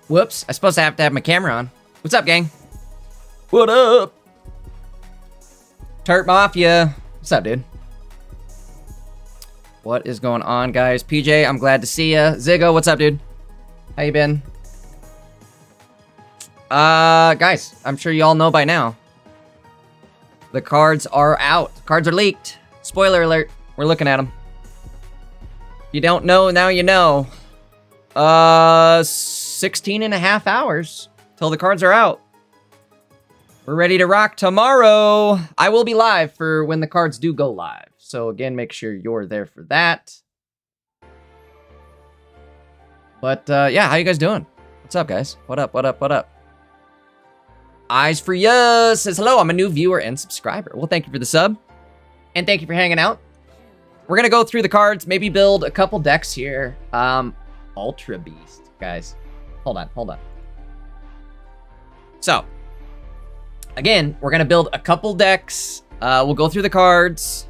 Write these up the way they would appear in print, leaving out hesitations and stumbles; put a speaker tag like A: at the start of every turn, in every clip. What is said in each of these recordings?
A: Whoops, I'm supposed to have my camera on. What's up, gang? What up? Turp Mafia. What's up, dude? What is going on, guys? PJ, I'm glad to see ya. Ziggo, what's up, dude? How you been? Guys, I'm sure you all know by now. The cards are out. The cards are leaked. Spoiler alert. We're looking at them. If you don't know, now you know. 16 and a half hours till the cards are out. We're ready to rock tomorrow. I will be live for when the cards do go live. So again, make sure you're there for that. But yeah, how you guys doing? What's up, guys? What up, what up, what up? Eyes for ya says, hello, I'm a new viewer and subscriber. Well, thank you for the sub. And thank you for hanging out. We're gonna go through the cards, maybe build a couple decks here. Ultra Beast, guys. Hold on. So, again, we're gonna build a couple decks. We'll go through the cards.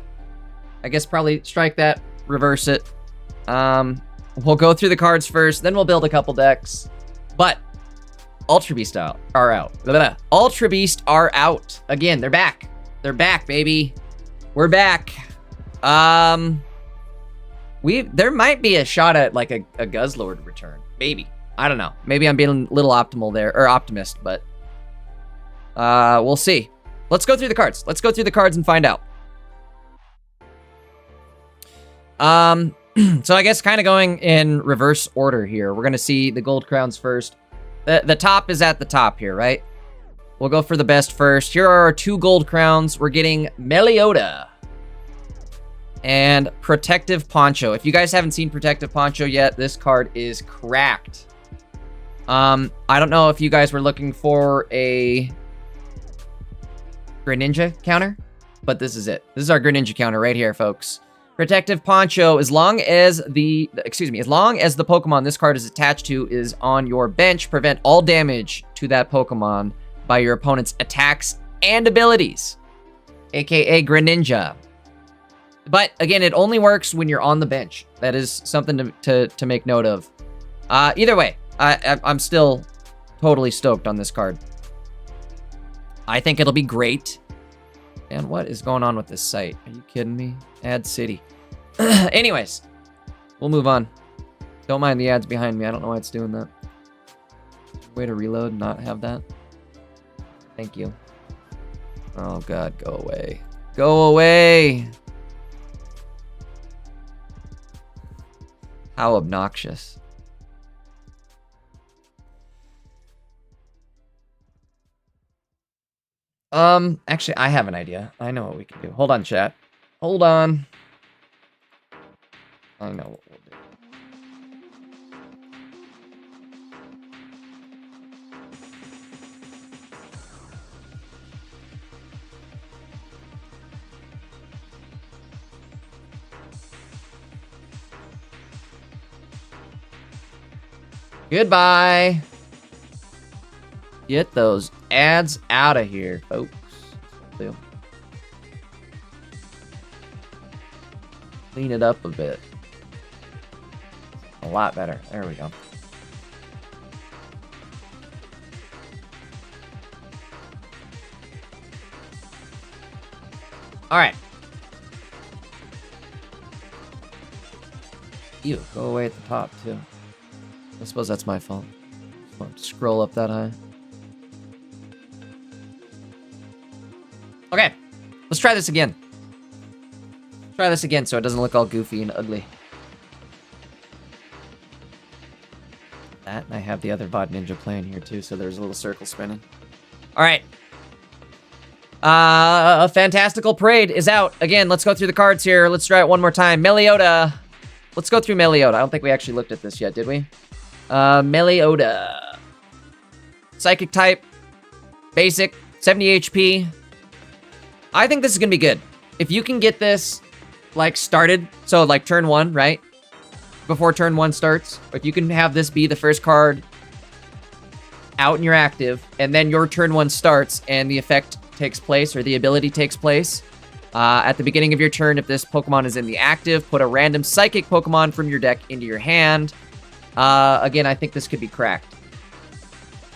A: I guess probably strike that, reverse it. We'll go through the cards first, then we'll build a couple decks. But Ultra Beast are out. Ultra Beast are out. Again, they're back. They're back, baby. We're back. There might be a shot at like a Guzzlord return. Maybe. I don't know. Maybe I'm being a little optimal there, or optimist, but we'll see. Let's go through the cards. Let's go through the cards and find out. So I guess kind of going in reverse order here. We're gonna see the gold crowns first. The top is at the top here, right? We'll go for the best first. Here are our 2 gold crowns. We're getting Melioda and Protective Poncho. If you guys haven't seen Protective Poncho yet, this card is cracked. I don't know if you guys were looking for a Greninja counter, but this is it. This is our Greninja counter right here, folks. Protective Poncho, as long as the Pokemon this card is attached to is on your bench, prevent all damage to that Pokemon by your opponent's attacks and abilities, aka Greninja. But again, it only works when you're on the bench. That is something to make note of. Either way, I'm still totally stoked on this card. I think it'll be great. And what is going on with this site? Are you kidding me? Ad City. Anyways, we'll move on. Don't mind the ads behind me. I don't know why it's doing that. Way to reload and not have that. Thank you. Oh god, go away. Go away! How obnoxious. Actually, I have an idea. I know what we can do. Hold on, chat. Hold on. I know what we'll do. Goodbye. Get those ads out of here, folks. Clean it up a bit. A lot better. There we go. All right. Ew, go away at the top, too. I suppose that's my fault. Just want to scroll up that high. Okay, let's try this again. Try this again so it doesn't look all goofy and ugly. That, and I have the other Bot Ninja playing here too, so there's a little circle spinning. All right. Fantastical Parade is out. Again, let's go through the cards here. Let's try it one more time. Melioda. Let's go through Melioda. I don't think we actually looked at this yet, did we? Melioda. Psychic type. Basic. 70 HP. I think this is gonna be good. If you can get this, like, started, so, like, turn 1, right? Before turn 1 starts, if you can have this be the first card out in your active, and then your turn 1 starts, and the effect takes place, or the ability takes place, at the beginning of your turn, if this Pokemon is in the active, put a random Psychic Pokemon from your deck into your hand. Again, I think this could be cracked.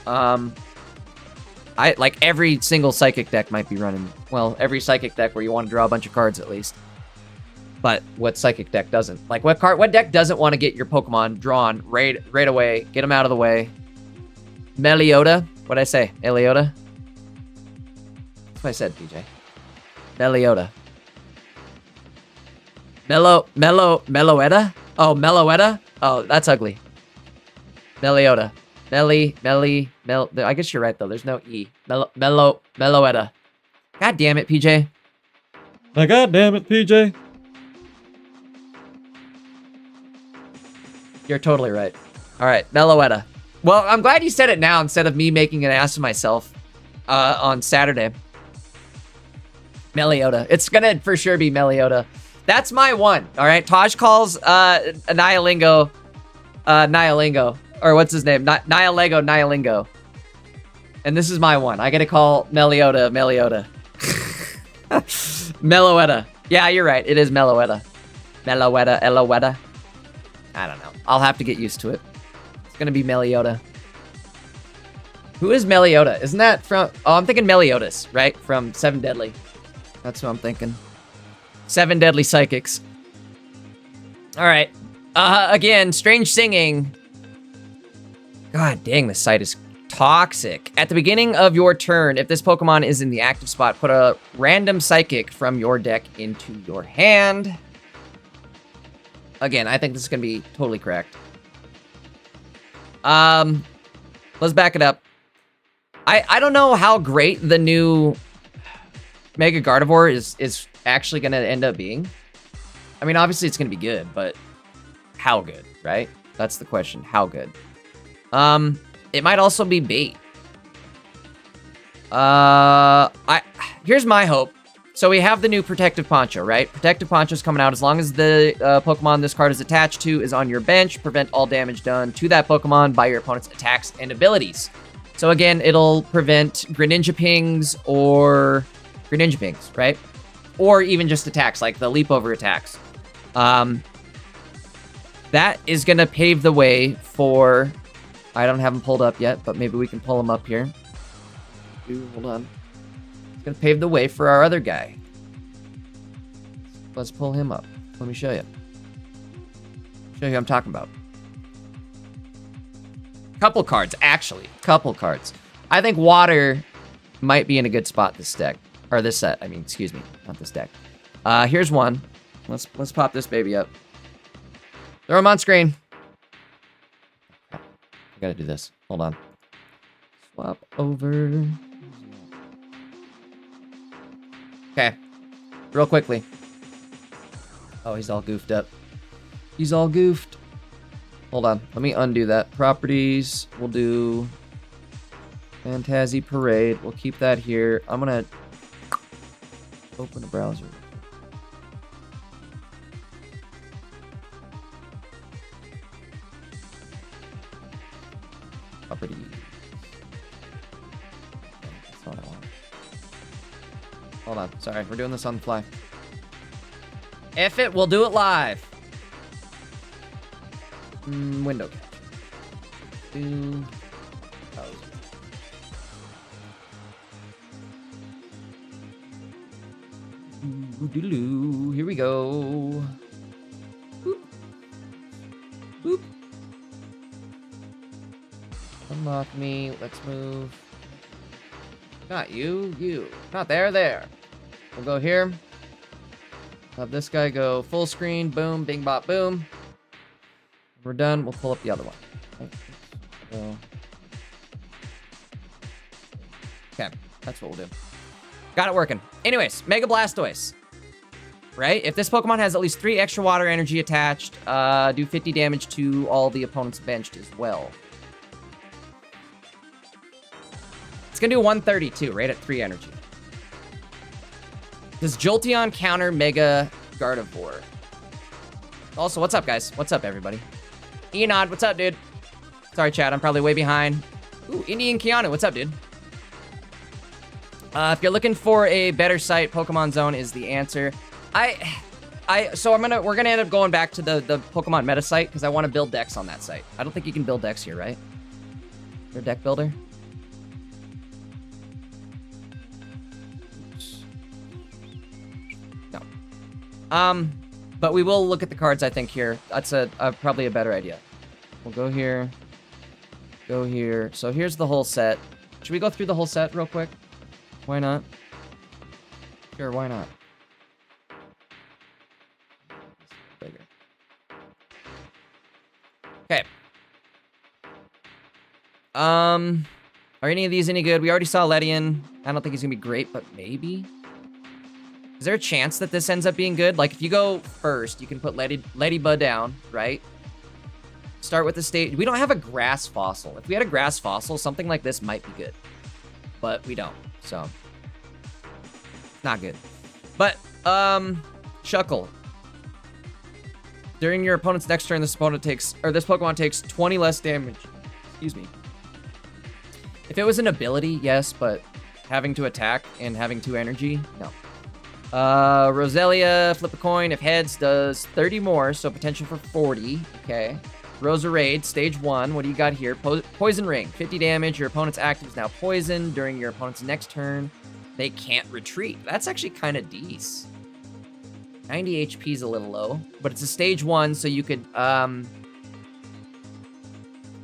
A: I like every single psychic deck might be running. Well, every psychic deck where you want to draw a bunch of cards at least. But what psychic deck doesn't? Like what deck doesn't want to get your Pokemon drawn right away? Get them out of the way. Meliota. What'd I say? Eliota? That's what I said, PJ. Meliota. Meloetta? Oh, Meloetta? Oh, that's ugly. Meliota. I guess you're right, though. There's no E. Meloetta. God damn it, PJ.
B: God damn it, PJ.
A: You're totally right. All right, Meloetta. Well, I'm glad you said it now instead of me making an ass of myself on Saturday. Meliota. It's gonna for sure be Meliota. That's my one. All right. Taj calls Nihilingo. Or what's his name? Nihilingo. And this is my one. I gotta call Meliota. Meloetta. Yeah, you're right. It is Meloetta. Eloetta. I don't know. I'll have to get used to it. It's gonna be Meliota. Who is Meliota? Isn't that from... Oh, I'm thinking Meliodas, right? From Seven Deadly. That's what I'm thinking. Seven Deadly Psychics. All right. Again, Strange Singing. God dang, this site is toxic. At the beginning of your turn, if this Pokemon is in the active spot, put a random Psychic from your deck into your hand. Again, I think this is going to be totally correct. Let's back it up. I don't know how great the new Mega Gardevoir is actually going to end up being. I mean, obviously it's going to be good, but how good, right? That's the question. How good? It might also be bait. Here's my hope. So we have the new Protective Poncho, right? Protective Poncho's coming out as long as the Pokemon this card is attached to is on your bench. Prevent all damage done to that Pokemon by your opponent's attacks and abilities. So again, it'll prevent Greninja Pings or Greninja Pings, right? Or even just attacks, like the leap over attacks. That is going to pave the way for... I don't have them pulled up yet, but maybe we can pull them up here. Ooh, hold on. It's going to pave the way for our other guy. Let's pull him up. Let me show you. Show you who I'm talking about. Couple cards, actually. Couple cards. I think water might be in a good spot this deck. Or this set. I mean, excuse me. Not this deck. Here's one. Let's pop this baby up. Throw him on screen. I gotta do this. Hold on. Swap over. Okay. Real quickly. Oh, he's all goofed up. He's all goofed. Hold on. Let me undo that. Properties. We'll do Fantasy Parade. We'll keep that here. I'm gonna open a browser. Properties. That's not what I want. Hold on. Sorry. We're doing this on the fly. If it, we'll do it live. Window capture. Here we go. Boop. Boop. Unlock me. Let's move. Not you. You. Not there. There. We'll go here. Have this guy go full screen. Boom. Bing, bop, boom. We're done. We'll pull up the other one. Okay. That's what we'll do. Got it working. Anyways, Mega Blastoise. Right? If this Pokemon has at least 3 extra water energy attached, do 50 damage to all the opponents benched as well. It's going to do 132, right at 3 energy. Does Jolteon counter Mega Gardevoir? Also, what's up, guys? What's up, everybody? Enod, what's up, dude? Sorry, chat. I'm probably way behind. Ooh, Indian Keanu, what's up, dude? If you're looking for a better site, Pokemon Zone is the answer. So we're gonna end up going back to the Pokemon meta site because I want to build decks on that site. I don't think you can build decks here, right? You're a deck builder? But we will look at the cards, I think, here. That's probably a better idea. We'll go here. Go here. So here's the whole set. Should we go through the whole set real quick? Why not? Sure, why not? Bigger. Okay. Are any of these any good? We already saw Ledian. I don't think he's gonna be great, but maybe. Is there a chance that this ends up being good? Like, if you go first, you can put Ladybud down, right? Start with the stage. We don't have a grass fossil. If we had a grass fossil, something like this might be good. But we don't, so. Not good. But, Shuckle. During your opponent's next turn, this Pokemon takes 20 less damage. Excuse me. If it was an ability, yes, but having to attack and having 2 energy, no. Roselia, flip a coin. If heads, does 30 more, so potential for 40. Okay. Roserade, stage 1. What do you got here? Poison Ring, 50 damage. Your opponent's active is now poisoned. During your opponent's next turn, they can't retreat. That's actually kind of decent. 90 HP is a little low, but it's a stage 1, so you could,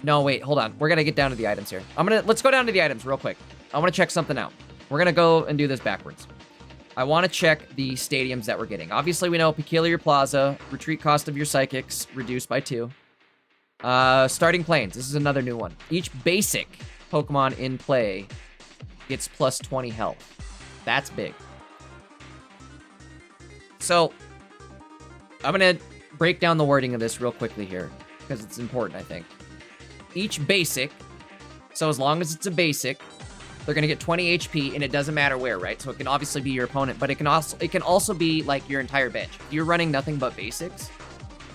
A: No, wait, hold on. We're gonna get down to the items here. Let's go down to the items real quick. I wanna check something out. We're gonna go and do this backwards. I want to check the stadiums that we're getting. Obviously, we know Peculiar Plaza, retreat cost of your psychics, reduced by 2. Starting Plains, this is another new one. Each basic Pokemon in play gets plus 20 health. That's big. So, I'm going to break down the wording of this real quickly here, because it's important, I think. Each basic, so as long as it's a basic, they're gonna get 20 HP, and it doesn't matter where, right? So it can obviously be your opponent, but it can also be like your entire bench. If you're running nothing but basics,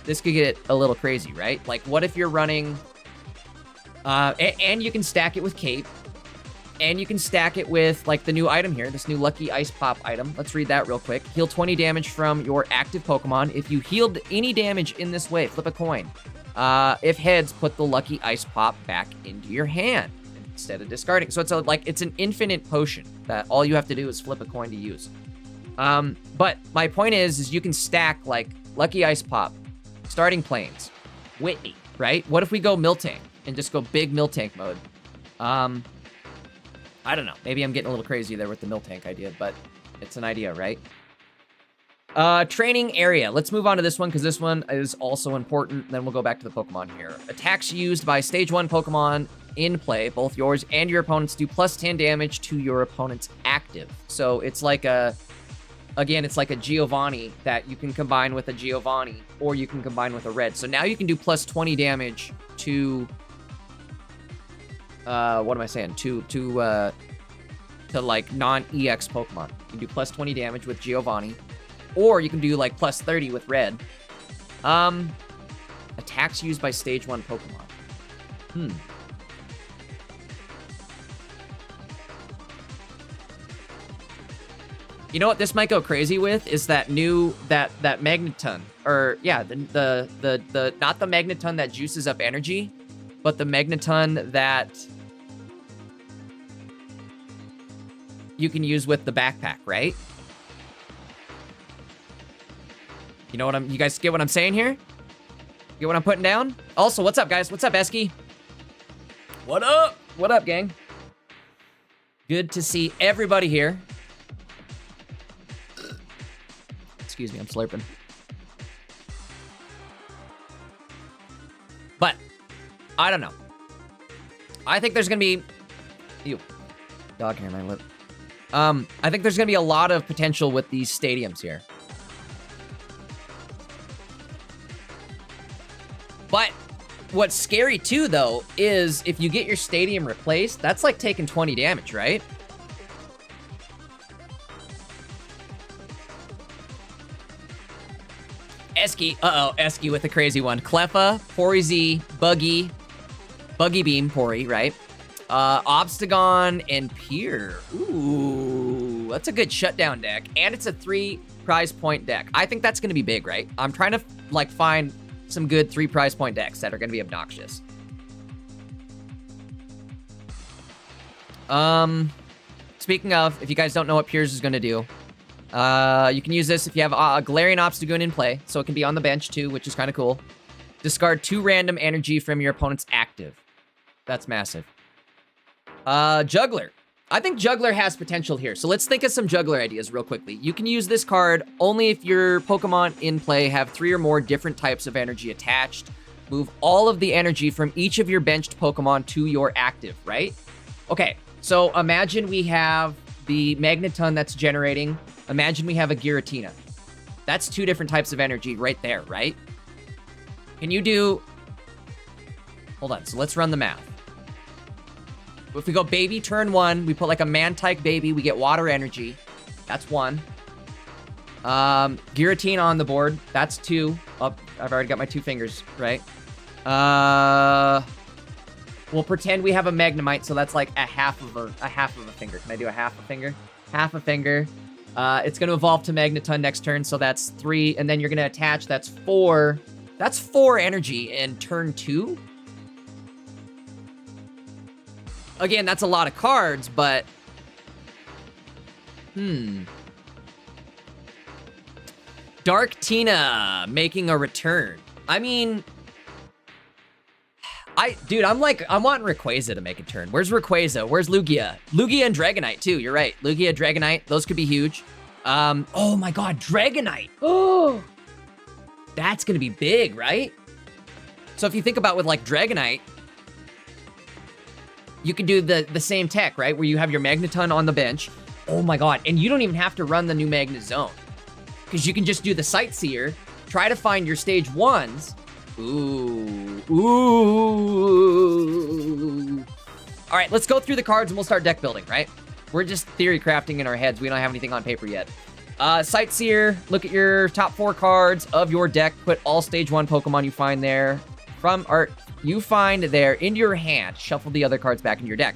A: this could get a little crazy, right? Like, what if you're running, and you can stack it with Cape, and you can stack it with like the new item here, this new Lucky Ice Pop item. Let's read that real quick. Heal 20 damage from your active Pokemon. If you healed any damage in this way, flip a coin. If heads, put the Lucky Ice Pop back into your hand instead of discarding. So it's an infinite potion that all you have to do is flip a coin to use. But my point is you can stack like Lucky Ice Pop, Starting Plains, Whitney, right? What if we go Miltank and just go big Miltank mode? I don't know. Maybe I'm getting a little crazy there with the Miltank idea, but it's an idea, right? Training area. Let's move on to this one because this one is also important. Then we'll go back to the Pokemon here. Attacks used by stage 1 Pokemon in play, both yours and your opponent's, do plus 10 damage to your opponent's active. So it's like it's like a Giovanni that you can combine with a Giovanni, or you can combine with a red. So now you can do plus 20 damage to, what am I saying? To like non-EX Pokemon. You can do plus 20 damage with Giovanni, or you can do like plus 30 with red. Attacks used by stage 1 Pokemon. You know what this might go crazy with is that new that Magneton, or yeah, the not the Magneton that juices up energy, but the Magneton that you can use with the backpack, right? You know what you guys get what I'm saying here? Get what I'm putting down? Also, what's up, guys? What's up, Esky? What up? What up, gang? Good to see everybody here. Excuse me, I'm slurping. But, I don't know. I think there's gonna be... Ew. Dog hair on my lip. I think there's gonna be a lot of potential with these stadiums here. But, what's scary too, though, is if you get your stadium replaced, that's like taking 20 damage, right? Esky, Esky with a crazy one. Cleffa, Pori Z, Buggy Beam, Pori, right? Obstagon, and Pier. Ooh, that's a good shutdown deck. And it's a 3 prize point deck. I think that's gonna be big, right? I'm trying to, like, find some good 3 prize point decks that are gonna be obnoxious. Speaking of, if you guys don't know what Piers is gonna do, You can use this if you have a Galarian Obstagoon in play, so it can be on the bench too, which is kind of cool. Discard 2 random energy from your opponent's active. That's massive. Juggler. I think Juggler has potential here, so let's think of some Juggler ideas real quickly. You can use this card only if your Pokemon in play have 3 or more different types of energy attached. Move all of the energy from each of your benched Pokemon to your active, right? Okay, so imagine we have the Magneton that's generating. Imagine we have a Giratina. That's 2 different types of energy right there, right? Can you do... Hold on, so let's run the math. If we go baby turn 1, we put like a Mantike baby, we get water energy. That's 1. Giratina on the board. That's 2. Oh, I've already got my 2 fingers, right? We'll pretend we have a Magnemite, so that's like a half of a finger. Can I do a half a finger? Half a finger. It's going to evolve to Magneton next turn, so that's 3. And then you're going to attach, that's 4. That's 4 energy in turn 2. Again, that's a lot of cards, but... Dark Tina making a return. I mean... Dude, I'm wanting Rayquaza to make a turn. Where's Rayquaza? Where's Lugia? Lugia and Dragonite, too. You're right. Lugia, Dragonite. Those could be huge. Oh my god, Dragonite. Oh! That's gonna be big, right? So if you think about with, like, Dragonite... You can do the same tech, right? Where you have your Magneton on the bench. Oh my god, and you don't even have to run the new Magnet Zone. Because you can just do the Sightseer, try to find your stage 1s. Ooh. All right, let's go through the cards and we'll start deck building, right? We're just theory crafting in our heads. We don't have anything on paper yet. Sightseer, look at your top 4 cards of your deck. Put all stage 1 Pokemon you find there you find there into your hand. Shuffle the other cards back into your deck.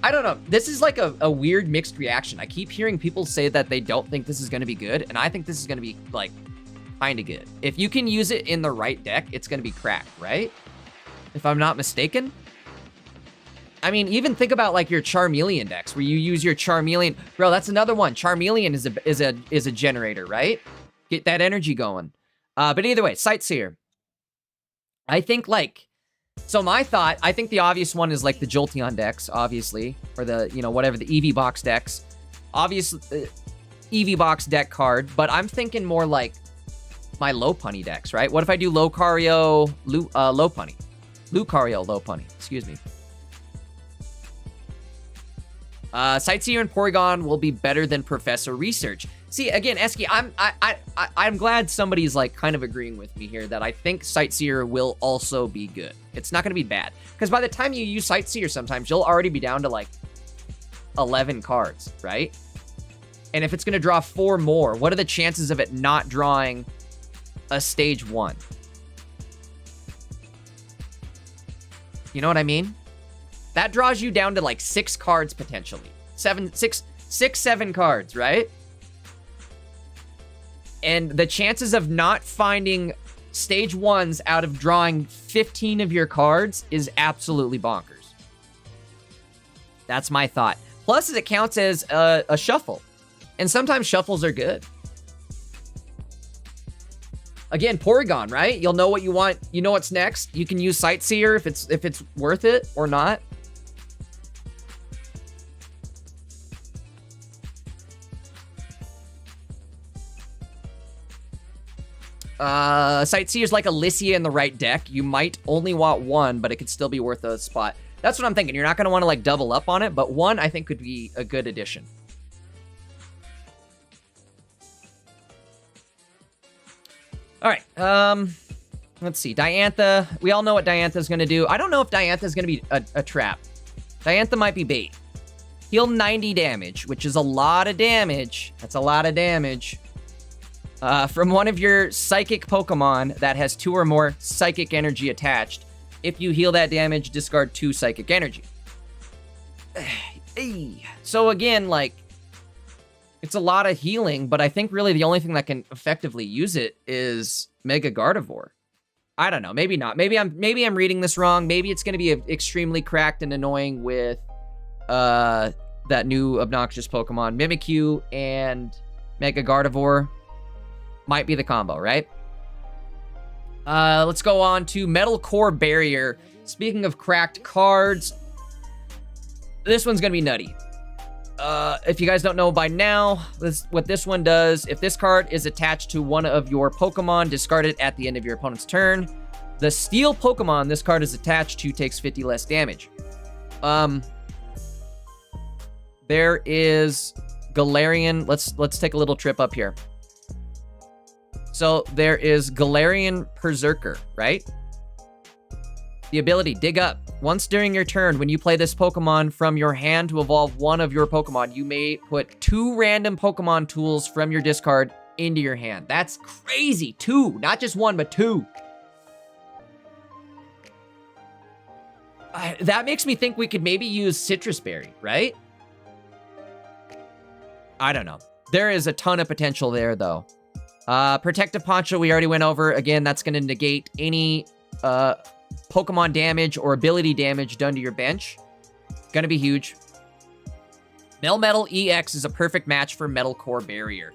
A: I don't know. This is like a weird mixed reaction. I keep hearing people say that they don't think this is going to be good, and I think this is going to be, like, kind of good. If you can use it in the right deck, it's going to be cracked, right? If I'm not mistaken. I mean, even think about, like, your Charmeleon decks, where you use your Charmeleon. Bro, that's another one. Charmeleon is a generator, right? Get that energy going. But either way, Sightseer. I think, like... So my thought, I think the obvious one is like the Jolteon decks, obviously, or the, you know, whatever, the EV box decks. Obviously, EV box deck card, but I'm thinking more like my Lopunny decks, right? What if I do Lucario, Lopunny? Lucario, Lopunny, excuse me. Sightseer and Porygon will be better than Professor Research. See, again, Eski, I'm glad somebody's like kind of agreeing with me here that I think Sightseer will also be good. It's not going to be bad. Because by the time you use Sightseer sometimes, you'll already be down to like 11 cards, right? And if it's going to draw 4 more, what are the chances of it not drawing a stage 1? You know what I mean? That draws you down to like 6 cards potentially. 7 cards, right? And the chances of not finding stage 1s out of drawing 15 of your cards is absolutely bonkers. That's my thought. Plus, it counts as a shuffle. And sometimes shuffles are good. Again, Porygon, right? You'll know what you want. You know what's next. You can use Sightseer if it's worth it or not. Sightseer's like a Lycia in the right deck. You might only want 1, but it could still be worth a spot. That's what I'm thinking. You're not going to want to like double up on it, but 1 I think could be a good addition. All right. Let's see. Diantha. We all know what Diantha's going to do. I don't know if Diantha's going to be a trap. Diantha might be bait. Heal 90 damage, which is a lot of damage. That's a lot of damage. From one of your psychic Pokemon that has 2 or more psychic energy attached. If you heal that damage, discard 2 psychic energy. So again, like, it's a lot of healing, but I think really the only thing that can effectively use it is Mega Gardevoir. I don't know, maybe not. Maybe I'm reading this wrong. Maybe it's going to be extremely cracked and annoying with that new obnoxious Pokemon, Mimikyu and Mega Gardevoir. Might be the combo, right? Let's go on to Metal Core Barrier. Speaking of cracked cards, this one's gonna be nutty. If you guys don't know by now, what this one does, if this card is attached to one of your Pokemon, discard it at the end of your opponent's turn. The Steel Pokemon this card is attached to takes 50 less damage. There is Galarian. Let's take a little trip up here. So there is Galarian Berserker, right? The ability, Dig Up. Once during your turn, when you play this Pokemon from your hand to evolve one of your Pokemon, you may put 2 random Pokemon tools from your discard into your hand. That's crazy. 2, not just 1, but 2. That makes me think we could maybe use Citrus Berry, right? I don't know. There is a ton of potential there, though. Protective Poncho, we already went over. Again, that's going to negate any Pokemon damage or ability damage done to your bench. Gonna be huge. Melmetal EX is a perfect match for Metal Core Barrier.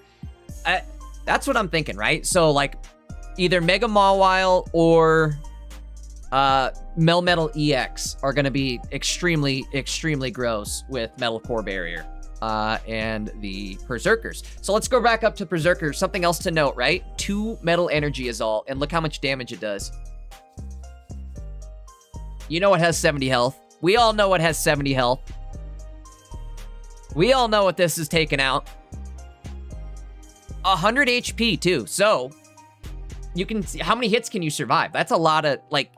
A: That's what I'm thinking, right? So, like, either Mega Mawile or Melmetal EX are going to be extremely, extremely gross with Metal Core Barrier and the Berserkers. So let's go back up to Berserkers. Something else to note, right? 2 Metal Energy is all, and look how much damage it does. You know it has 70 health. We all know it has 70 health. We all know what this is taking out. 100 HP, too. So, you can see, how many hits can you survive? That's a lot of, like...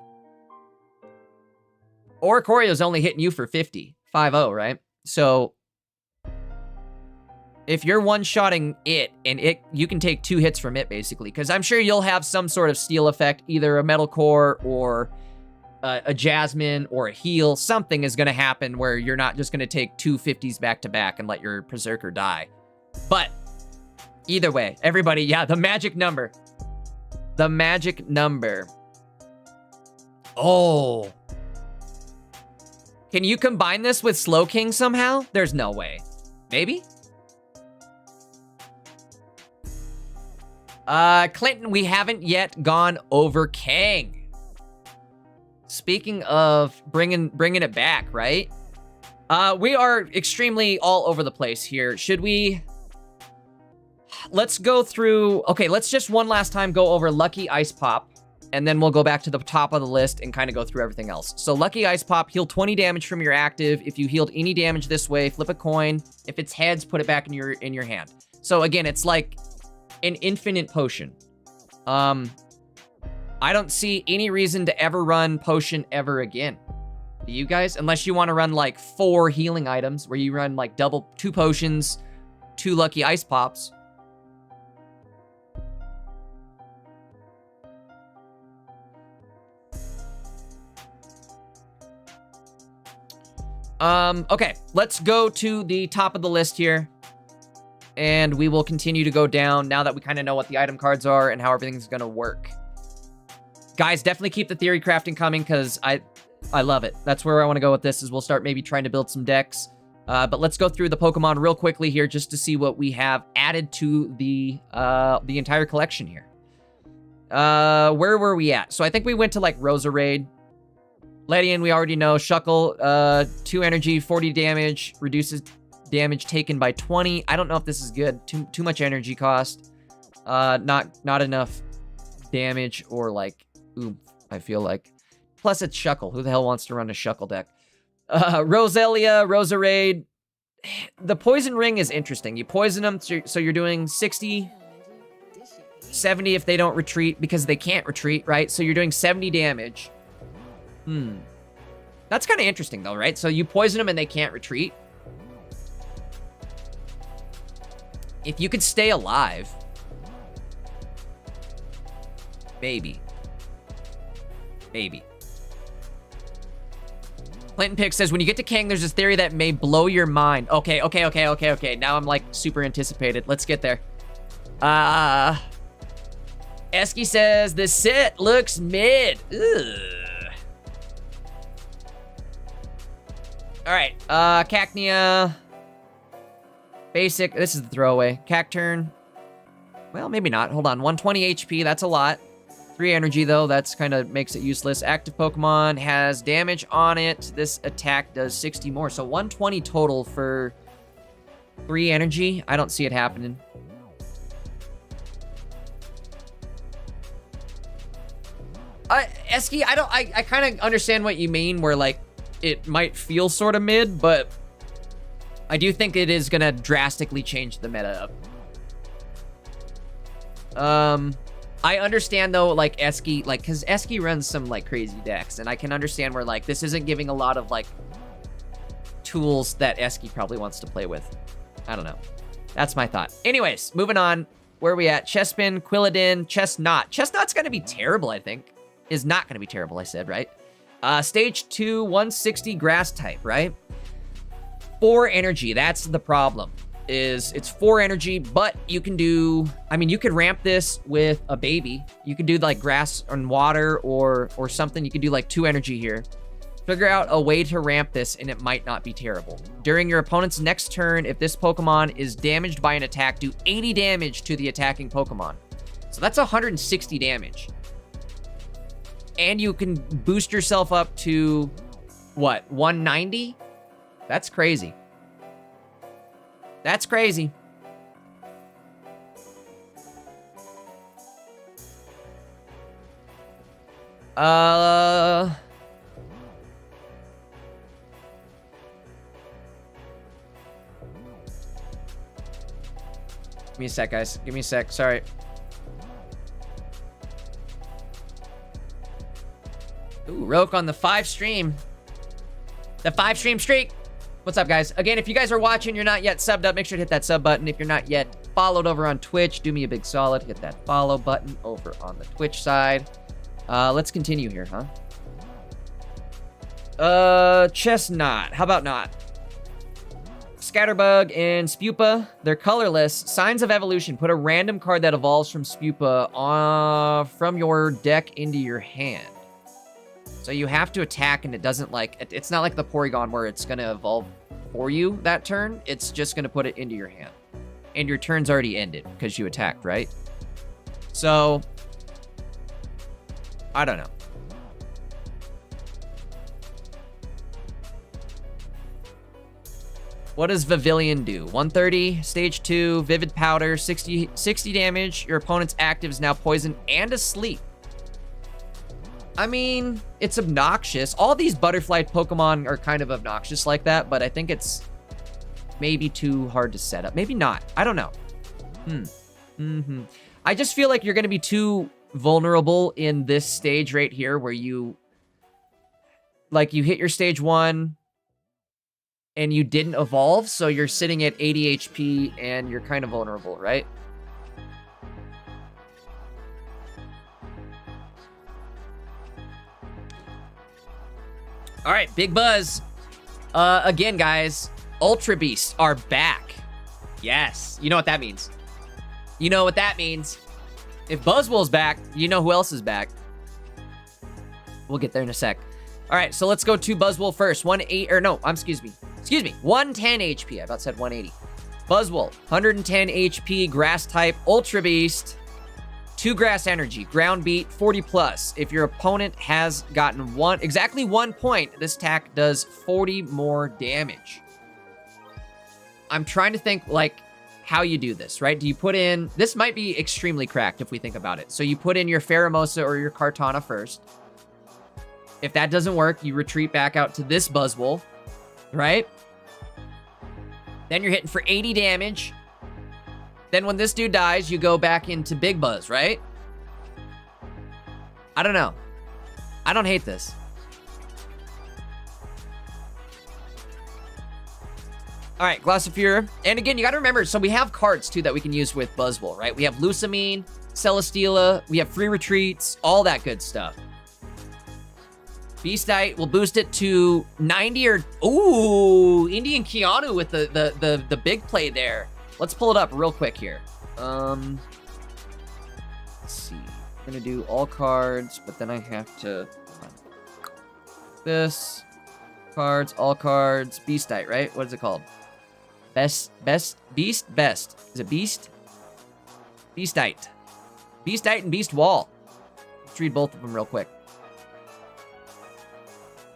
A: Oricorio's only hitting you for 50. 5-0, right? So, if you're one-shotting it, and you can take 2 hits from it, basically. Because I'm sure you'll have some sort of steal effect, either a Metal Core or a Jasmine or a heal. Something is going to happen where you're not just going to take 2 50s back-to-back and let your Berserker die. But, either way, everybody, yeah, the magic number. The magic number. Oh. Can you combine this with Slowking somehow? There's no way. Maybe? Clinton, we haven't yet gone over Kang. Speaking of bringing it back, right? We are extremely all over the place here. Should we... Let's go through... Okay, let's just one last time go over Lucky Ice Pop, and then we'll go back to the top of the list and kind of go through everything else. So Lucky Ice Pop, heal 20 damage from your active. If you healed any damage this way, flip a coin. If it's heads, put it back in your hand. So again, it's like an infinite potion. I don't see any reason to ever run potion ever again. Do you guys? Unless you want to run like 4 healing items where you run like 2 potions, 2 Lucky Ice Pops. Okay, let's go to the top of the list here. And we will continue to go down now that we kind of know what the item cards are and how everything's going to work. Guys, definitely keep the theory crafting coming because I love it. That's where I want to go with this, is we'll start maybe trying to build some decks. But let's go through the Pokemon real quickly here just to see what we have added to the entire collection here. Where were we at? So I think we went to like Roserade. Ledian, we already know. Shuckle, 2 energy, 40 damage, reduces damage taken by 20. I don't know if this is good. Too much energy cost. Not enough damage or like oomph, I feel like. Plus it's Shuckle. Who the hell wants to run a Shuckle deck? Roselia, Roserade. The Poison Ring is interesting. You poison them, so you're doing 60, 70 if they don't retreat, because they can't retreat, right? So you're doing 70 damage. That's kind of interesting, though, right? So you poison them and they can't retreat. If you could stay alive, maybe. Maybe. Clinton Pick says, when you get to Kang, there's this theory that may blow your mind. Okay. Now I'm, like, super anticipated. Let's get there. Esky says, the set looks mid. Ugh. All right, Cacnea. Basic, this is the throwaway. Cacturn, well, maybe not. Hold on, 120 HP, that's a lot. 3 energy, though, that's kind of makes it useless. Active Pokemon has damage on it. This attack does 60 more, so 120 total for 3 energy. I don't see it happening. Esky, I kind of understand what you mean, where, like, it might feel sort of mid, but I do think it is going to drastically change the meta up. I understand, though, like, Esky, like, because Esky runs some, like, crazy decks, and I can understand where, like, this isn't giving a lot of, like, tools that Esky probably wants to play with. I don't know. That's my thought. Anyways, moving on. Where are we at? Chespin, Quilladin, Chestnut. Chestnut's going to be terrible, I think. Is not going to be terrible, I said, right? Stage 2, 160 grass type, right? 4 energy, that's the problem. It's 4 energy, but you can do, I mean, you could ramp this with a baby. You could do like grass and water or something. You could do like 2 energy here. Figure out a way to ramp this and it might not be terrible. During your opponent's next turn, if this Pokemon is damaged by an attack, do 80 damage to the attacking Pokemon. So that's 160 damage. And you can boost yourself up to, what, 190? That's crazy. That's crazy. Give me a sec, guys. Give me a sec. Sorry. Ooh, Roke on the 5 stream. The 5 stream streak. What's up, guys? Again, if you guys are watching, you're not yet subbed up, make sure to hit that sub button. If you're not yet followed over on Twitch, do me a big solid. Hit that follow button over on the Twitch side. Let's continue here, huh? Chestnut. How about not? Scatterbug and Spupa. They're colorless. Signs of Evolution. Put a random card that evolves from Spupa from your deck into your hand. So you have to attack, and it doesn't, like, it's not like the Porygon where it's going to evolve for you that turn. It's just going to put it into your hand. And your turn's already ended because you attacked, right? So, I don't know. What does Vivillon do? 130, stage 2, Vivid Powder, 60 damage. Your opponent's active is now poisoned and asleep. I mean, it's obnoxious. All these butterfly Pokemon are kind of obnoxious like that, but I think it's maybe too hard to set up. Maybe not. I don't know. I just feel like you're going to be too vulnerable in this stage right here where you, like, you hit your stage 1 and you didn't evolve, so you're sitting at 80 HP and you're kind of vulnerable, right? All right, big buzz. Again, guys, Ultra Beasts are back. Yes, you know what that means. You know what that means. If Buzzwole's back, you know who else is back. We'll get there in a sec. All right, so let's go to Buzzwole first. 110 HP. I about said 180. Buzzwole, 110 HP, grass type, Ultra Beast. 2 grass energy, ground beat, 40 plus. If your opponent has gotten exactly 1 point, this attack does 40 more damage. I'm trying to think, like, how you do this, right? Do you put in, this might be extremely cracked if we think about it. So you put in your Pheromosa or your Kartana first. If that doesn't work, you retreat back out to this Buzzwole, right? Then you're hitting for 80 damage. Then when this dude dies, you go back into Big Buzz, right? I don't know. I don't hate this. All right, Glossophere. And again, you got to remember, so we have cards, too, that we can use with Buzzwole, right? We have Lusamine, Celesteela, we have free retreats, all that good stuff. Beastite, we'll boost it to 90 or... Ooh, Indian Keanu with the big play there. Let's pull it up real quick here. Let's see. I'm gonna do all cards, but then I have to... This. Cards, all cards. Beastite, right? What is it called? Beast? Is it Beast? Beastite. Beastite and Beast Wall. Let's read both of them real quick.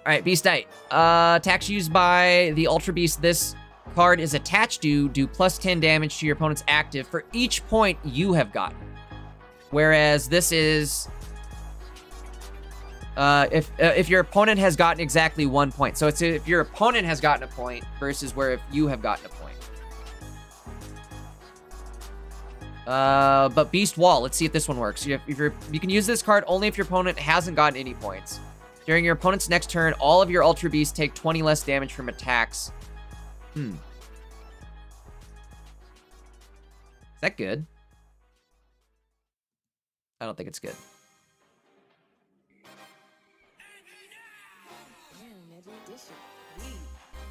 A: Alright, Beastite. Attacks used by the Ultra Beast. This card is attached to do plus 10 damage to your opponent's active for each point you have gotten. Whereas this is... if your opponent has gotten exactly 1 point. So it's if your opponent has gotten a point versus where if you have gotten a point. But Beast Wall, let's see if this one works. You can use this card only if your opponent hasn't gotten any points. During your opponent's next turn, all of your Ultra Beasts take 20 less damage from attacks. Is that good? I don't think it's good.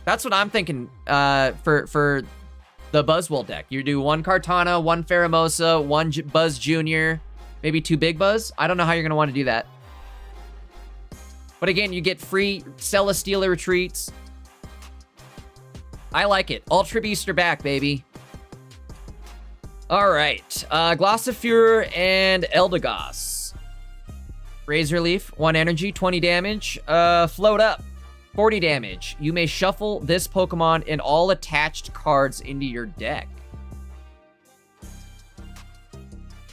A: That's what I'm thinking for the Buzzwole deck. You do 1 Kartana, 1 Pheromosa, 1 Buzz Jr., maybe 2 Big Buzz. I don't know how you're going to want to do that. But again, you get free Celesteela retreats. I like it. Ultra Beasts are back, baby. All right. Glossifleur and Eldegoss. Razor Leaf, 1 energy, 20 damage. Float Up, 40 damage. You may shuffle this Pokemon and all attached cards into your deck.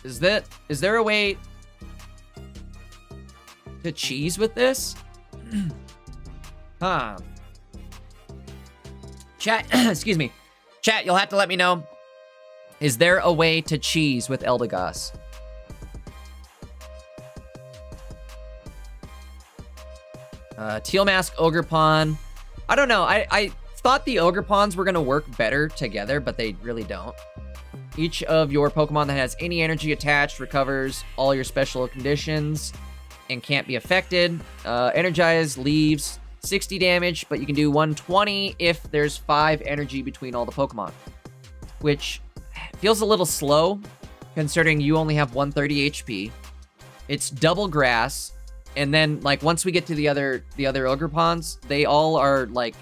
A: Is there a way to cheese with this? Huh. Chat, excuse me. Chat, you'll have to let me know. Is there a way to cheese with Eldegoss? Teal Mask, Ogerpon. I don't know. I thought the Ogerpons were going to work better together, but they really don't. Each of your Pokemon that has any energy attached recovers all your special conditions and can't be affected. Energize leaves 60 damage, but you can do 120 if there's 5 energy between all the Pokemon. Which feels a little slow, considering you only have 130 HP. It's double grass. And then, like, once we get to the other Ogerpons, they all are, like,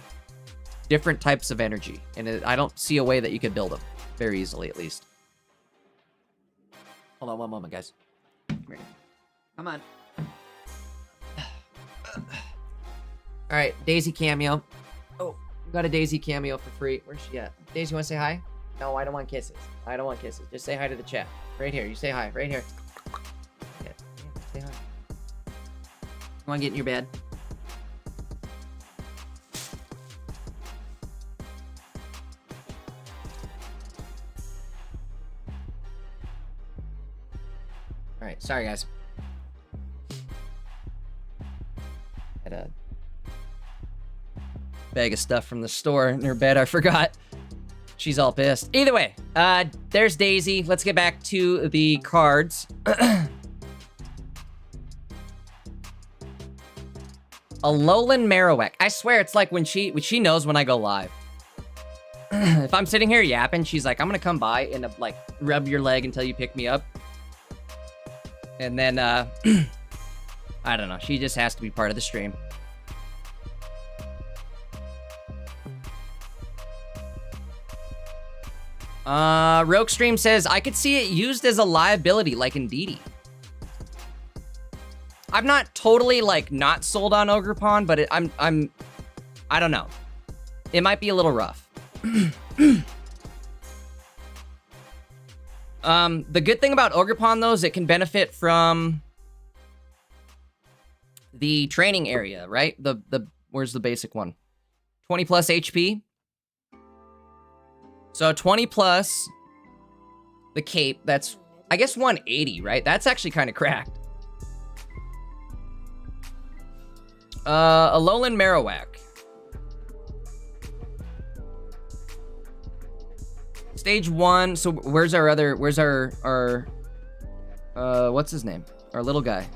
A: different types of energy. And I don't see a way that you could build them. Very easily, at least. Hold on one moment, guys. Come on. Alright, Daisy cameo. Oh, got a Daisy cameo for free. Where's she at? Daisy, you want to say hi? No, I don't want kisses. I don't want kisses. Just say hi to the chat. Right here. You say hi. Right here. Yeah, say hi. You want to get in your bed? Alright, sorry guys. Had a bag of stuff from the store in her bed, I forgot. She's all pissed. Either way, there's Daisy. Let's get back to the cards. Alolan Marowak. I swear it's like when she knows when I go live. If I'm sitting here yapping, she's like, I'm gonna come by and like rub your leg until you pick me up. And then I don't know, she just has to be part of the stream. Roguestream says, I could see it used as a liability like Indeedee. I'm not totally, like, not sold on Ogerpon, but I don't know. It might be a little rough. The good thing about Ogerpon, though, is it can benefit from the training area, right? Where's the basic one? 20 plus HP. So 20 plus the cape, that's, I guess, 180, right? That's actually kind of cracked. Alolan Marowak. Stage 1, so where's our what's his name? Our little guy.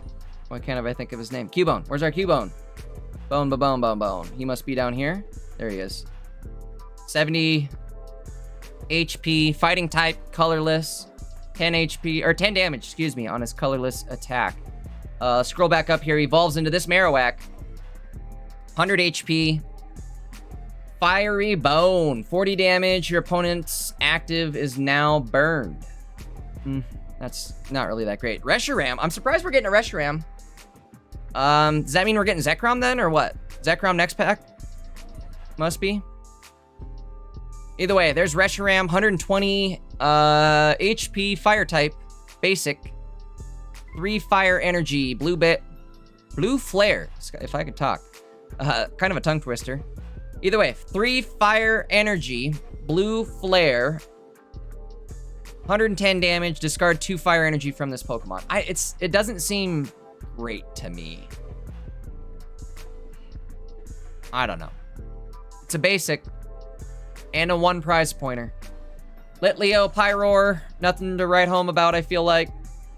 A: Why can't I think of his name? Cubone. Where's our Cubone? Bone. He must be down here. There he is. 70 HP, fighting type, colorless, 10 HP, or 10 damage, excuse me, on his colorless attack. Scroll back up here, evolves into this Marowak. 100 HP, Fiery Bone. 40 damage. Your opponent's active is now burned. That's not really that great. Reshiram. I'm surprised we're getting a Reshiram. Does that mean we're getting Zekrom then, or what? Zekrom next pack? Must be. Either way, there's Reshiram. 120 HP, fire type. Basic. 3 fire energy. Blue flare. If I could talk. Kind of a tongue twister. Either way, 3 fire energy, blue flare, 110 damage, discard 2 fire energy from this Pokemon. It doesn't seem great to me. I don't know. It's a basic and a 1 prize pointer. Litleo, Pyroar, nothing to write home about, I feel like.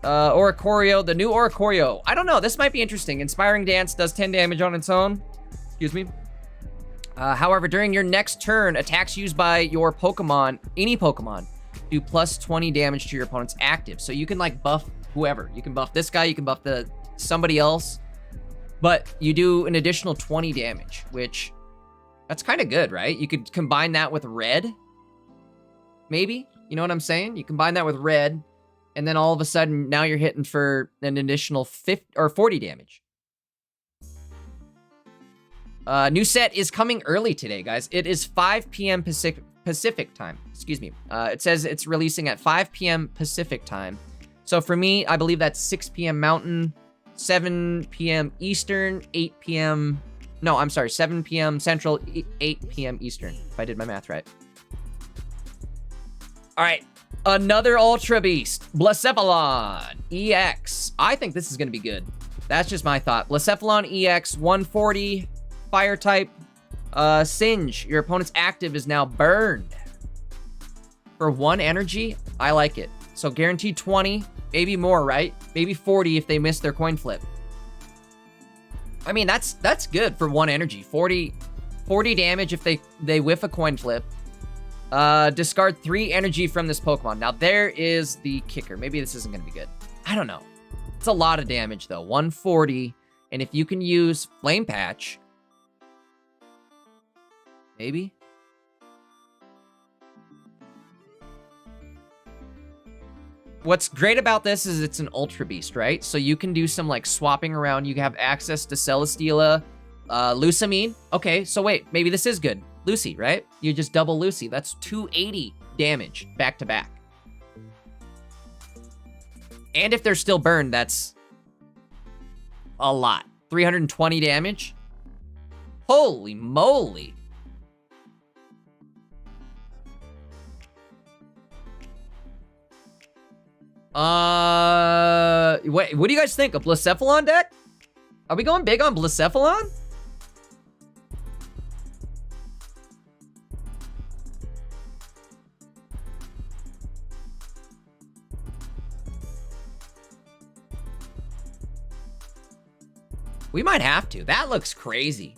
A: Oricorio, the new Oricorio. I don't know, this might be interesting. Inspiring Dance does 10 damage on its own. Excuse me. However, during your next turn, attacks used by your Pokemon, any Pokemon, do plus 20 damage to your opponent's active. So you can like buff whoever. You can buff this guy, you can buff somebody else, but you do an additional 20 damage, which that's kind of good, right? You could combine that with red, maybe. You know what I'm saying? You combine that with red, and then all of a sudden now you're hitting for an additional 50 or 40 damage. New set is coming early today, guys. It is 5 p.m. Pacific time. Excuse me. It says it's releasing at 5 p.m. Pacific time. So for me, I believe that's 6 p.m. Mountain, 7 p.m. Eastern, 8 p.m. No, I'm sorry, 7 p.m. Central, 8 p.m. Eastern, if I did my math right. All right, another Ultra Beast, Blacephalon EX. I think this is going to be good. That's just my thought. Blacephalon EX, 140, fire type, Singe. Your opponent's active is now burned. For 1 energy, I like it. So guaranteed 20, maybe more, right? Maybe 40 if they miss their coin flip. I mean, that's good for 1 energy. 40 damage if they whiff a coin flip. Discard 3 energy from this Pokemon. Now, there is the kicker. Maybe this isn't going to be good. I don't know. It's a lot of damage, though. 140. And if you can use Flame Patch, maybe? What's great about this is it's an Ultra Beast, right? So you can do some, like, swapping around. You have access to Celesteela, Lusamine. Okay, so wait. Maybe this is good. Lucy, right? You just double Lucy. That's 280 damage back to back. And if they're still burned, that's a lot. 320 damage. Holy moly. Wait, what do you guys think? A Blacephalon deck? Are we going big on Blacephalon? We might have to. That looks crazy.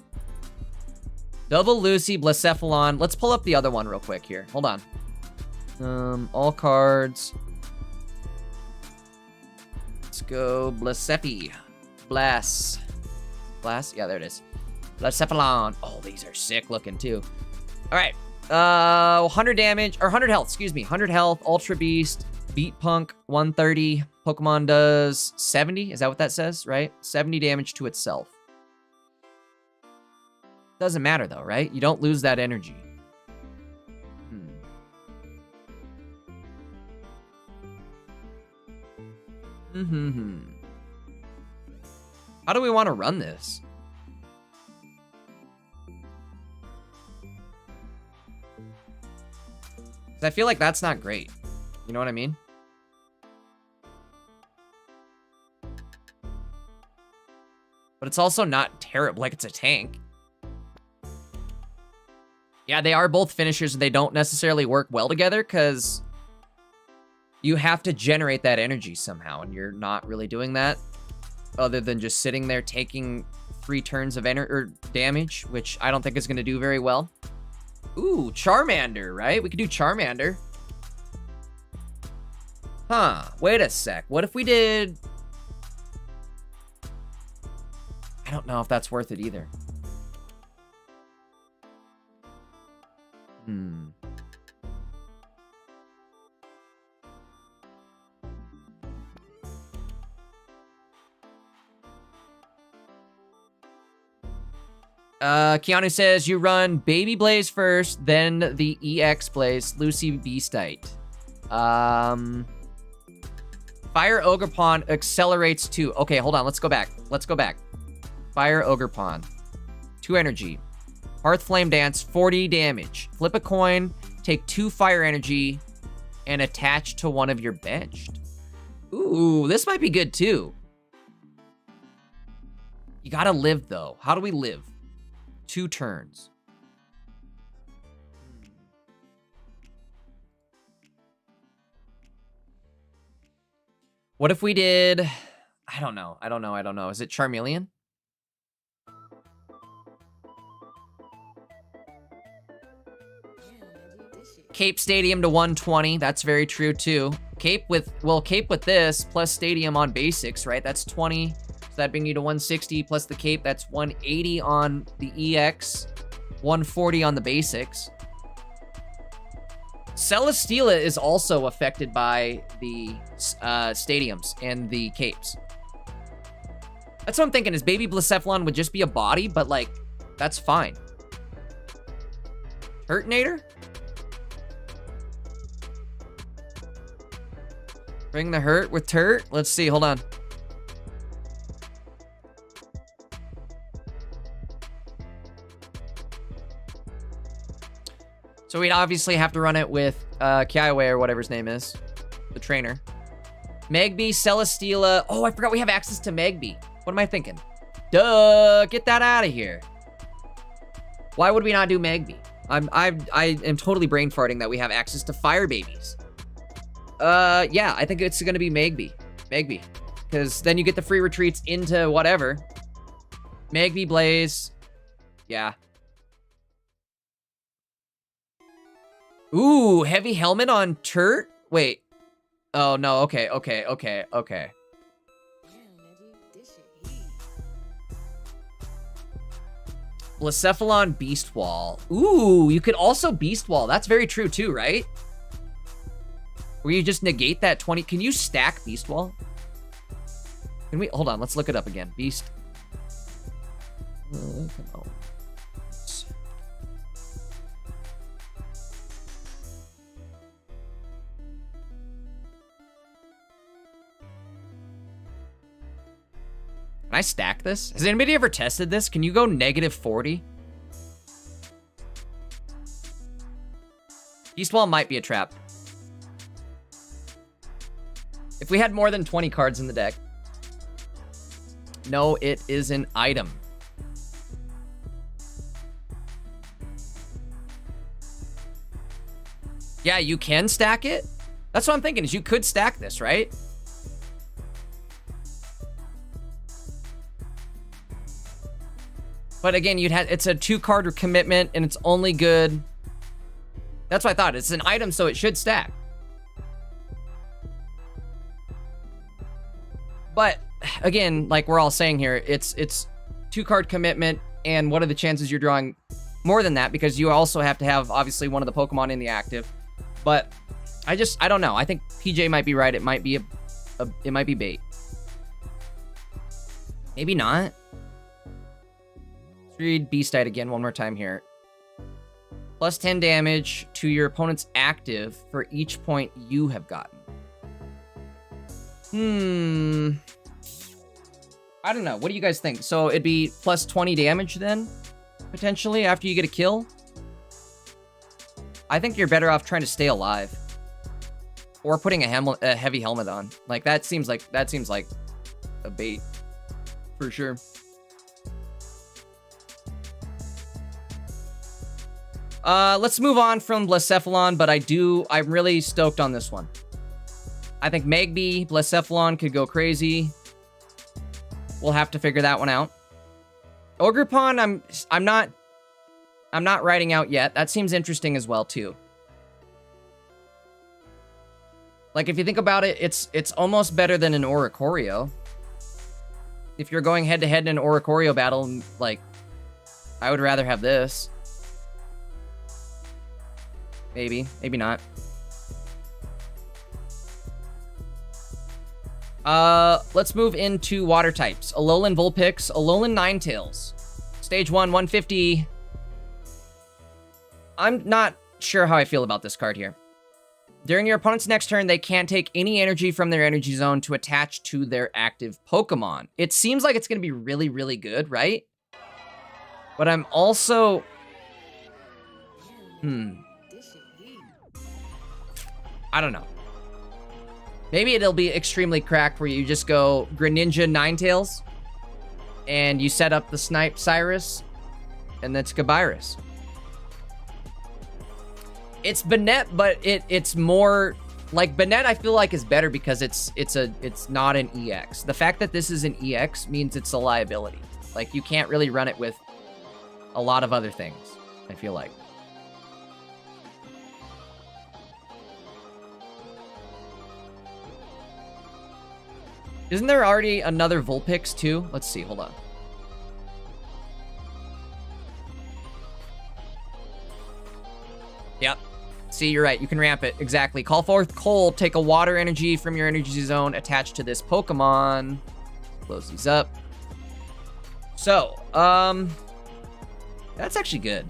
A: Double Lucy, Blacephalon. Let's pull up the other one real quick here. Hold on. All cards. Let's go Blacephy. Blast. Yeah, there it is. Blacephalon. Oh, these are sick looking too. All right. 100 damage, or 100 health, excuse me. 100 health, Ultra Beast, Beat Punk, 130. Pokemon does 70. Is that what that says, right? 70 damage to itself. Doesn't matter though, right? You don't lose that energy. How do we want to run this? I feel like that's not great. You know what I mean? But it's also not terrible. Like, it's a tank. Yeah, they are both finishers. They don't necessarily work well together because you have to generate that energy somehow, and you're not really doing that other than just sitting there taking 3 turns of damage, which I don't think is going to do very well. Ooh, Charmander, right? We could do Charmander. Huh, wait a sec. What if we did... I don't know if that's worth it either. Hmm. Keanu says you run Baby Blaze first, then the EX Blaze, Lucy Beastite. Fire Ogerpon accelerates 2. Okay, hold on. Let's go back. Fire Ogerpon. 2 energy. Hearth Flame Dance, 40 damage. Flip a coin, take 2 fire energy, and attach to one of your benched. Ooh, this might be good too. You gotta live though. How do we live? 2 turns. What if we did... I don't know. Is it Charmeleon? Cape Stadium to 120. That's very true too. Cape with this plus Stadium on basics, right? That's 20. So that brings you to 160 plus the Cape. That's 180 on the EX. 140 on the basics. Celesteela is also affected by the stadiums and the capes. That's what I'm thinking, is Baby Blacephalon would just be a body, but like, that's fine. Hurtinator? Bring the hurt with Turt? Let's see, hold on. So we'd obviously have to run it with Kiawe or whatever his name is. The trainer. Magby, Celesteela. Oh, I forgot we have access to Magby. What am I thinking? Duh, get that out of here. Why would we not do Magby? I am totally brain farting that we have access to Fire Babies. Yeah, I think it's gonna be Magby. Because then you get the free retreats into whatever. Magby, Blaze. Yeah. Ooh, heavy helmet on Turt? Wait. Oh, no, okay. Blacephalon Beast Wall. Ooh, you could also Beast Wall. That's very true too, right? Where you just negate that 20. Can you stack Beast Wall? Can we? Hold on, let's look it up again. Beast. Come on. Can I stack this? Has anybody ever tested this? Can you go -40? Beast Wall might be a trap. If we had more than 20 cards in the deck. No, it is an item. Yeah, you can stack it. That's what I'm thinking, is you could stack this, right? But again, it's a 2-card commitment, and it's only good. That's what I thought. It's an item, so it should stack. But again, like we're all saying here, it's 2-card commitment, and what are the chances you're drawing more than that? Because you also have to have obviously one of the Pokemon in the active. But I don't know. I think PJ might be right. It might be it might be bait. Maybe not. Let's read Beastite again one more time here. Plus 10 damage to your opponent's active for each point you have gotten. I don't know. What do you guys think? So it'd be plus 20 damage then, potentially, after you get a kill? I think you're better off trying to stay alive. Or putting a heavy helmet on. Like, that seems like a bait. For sure. Let's move on from Blacephalon, but I'm really stoked on this one. I think Magby, Blacephalon could go crazy. We'll have to figure that one out. Ogerpon, I'm not writing out yet. That seems interesting as well too. Like, if you think about it, it's almost better than an Oricorio. If you're going head-to-head in an Oricorio battle, like, I would rather have this. Maybe. Maybe not. Let's move into water types. Alolan Vulpix, Alolan Ninetales. Stage 1, 150. I'm not sure how I feel about this card here. During your opponent's next turn, they can't take any energy from their energy zone to attach to their active Pokemon. It seems like it's going to be really, really good, right? But I'm also... I don't know. Maybe it'll be extremely cracked where you just go Greninja Ninetales and you set up the Snipe Cyrus and that's Gabyrus. It's Banette, but it's more like Banette. I feel like is better because it's not an EX. The fact that this is an EX means it's a liability. Like you can't really run it with a lot of other things, I feel like. Isn't there already another Vulpix too? Let's see, hold on. Yep. See, you're right. You can ramp it. Exactly. Call forth Cold. Take a water energy from your energy zone attached to this Pokemon. Close these up. So, that's actually good.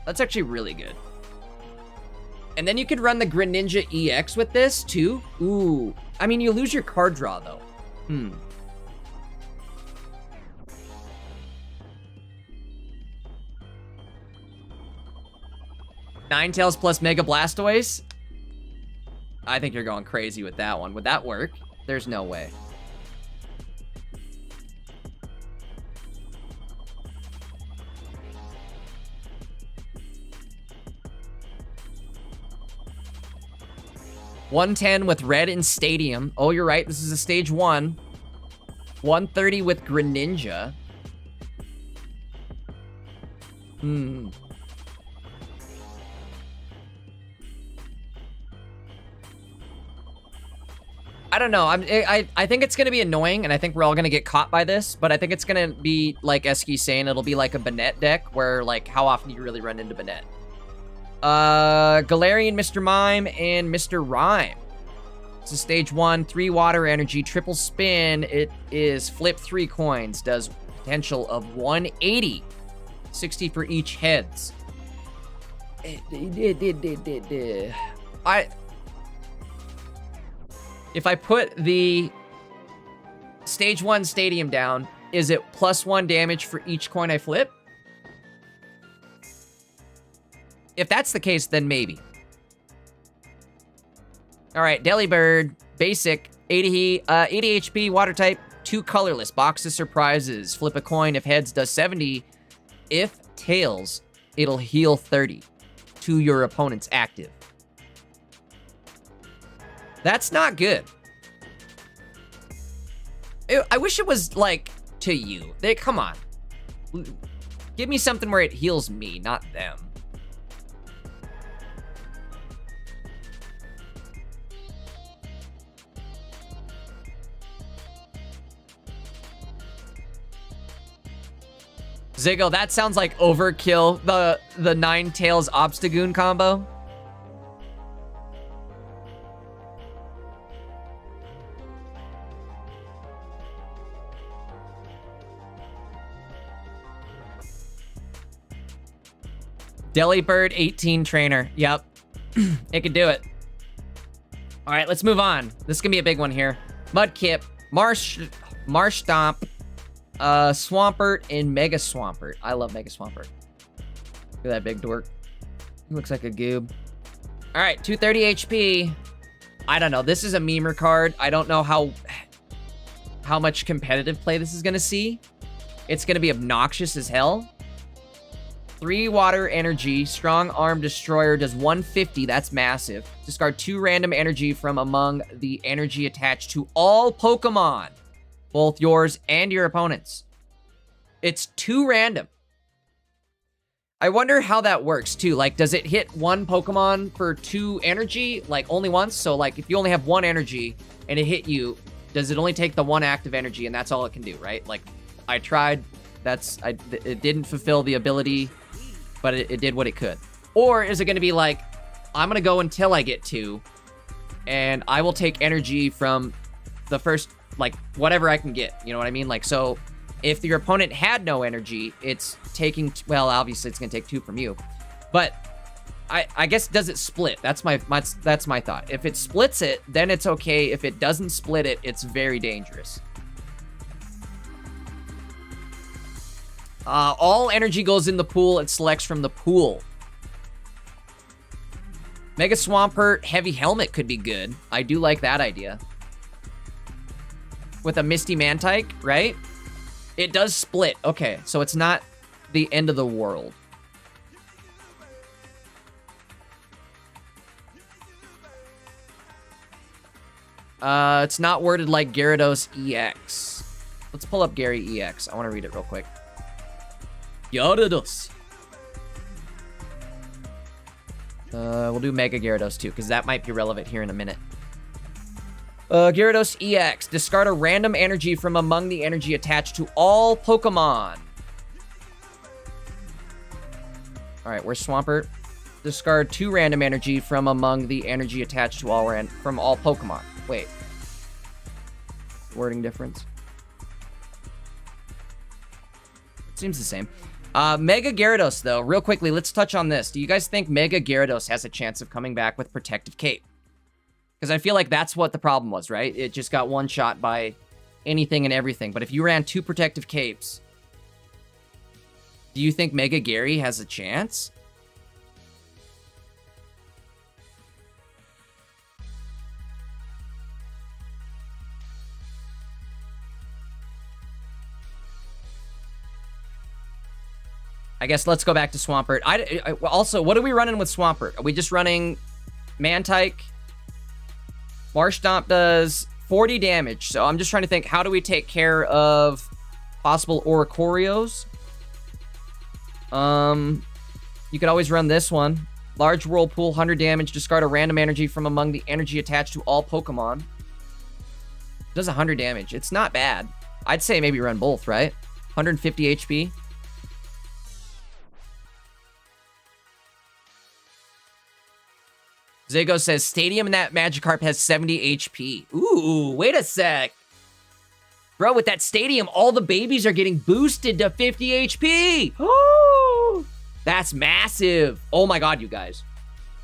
A: That's actually really good. And then you could run the Greninja EX with this, too. Ooh. I mean, you lose your card draw, though. Ninetales plus Mega Blastoise? I think you're going crazy with that one. Would that work? There's no way. $110 with Red in Stadium. Oh, you're right. This is a stage 1. $130 with Greninja. I don't know. I think it's gonna be annoying, and I think we're all gonna get caught by this. But I think it's gonna be like Eski's saying. It'll be like a Banette deck, where like how often do you really run into Banette? Galarian, Mr. Mime, and Mr. Rhyme. It's a stage 1, 3 water energy, triple spin. It is flip 3 coins, does potential of 180. 60 for each heads. If I put the stage 1 stadium down, is it +1 damage for each coin I flip? If that's the case, then maybe. All right, Delibird, basic, 80 HP, water type, 2 colorless, box of surprises. Flip a coin if heads does 70. If tails, it'll heal 30 to your opponent's active. That's not good. I wish it was like to you. Come on. Give me something where it heals me, not them. Ziggo, that sounds like overkill. The Ninetales Obstagoon combo. Delibird 18 trainer. Yep. It could do it. All right, let's move on. This is gonna be a big one here. Mudkip, Marsh Stomp, Swampert, and Mega Swampert. I love Mega Swampert. Look at that big dork. He looks like a goob. All right, 230 HP. I don't know. This is a memer card. I don't know how much competitive play this is gonna see. It's gonna be obnoxious as hell. 3 water energy, strong arm destroyer does 150. That's massive. Discard 2 random energy from among the energy attached to all Pokemon, both yours and your opponent's. It's 2 random. I wonder how that works too. Like, does it hit 1 Pokemon for 2 energy, like only once? So like, if you only have 1 energy and it hit you, does it only take the 1 active energy and that's all it can do, right? Like, I tried. It didn't fulfill the ability but it did what it could. Or is it going to be like, I'm going to go until I get 2, and I will take energy from the first, like, whatever I can get. You know what I mean? Like, so if your opponent had no energy, it's taking, well, obviously it's going to take 2 from you. But I guess, does it split? That's my thought. If it splits it, then it's okay. If it doesn't split it, it's very dangerous. All energy goes in the pool. It selects from the pool. Mega Swampert Heavy Helmet could be good. I do like that idea. With a Misty Mantike, right? It does split. Okay, so it's not the end of the world. It's not worded like Gyarados EX. Let's pull up Gary EX. I want to read it real quick. Gyarados. We'll do Mega Gyarados too, because that might be relevant here in a minute. Gyarados EX. Discard a random energy from among the energy attached to all Pokemon. Alright, where's Swampert? Discard 2 random energy from among the energy attached to all from all Pokemon. Wait. Wording difference. It seems the same. Mega Gyarados, though, real quickly, let's touch on this. Do you guys think Mega Gyarados has a chance of coming back with Protective Cape? Because I feel like that's what the problem was, right? It just got one shot by anything and everything. But if you ran 2 Protective Capes, do you think Mega Gary has a chance? I guess let's go back to Swampert. Also, what are we running with Swampert? Are we just running Mantike? Marsh Stomp does 40 damage. So I'm just trying to think, how do we take care of possible Oricorios? You could always run this one. Large Whirlpool, 100 damage. Discard a random energy from among the energy attached to all Pokemon. Does 100 damage. It's not bad. I'd say maybe run both, right? 150 HP. Zago says, Stadium in that Magikarp has 70 HP. Ooh, wait a sec. Bro, with that Stadium, all the babies are getting boosted to 50 HP. Oh, that's massive. Oh my god, you guys.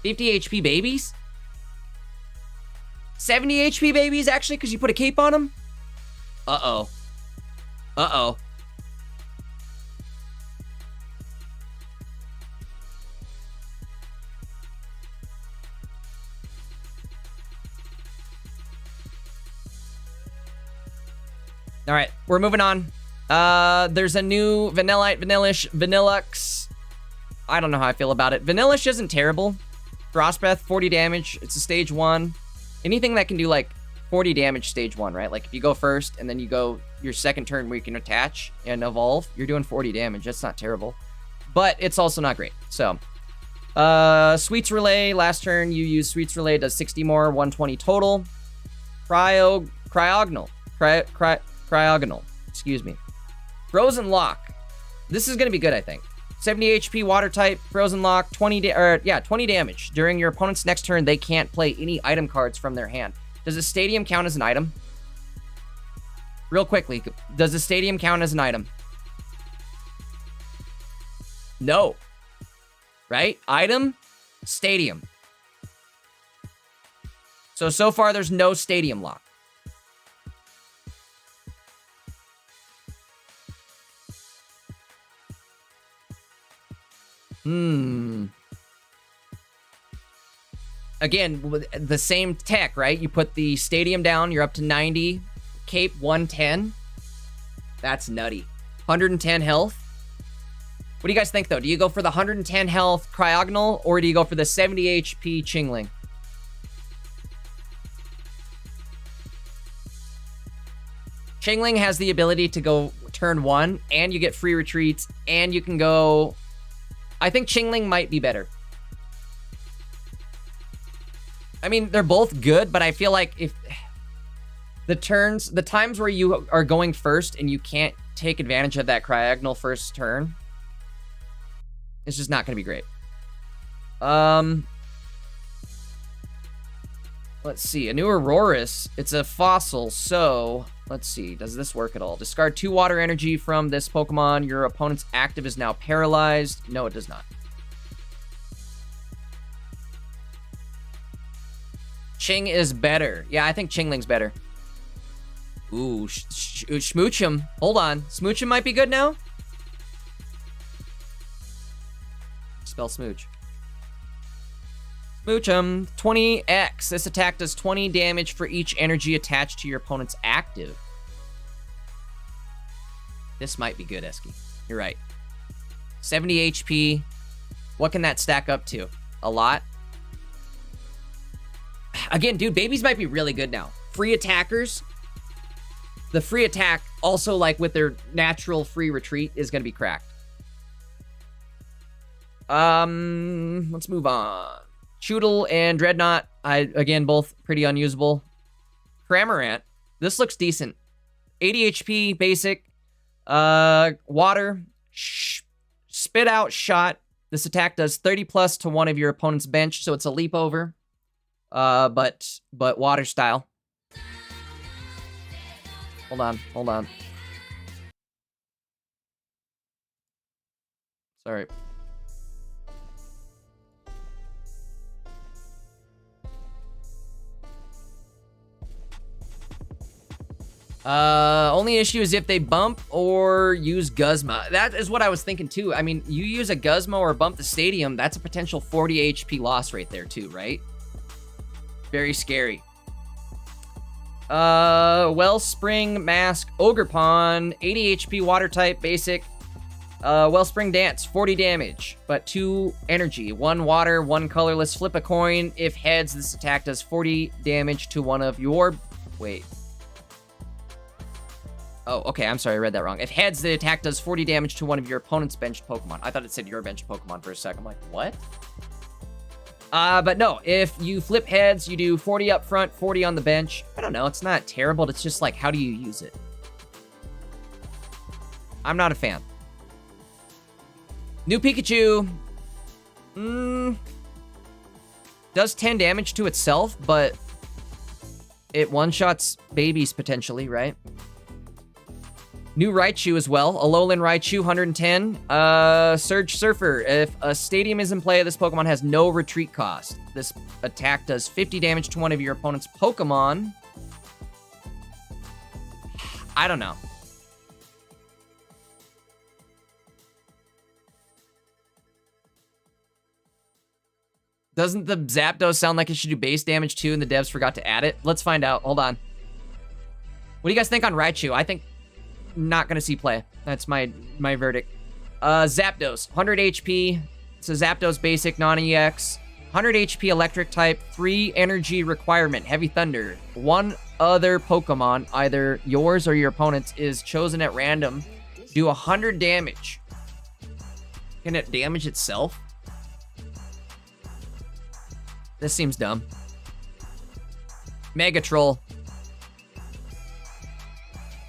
A: 50 HP babies? 70 HP babies, actually, because you put a cape on them? Uh-oh. Uh-oh. All right, we're moving on. There's a new Vanillite, Vanillish, Vanillux. I don't know how I feel about it. Vanillish isn't terrible. Frost Breath, 40 damage. It's a stage 1. Anything that can do like 40 damage stage 1, right? Like if you go first and then you go your second turn where you can attach and evolve, you're doing 40 damage. That's not terrible. But it's also not great. So, Sweets Relay, last turn you use Sweets Relay, does 60 more, 120 total. Cryogonal, excuse me. Frozen Lock. This is going to be good, I think. 70 HP, water type, Frozen Lock, 20 damage. During your opponent's next turn, they can't play any item cards from their hand. Does a Stadium count as an item? Real quickly, does a Stadium count as an item? No. Right? Item, Stadium. So far, there's no Stadium Lock. Again, with the same tech, right? You put the Stadium down, you're up to 90. Cape, 110. That's nutty. 110 health. What do you guys think, though? Do you go for the 110 health Cryogonal, or do you go for the 70 HP Chingling? Chingling has the ability to go turn 1, and you get free retreats, and you can go... I think Chingling might be better. I mean, they're both good, but I feel like if the times where you are going first and you can't take advantage of that Cryogonal first turn, It's just not going to be great. Let's see. A new Aurorus. It's a fossil, so let's see. Does this work at all? Discard 2 water energy from this Pokemon. Your opponent's active is now paralyzed. No, it does not. Ching is better. Yeah, I think Chingling's better. Ooh, Smoochum. Hold on. Smoochum might be good now? Spell Smooch. Smoochum. 20x. This attack does 20 damage for each energy attached to your opponent's active. This might be good, Eski. You're right. 70 HP. What can that stack up to? A lot? Again, dude, babies might be really good now. Free attackers. The free attack, also like with their natural free retreat, is going to be cracked. Let's move on. Choodle and Dreadnought, again, both pretty unusable. Cramorant, this looks decent. 80 HP, basic. Water, spit out shot. This attack does 30 plus to one of your opponent's bench, so it's a leap over. But water style. Hold on. Sorry. Only issue is if they bump or use Guzma. That is what I was thinking too. I mean, you use a Guzma or bump the stadium, that's a potential 40 HP loss right there too, right? Very scary. Wellspring Mask, Ogerpon, 80 HP, water type, basic. Wellspring Dance, 40 damage, but 2 energy. 1 water, 1 colorless. Flip a coin. If heads, this attack does 40 damage to one of your... Wait. Oh, okay, I'm sorry, I read that wrong. If heads, the attack does 40 damage to one of your opponent's benched Pokemon. I thought it said your benched Pokemon for a second. I'm like, what? But no, if you flip heads, you do 40 up front, 40 on the bench. I don't know, it's not terrible. It's just like, how do you use it? I'm not a fan. New Pikachu. Does 10 damage to itself, but it one-shots babies potentially, right? New Raichu as well. Alolan Raichu, 110. Surge Surfer. If a stadium is in play, this Pokemon has no retreat cost. This attack does 50 damage to one of your opponent's Pokemon. I don't know. Doesn't the Zapdos sound like it should do base damage too and the devs forgot to add it? Let's find out. Hold on. What do you guys think on Raichu? I think not gonna see play. That's my verdict. Zapdos, 100 HP. It's a Zapdos basic, non-EX. 100 HP electric type, 3 energy requirement, Heavy Thunder. 1 other Pokemon, either yours or your opponent's, is chosen at random. Do 100 damage. Can it damage itself? This seems dumb. Mega Troll.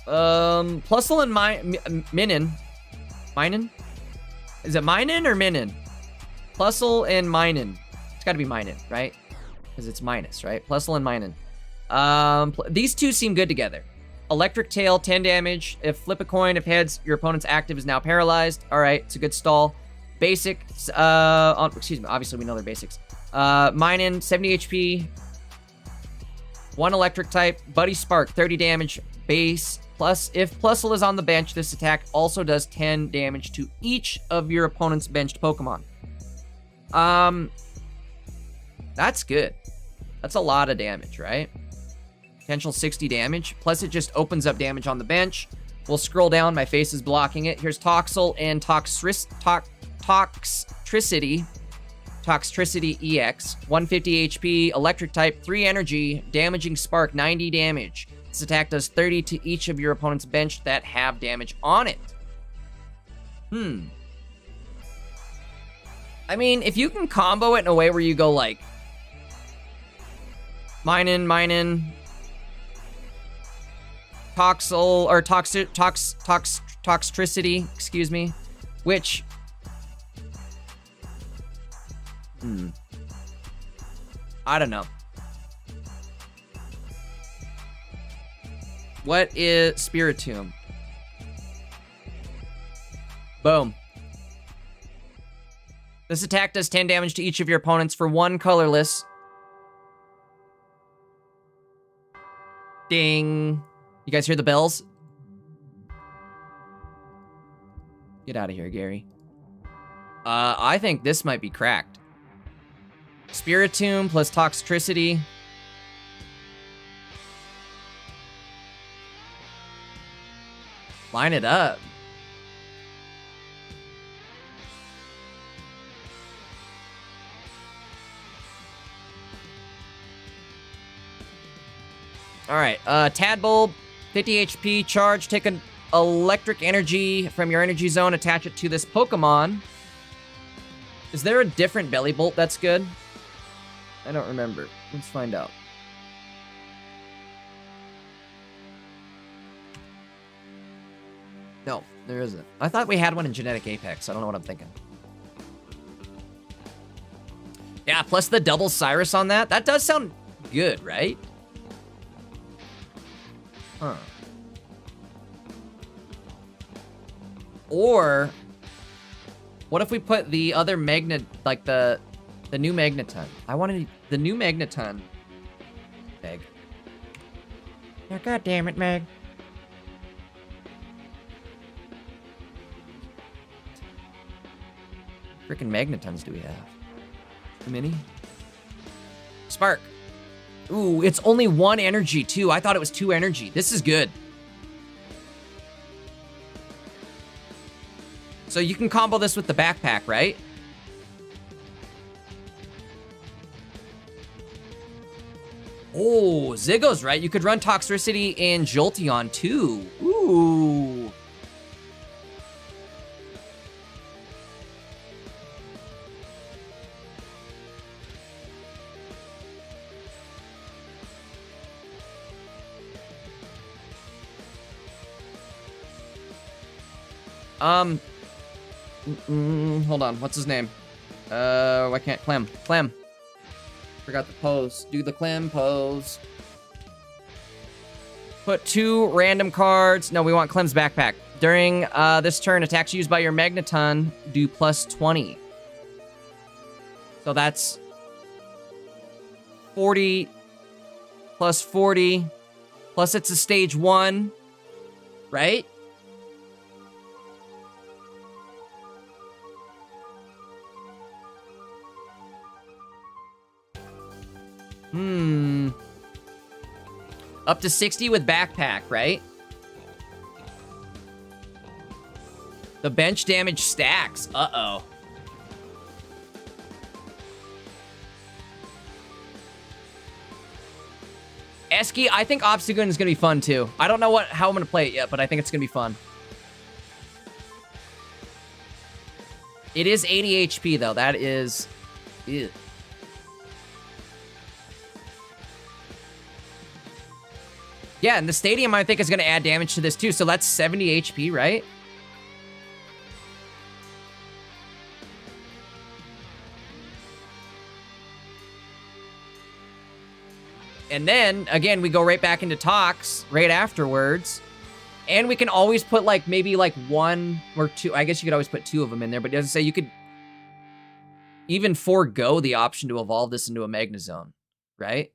A: Plusle and Minin. Minin? Is it Minin or Minin? Plusle and Minin. It's gotta be Minin, right? Because it's minus, right? Plusle and Minin. These two seem good together. Electric Tail, 10 damage. If flip a coin, if heads, your opponent's active is now paralyzed. Alright, it's a good stall. Basic, excuse me, obviously we know they're basics. Minin, 70 HP. 1 electric type. Buddy Spark, 30 damage. Base. Plus, if Plusle is on the bench, this attack also does 10 damage to each of your opponent's benched Pokemon. That's good. That's a lot of damage, right? Potential 60 damage. Plus, it just opens up damage on the bench. We'll scroll down. My face is blocking it. Here's Toxel and Toxtricity. Toxtricity EX. 150 HP, electric type, 3 energy, damaging spark, 90 damage. This attack does 30 to each of your opponent's bench that have damage on it. I mean, if you can combo it in a way where you go like Minin, Toxel, or Toxtricity, excuse me, which I don't know. What is Spiritomb? Boom. This attack does 10 damage to each of your opponents for 1 colorless. Ding. You guys hear the bells? Get out of here, Gary. I think this might be cracked. Spiritomb plus Toxtricity. Line it up. Alright, Tadbulb, 50 HP, charge, take an electric energy from your energy zone, attach it to this Pokemon. Is there a different Belly Bolt that's good? I don't remember. Let's find out. No, there isn't. I thought we had one in Genetic Apex. I don't know what I'm thinking. Yeah, plus the double Cyrus on that. That does sound good, right? Huh. Or, what if we put the other Magnet, like the new Magneton? I wanted the new Magneton. Meg. Oh, God damn it, Meg. Freaking Magnetons do we have? Too many? Spark. Ooh, it's only 1 energy, too. I thought it was 2 energy. This is good. So you can combo this with the backpack, right? Oh, Ziggo's right. You could run Toxtricity and Jolteon, too. Ooh. Hold on. What's his name? Why can't Clem? Clem. Forgot the pose. Do the Clem pose. Put 2 random cards. No, we want Clem's backpack. During this turn, attacks used by your Magneton do plus 20. So that's 40 plus 40. Plus it's a stage 1, right? Up to 60 with backpack, right? The bench damage stacks. Uh-oh. Esky, I think Obstagoon is going to be fun, too. I don't know how I'm going to play it yet, but I think it's going to be fun. It is 80 HP, though. That is... Ew. Yeah, and the Stadium, I think, is going to add damage to this, too. So that's 70 HP, right? And then, again, we go right back into Tox right afterwards. And we can always put, like, maybe, like, 1 or 2. I guess you could always put 2 of them in there. But it doesn't say you could even forego the option to evolve this into a Magnezone, right?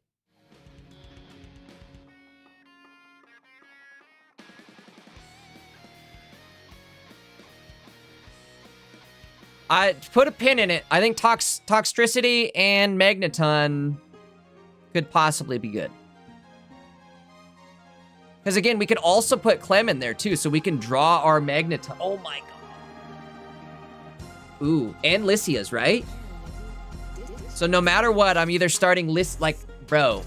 A: I put a pin in it. I think Toxtricity and Magneton could possibly be good. Because again, we could also put Clem in there too, so we can draw our Magneton. Oh my god. Ooh, and Lycia's, right? So no matter what, I'm either starting like, bro.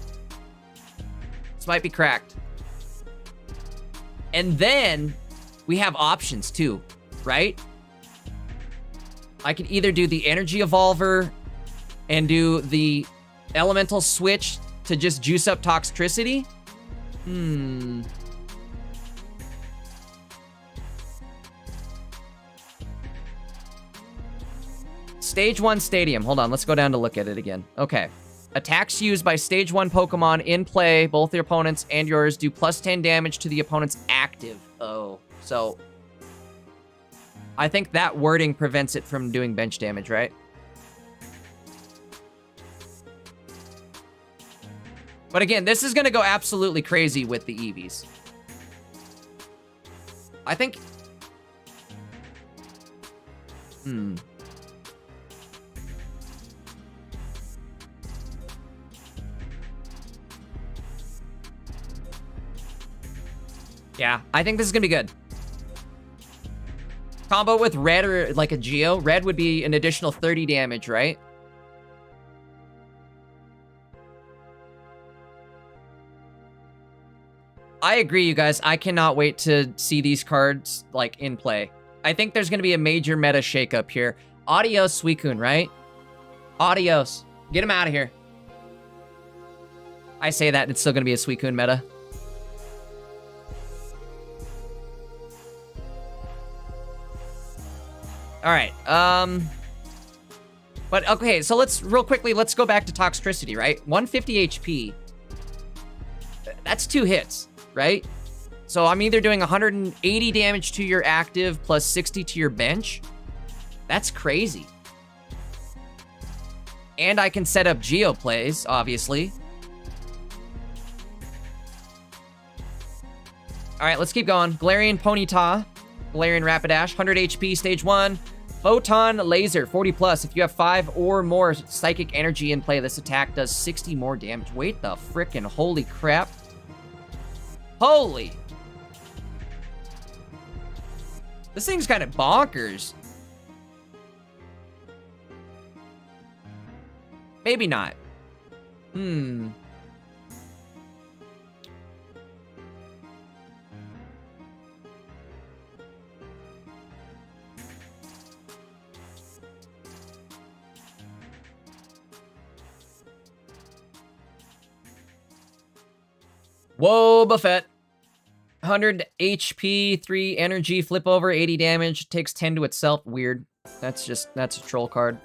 A: This might be cracked. And then we have options too, right? I can either do the Energy Evolver and do the Elemental Switch to just juice up Toxtricity. Stage 1 Stadium. Hold on, let's go down to look at it again. Okay. Attacks used by Stage 1 Pokemon in play, both the opponents and yours, do plus 10 damage to the opponent's active. Oh, so... I think that wording prevents it from doing bench damage, right? But again, this is going to go absolutely crazy with the Eevees. I think... Yeah, I think this is going to be good. Combo with red or like a Geo. Red would be an additional 30 damage, right? I agree, you guys. I cannot wait to see these cards, like, in play. I think there's going to be a major meta shakeup here. Adios, Suicune, right? Adios. Get him out of here. I say that, it's still going to be a Suicune meta. All right. But, okay, so let's go back to Toxtricity, right? 150 HP. That's 2 hits, right? So I'm either doing 180 damage to your active plus 60 to your bench. That's crazy. And I can set up Geo plays, obviously. All right, let's keep going. Galarian Ponyta, Galarian Rapidash, 100 HP, stage 1. Photon Laser, 40 plus. If you have 5 or more psychic energy in play, this attack does 60 more damage. Wait the frickin' holy crap. Holy. This thing's kind of bonkers. Maybe not. Whoa, Buffet. 100 HP, 3 energy, flip over, 80 damage, takes 10 to itself. Weird. That's a troll card.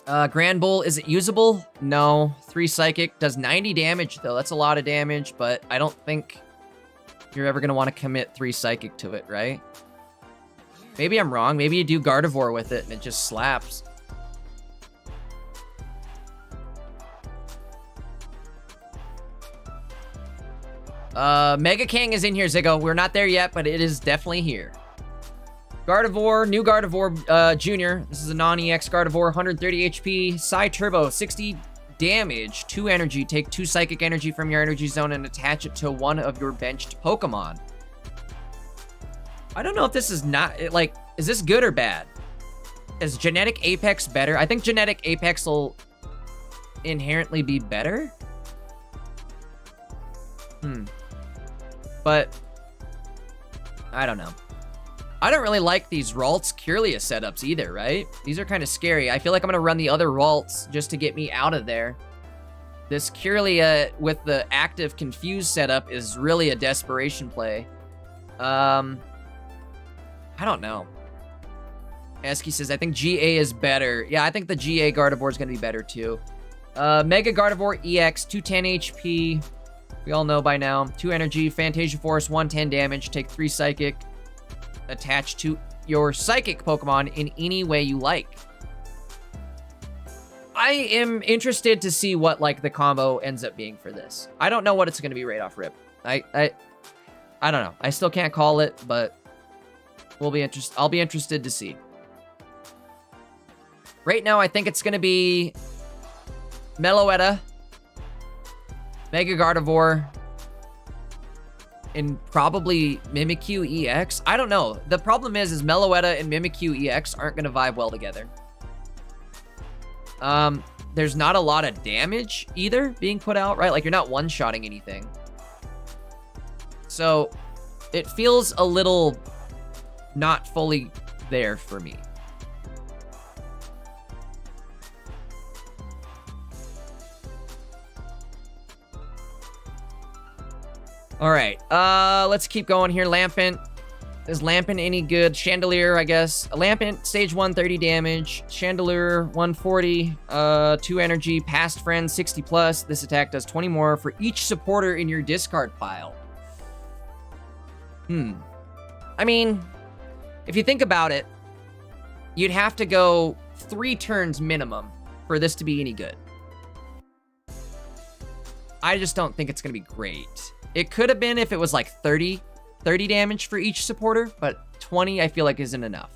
A: Grand Bull, is it usable? No. 3 psychic, does 90 damage though. That's a lot of damage, but I don't think you're ever gonna want to commit 3 psychic to it, right? Maybe I'm wrong. Maybe you do Gardevoir with it and it just slaps. Mega King is in here, Ziggo. We're not there yet, but it is definitely here. Gardevoir, new Gardevoir Junior. This is a non-EX Gardevoir, 130 HP. Psy Turbo, 60 damage, 2 energy. Take 2 psychic energy from your energy zone and attach it to one of your benched Pokemon. I don't know if this is not, like, is this good or bad? Is Genetic Apex better? I think Genetic Apex will inherently be better. But I don't know. I don't really like these Ralts Kirlia setups either, right? These are kind of scary. I feel like I'm gonna run the other Ralts just to get me out of there. This Kirlia with the active Confuse setup is really a desperation play. I don't know. Esky says, I think GA is better. Yeah, I think the GA Gardevoir is gonna be better too. Mega Gardevoir EX, 210 HP. We all know by now. 2 energy, Fantasia Force, 110 damage, take 3 psychic. Attach to your psychic Pokemon in any way you like. I am interested to see what, like, the combo ends up being for this. I don't know what it's going to be right off rip. I don't know. I still can't call it, but I'll be interested to see. Right now, I think it's going to be Meloetta, Mega Gardevoir, and probably Mimikyu EX. I don't know. The problem is Meloetta and Mimikyu EX aren't going to vibe well together. There's not a lot of damage either being put out, right? Like, you're not one-shotting anything. So, it feels a little not fully there for me. All right, let's keep going here. Lampent, Is Lampin any good? Chandelier, I guess. Lampin, stage 1, 30 damage. Chandelier, 140. 2 energy. Past Friend, 60 plus. This attack does 20 more for each supporter in your discard pile. I mean, if you think about it, you'd have to go 3 turns minimum for this to be any good. I just don't think it's going to be great. It could have been if it was like 30 damage for each supporter, but 20 I feel like isn't enough.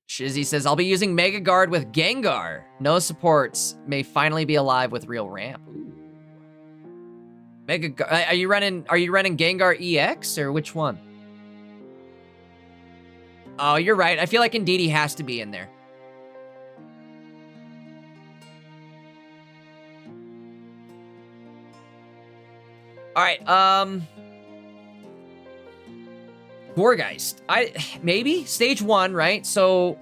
A: Shizzy says, I'll be using Mega Guard with Gengar. No supports. May finally be alive with real ramp. Ooh. Mega Guard. Are you running Gengar EX or which one? Oh, you're right. I feel like indeed he has to be in there. All right, Gorgeist. Maybe stage 1, right? So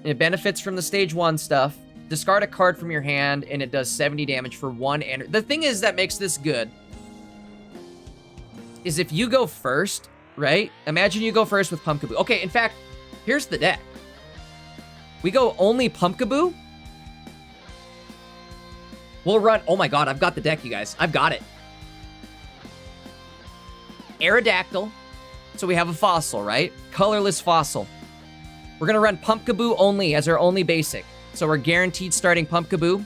A: it benefits from the stage 1 stuff. Discard a card from your hand, and it does 70 damage for 1 energy. The thing is that makes this good is if you go first, right? Imagine you go first with Pumpkaboo. Okay, in fact, here's the deck. We go only Pumpkaboo. We'll run. Oh my god, I've got the deck, you guys. I've got it. Aerodactyl. So we have a fossil, right? Colorless fossil. We're gonna run Pumpkaboo only as our only basic. So we're guaranteed starting Pumpkaboo.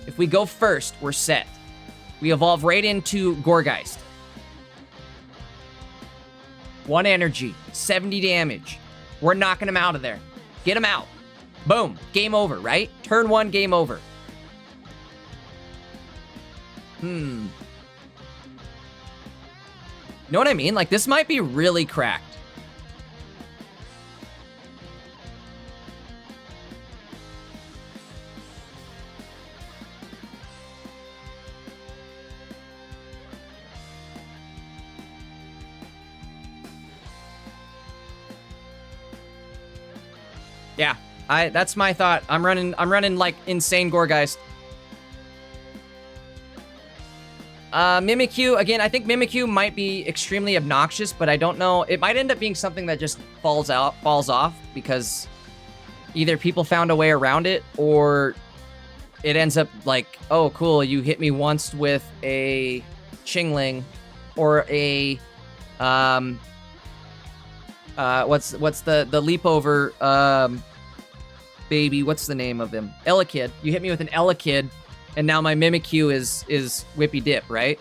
A: If we go first, we're set. We evolve right into Gorgeist. 1 energy, 70 damage. We're knocking him out of there. Get him out. Boom. Game over, right? Turn 1, game over. You know what I mean? Like, this might be really cracked. Yeah, that's my thought. I'm running like insane Gorgeist. Mimikyu, again, I think Mimikyu might be extremely obnoxious, but I don't know. It might end up being something that just falls off because either people found a way around it or it ends up like, oh, cool, you hit me once with a Chingling or a, what's the leap over, baby, what's the name of him? Elekid. You hit me with an Elekid, and now my Mimikyu is Whippy Dip, right?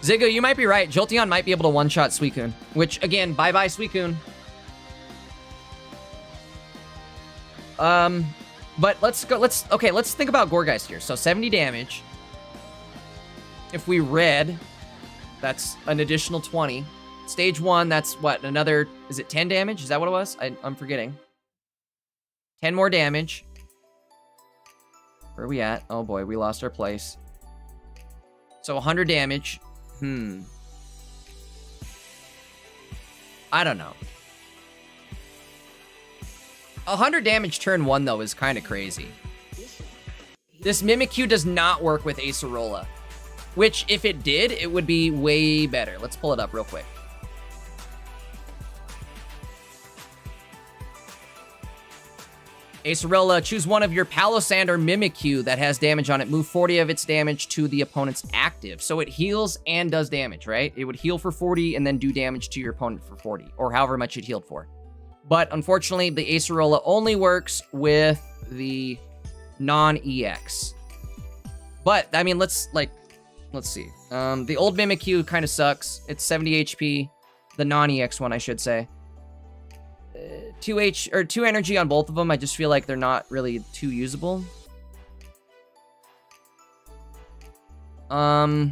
A: Ziggo, you might be right. Jolteon might be able to one-shot Suicune, which, again, bye-bye Suicune. But let's think about Gorgeist here. So 70 damage. If we red, that's an additional 20. Stage 1, that's what, another, is it 10 damage? Is that what it was? I'm forgetting. 10 more damage. Where are we at? Oh boy, we lost our place. So 100 damage. I don't know. 100 damage turn 1, though, is kind of crazy. This Mimikyu does not work with Acerola. Which, if it did, it would be way better. Let's pull it up real quick. Acerola, choose one of your Palossand or Mimikyu that has damage on it. Move 40 of its damage to the opponent's active. So it heals and does damage, right? It would heal for 40 and then do damage to your opponent for 40. Or however much it healed for. But unfortunately, the Acerola only works with the non-EX. But, I mean, let's see. The old Mimikyu kind of sucks. It's 70 HP. The non-EX one, I should say. 2 energy on both of them. I just feel like they're not really too usable. Palossand,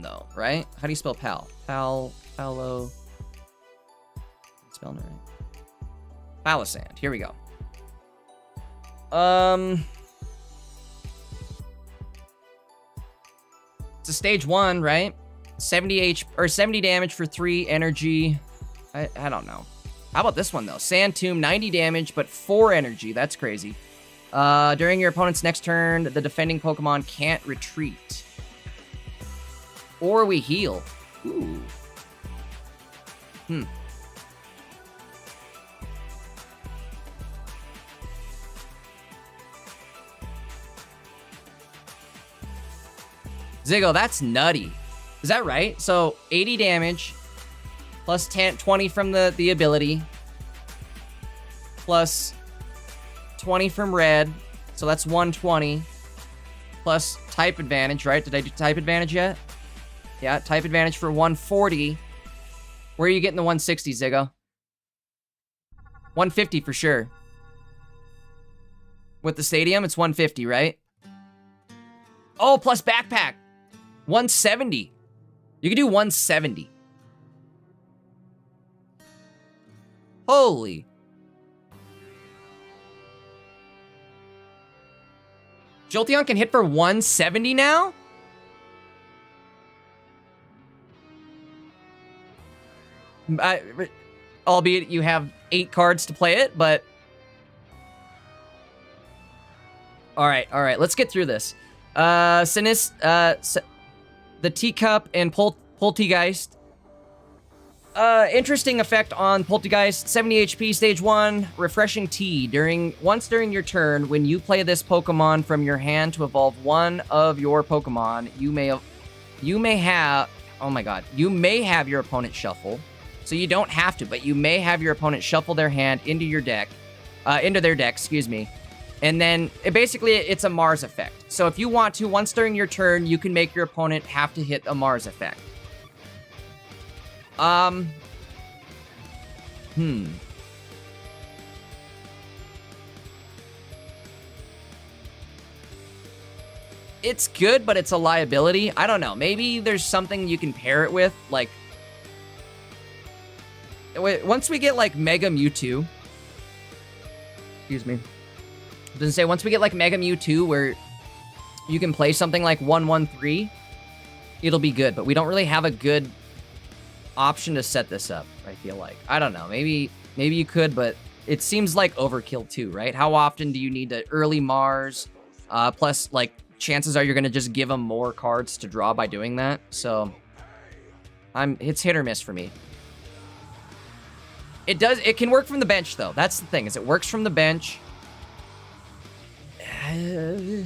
A: though, right? How do you spell pal? Palo... Spelling it right. Palossand. Here we go. It's a stage 1, right? 70 damage for 3 energy. I don't know. How about this one though? Sand Tomb, 90 damage, but 4 energy. That's crazy. During your opponent's next turn, the defending Pokemon can't retreat. Or we heal. Ooh. Ziggo, that's nutty. Is that right? So 80 damage plus 20 from the ability plus 20 from red. So that's 120 plus type advantage, right? Did I do type advantage yet? Yeah, type advantage for 140. Where are you getting the 160, Ziggo? 150 for sure. With the stadium, it's 150, right? Oh, plus backpack. 170. You can do 170. Holy. Jolteon can hit for 170 now? Albeit you have 8 cards to play it, but... Alright, let's get through this. The Teacup and Poltegeist. Interesting effect on Poltegeist. 70 HP, stage 1, refreshing tea. Once during your turn, when you play this Pokemon from your hand to evolve one of your Pokemon, you may have your opponent shuffle. So you don't have to, but you may have your opponent shuffle their hand into their deck, excuse me. And then, it's a Mars effect. So if you want to, once during your turn, you can make your opponent have to hit a Mars effect. It's good, but it's a liability. I don't know. Maybe there's something you can pair it with, like... Once we get, like, Mega Mewtwo... Excuse me. Does it say once we get like Mega Mewtwo where you can play something like 1-1-3, it'll be good, but we don't really have a good option to set this up, I feel like. I don't know, maybe you could, but it seems like overkill too, right? How often do you need to early Mars? Plus, like, chances are you're gonna just give them more cards to draw by doing that, so it's hit or miss for me. It can work from the bench though. That's the thing, is it works from the bench. It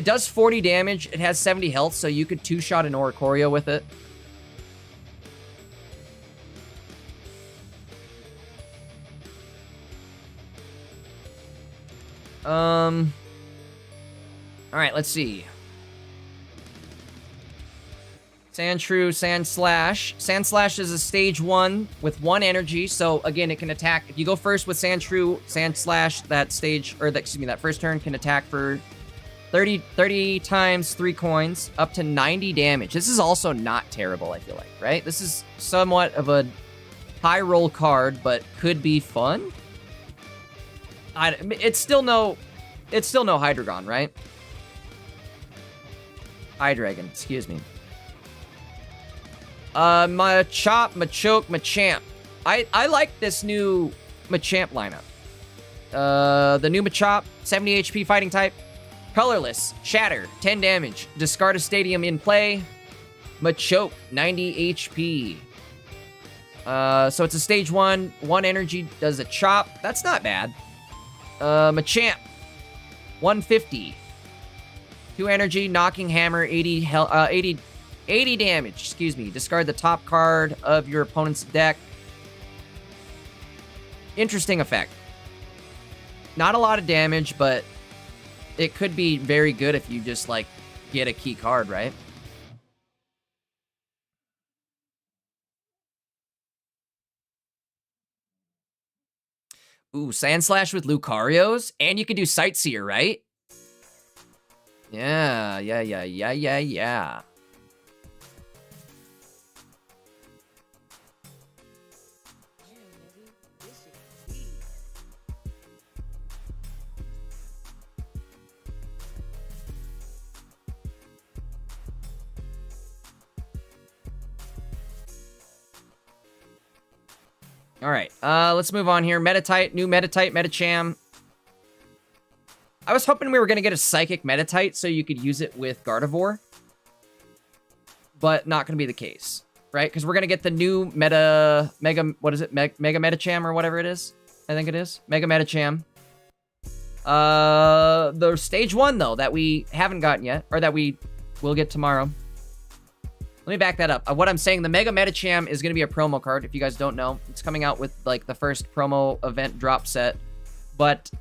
A: does 40 damage. It has 70 health, so you could two-shot an Oricorio with it. All right, let's see. Sandshrew, Sandslash. Sandslash is a stage 1 with 1 energy, so again, it can attack. If you go first with Sandshrew, Sandslash, that first turn can attack for 30 times 3 coins, up to 90 damage. This is also not terrible, I feel like, right? This is somewhat of a high roll card, but could be fun. It's still no Hydreigon, right? Hydreigon, excuse me. Machop, Machoke, Machamp. I like this new Machamp lineup. The new Machop, 70 HP fighting type. Colorless, Shatter, 10 damage. Discard a stadium in play. Machoke, 90 HP. So it's a stage 1. 1 energy does a chop. That's not bad. Machamp, 150. 2 energy, knocking hammer, 80 damage, excuse me. Discard the top card of your opponent's deck. Interesting effect. Not a lot of damage, but it could be very good if you just, like, get a key card, right? Ooh, Sandslash with Lucarios? And you can do Sightseer, right? Yeah. All right, let's move on here. Metatite, new Metatite, Metacham. I was hoping we were going to get a Psychic Metatite so you could use it with Gardevoir. But not going to be the case, right? Because we're going to get the new Mega Metacham or whatever it is. I think it is. Mega Metacham. The stage 1, though, that we haven't gotten yet, or that we will get tomorrow. Let me back that up. What I'm saying, the Mega Metacham is going to be a promo card, if you guys don't know. It's coming out with, like, the first promo event drop set. But,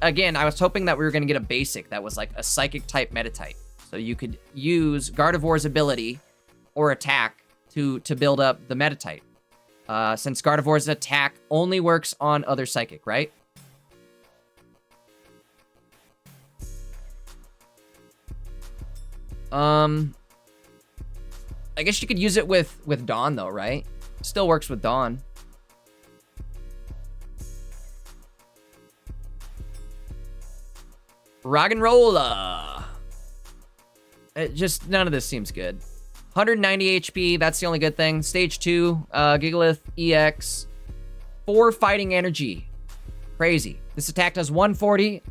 A: again, I was hoping that we were going to get a basic that was, like, a Psychic-type Metatite. So you could use Gardevoir's ability or attack to build up the Metatite. Since Gardevoir's attack only works on other Psychic, right? I guess you could use it with Dawn, though, right? Still works with Dawn. Roggenrola. None of this seems good. 190 HP, that's the only good thing. Stage 2, Gigalith, EX. 4 fighting energy. Crazy. This attack does 140.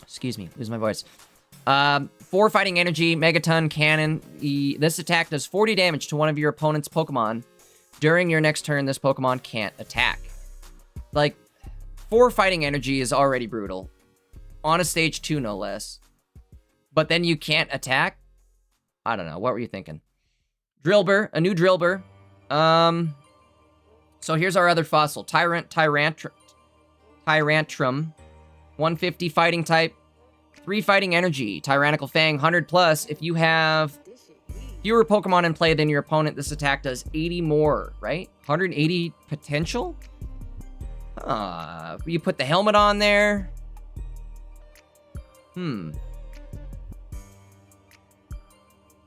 A: Excuse me, lose my voice. 4 fighting energy, Megaton, Cannon. This attack does 40 damage to one of your opponent's Pokemon. During your next turn, this Pokemon can't attack. Like, 4 fighting energy is already brutal. On a stage 2, no less. But then you can't attack? I don't know. What were you thinking? Drillbur. A new Drillbur. So here's our other fossil. Tyrantrum. 150 fighting type. 3 fighting energy. Tyrannical Fang. 100 plus. If you have fewer Pokemon in play than your opponent, this attack does 80 more, right? 180 potential? You put the helmet on there.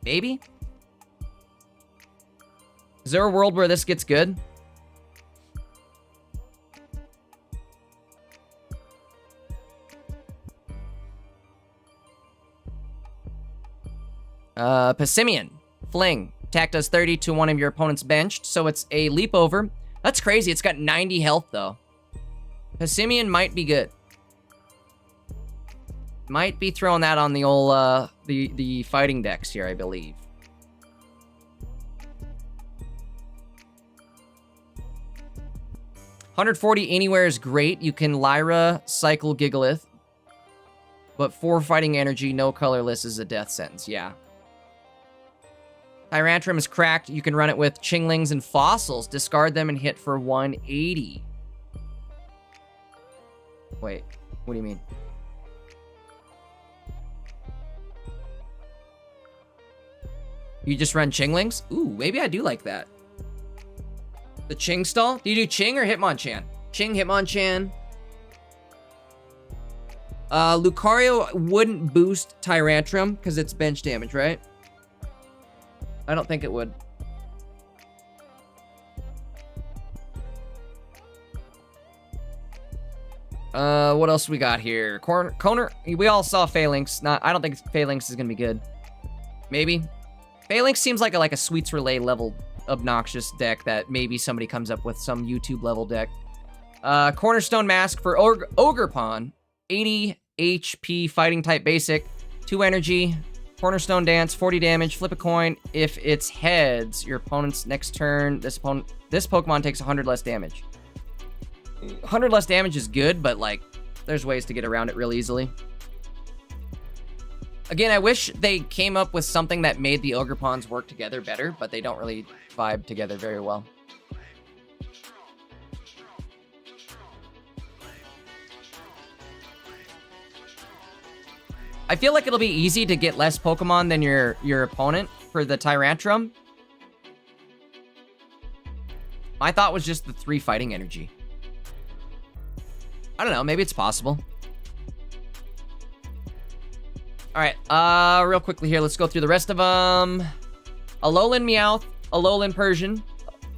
A: Maybe? Is there a world where this gets good? Passimian. Fling. Attack does 30 to one of your opponent's benched, so it's a leap over. That's crazy. It's got 90 health, though. Passimian might be good. Might be throwing that on the old, the fighting decks here, I believe. $140 anywhere is great. You can Lyra, cycle Gigalith. But 4 fighting energy, no colorless is a death sentence, yeah. Tyrantrum is cracked. You can run it with Chinglings and Fossils. Discard them and hit for 180. Wait, what do you mean? You just run Chinglings? Ooh, maybe I do like that. The Ching stall? Do you do Ching or Hitmonchan? Ching, Hitmonchan. Lucario wouldn't boost Tyrantrum because it's bench damage, right? I don't think it would. What else we got here? Corner. We all saw Phalanx. I don't think Phalanx is gonna be good. Maybe. Phalanx seems like a Sweets Relay level obnoxious deck that maybe somebody comes up with some YouTube level deck. Cornerstone Mask for Ogerpon. 80 HP fighting type basic. 2 energy. Cornerstone Dance, 40 damage. Flip a coin. If it's heads, your opponent's next turn, this Pokemon takes 100 less damage. 100 less damage is good, but like, there's ways to get around it real easily. Again, I wish they came up with something that made the Ogerpons work together better, but they don't really vibe together very well. I feel like it'll be easy to get less Pokemon than your opponent for the Tyrantrum. My thought was just the 3 fighting energy. I don't know, maybe it's possible. Alright, real quickly here, let's go through the rest of them. Alolan Meowth, Alolan Persian.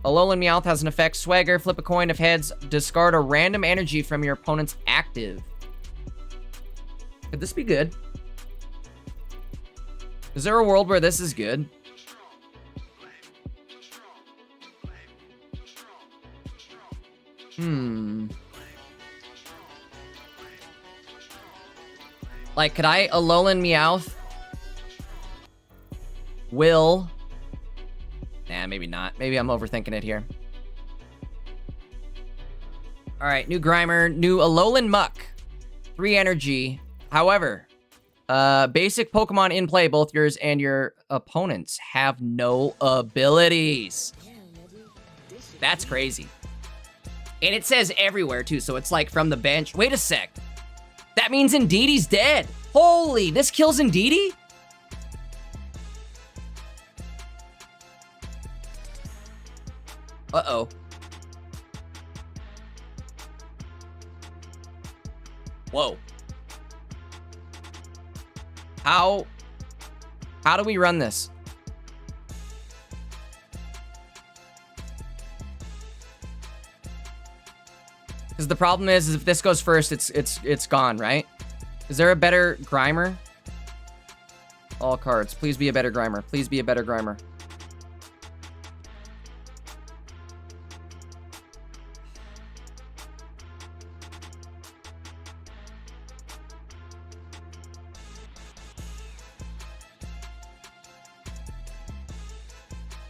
A: Alolan Meowth has an effect, Swagger, flip a coin. If heads, discard a random energy from your opponent's active. Could this be good? Is there a world where this is good? Like, could I Alolan Meowth? Will. Nah, maybe not. Maybe I'm overthinking it here. All right, new Grimer, new Alolan Muck. 3 energy. However, basic Pokemon in play, both yours and your opponents have no abilities. That's crazy. And it says everywhere, too, so it's like from the bench. Wait a sec. That means Indeedee dead. Holy, this kills Indeedee? Uh-oh. Whoa. How do we run this? Because the problem is if this goes first, it's gone, right? Is there a better Grimer? All cards. Please be a better Grimer. Please be a better Grimer.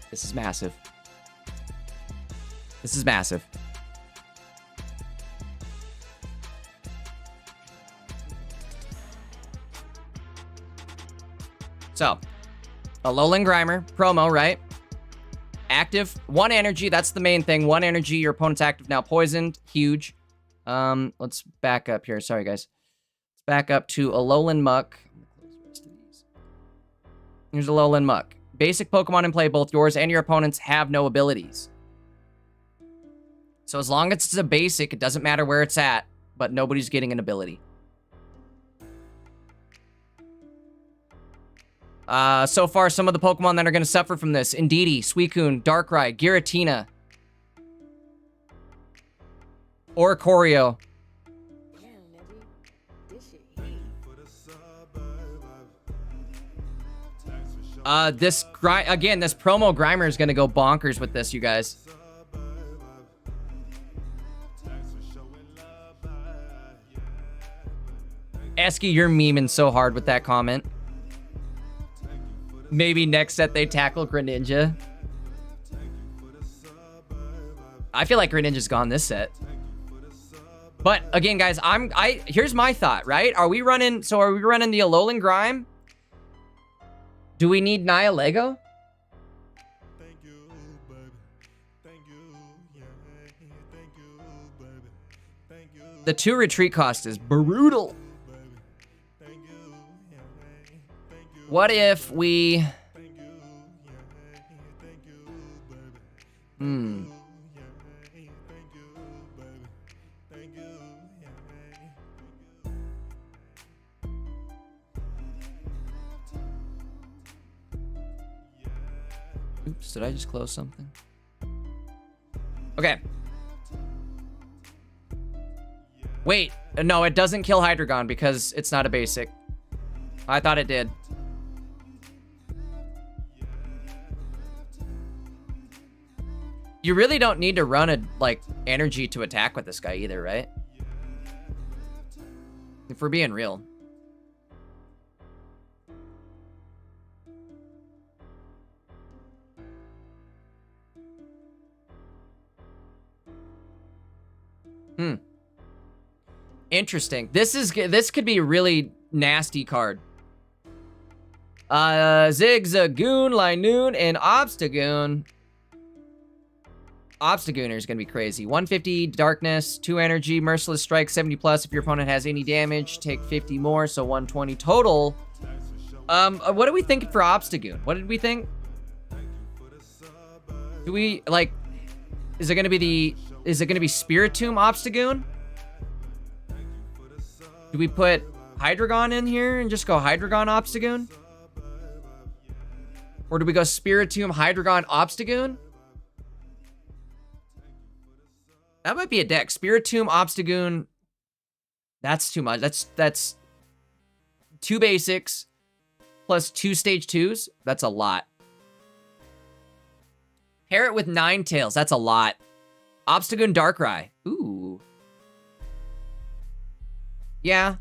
A: This is massive. This is massive. So, Alolan Grimer, promo, right? Active, 1 energy, that's the main thing. 1 energy, your opponent's active now poisoned, huge. Let's back up here, sorry guys. Let's back up to Alolan Muck. Here's Alolan Muck. Basic Pokemon in play, both yours and your opponents have no abilities. So as long as it's a basic, it doesn't matter where it's at, but nobody's getting an ability. So far, some of the Pokemon that are going to suffer from this. Indeedee, Suicune, Darkrai, Giratina. Oricorio. This promo Grimer is going to go bonkers with this, you guys. Esky, you're memeing so hard with that comment. Maybe next set they tackle Greninja. I feel like Greninja's gone this set. But again, guys, here's my thought, right? Are we running the Alolan Grime? Do we need Nihilego? The 2 retreat cost is brutal. What if we... Oops, did I just close something? Okay. Wait, no, it doesn't kill Hydreigon because it's not a basic. I thought it did. You really don't need to run a, energy to attack with this guy either, right? If we're being real. Interesting. This could be a really nasty card. Zigzagoon, Linoon, and Obstagoon. Obstagooner is going to be crazy. 150 darkness, 2 energy, merciless strike, 70 plus. If your opponent has any damage, take 50 more, so 120 total. What are we thinking for Obstagoon? What did we think? Do we, is it going to be Spiritomb Obstagoon? Do we put Hydreigon in here and just go Hydreigon Obstagoon? Or do we go Spiritomb Hydreigon Obstagoon? That might be a deck. Spiritomb Obstagoon. That's too much. That's 2 basics plus 2 stage 2s. That's a lot. Pair it with Ninetales. That's a lot. Obstagoon Darkrai. Ooh. Yeah.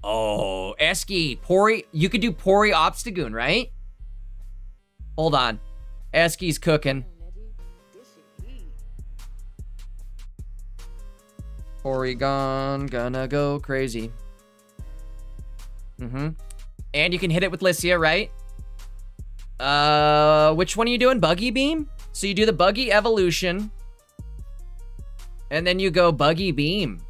A: Oh, Eski, Pori. You could do Pori Obstagoon, right? Hold on. Eski's cooking. Porygon gonna go crazy. Mm-hmm. And you can hit it with Lycia, right? Which one are you doing? Buggy Beam? So you do the Buggy Evolution. And then you go Buggy Beam.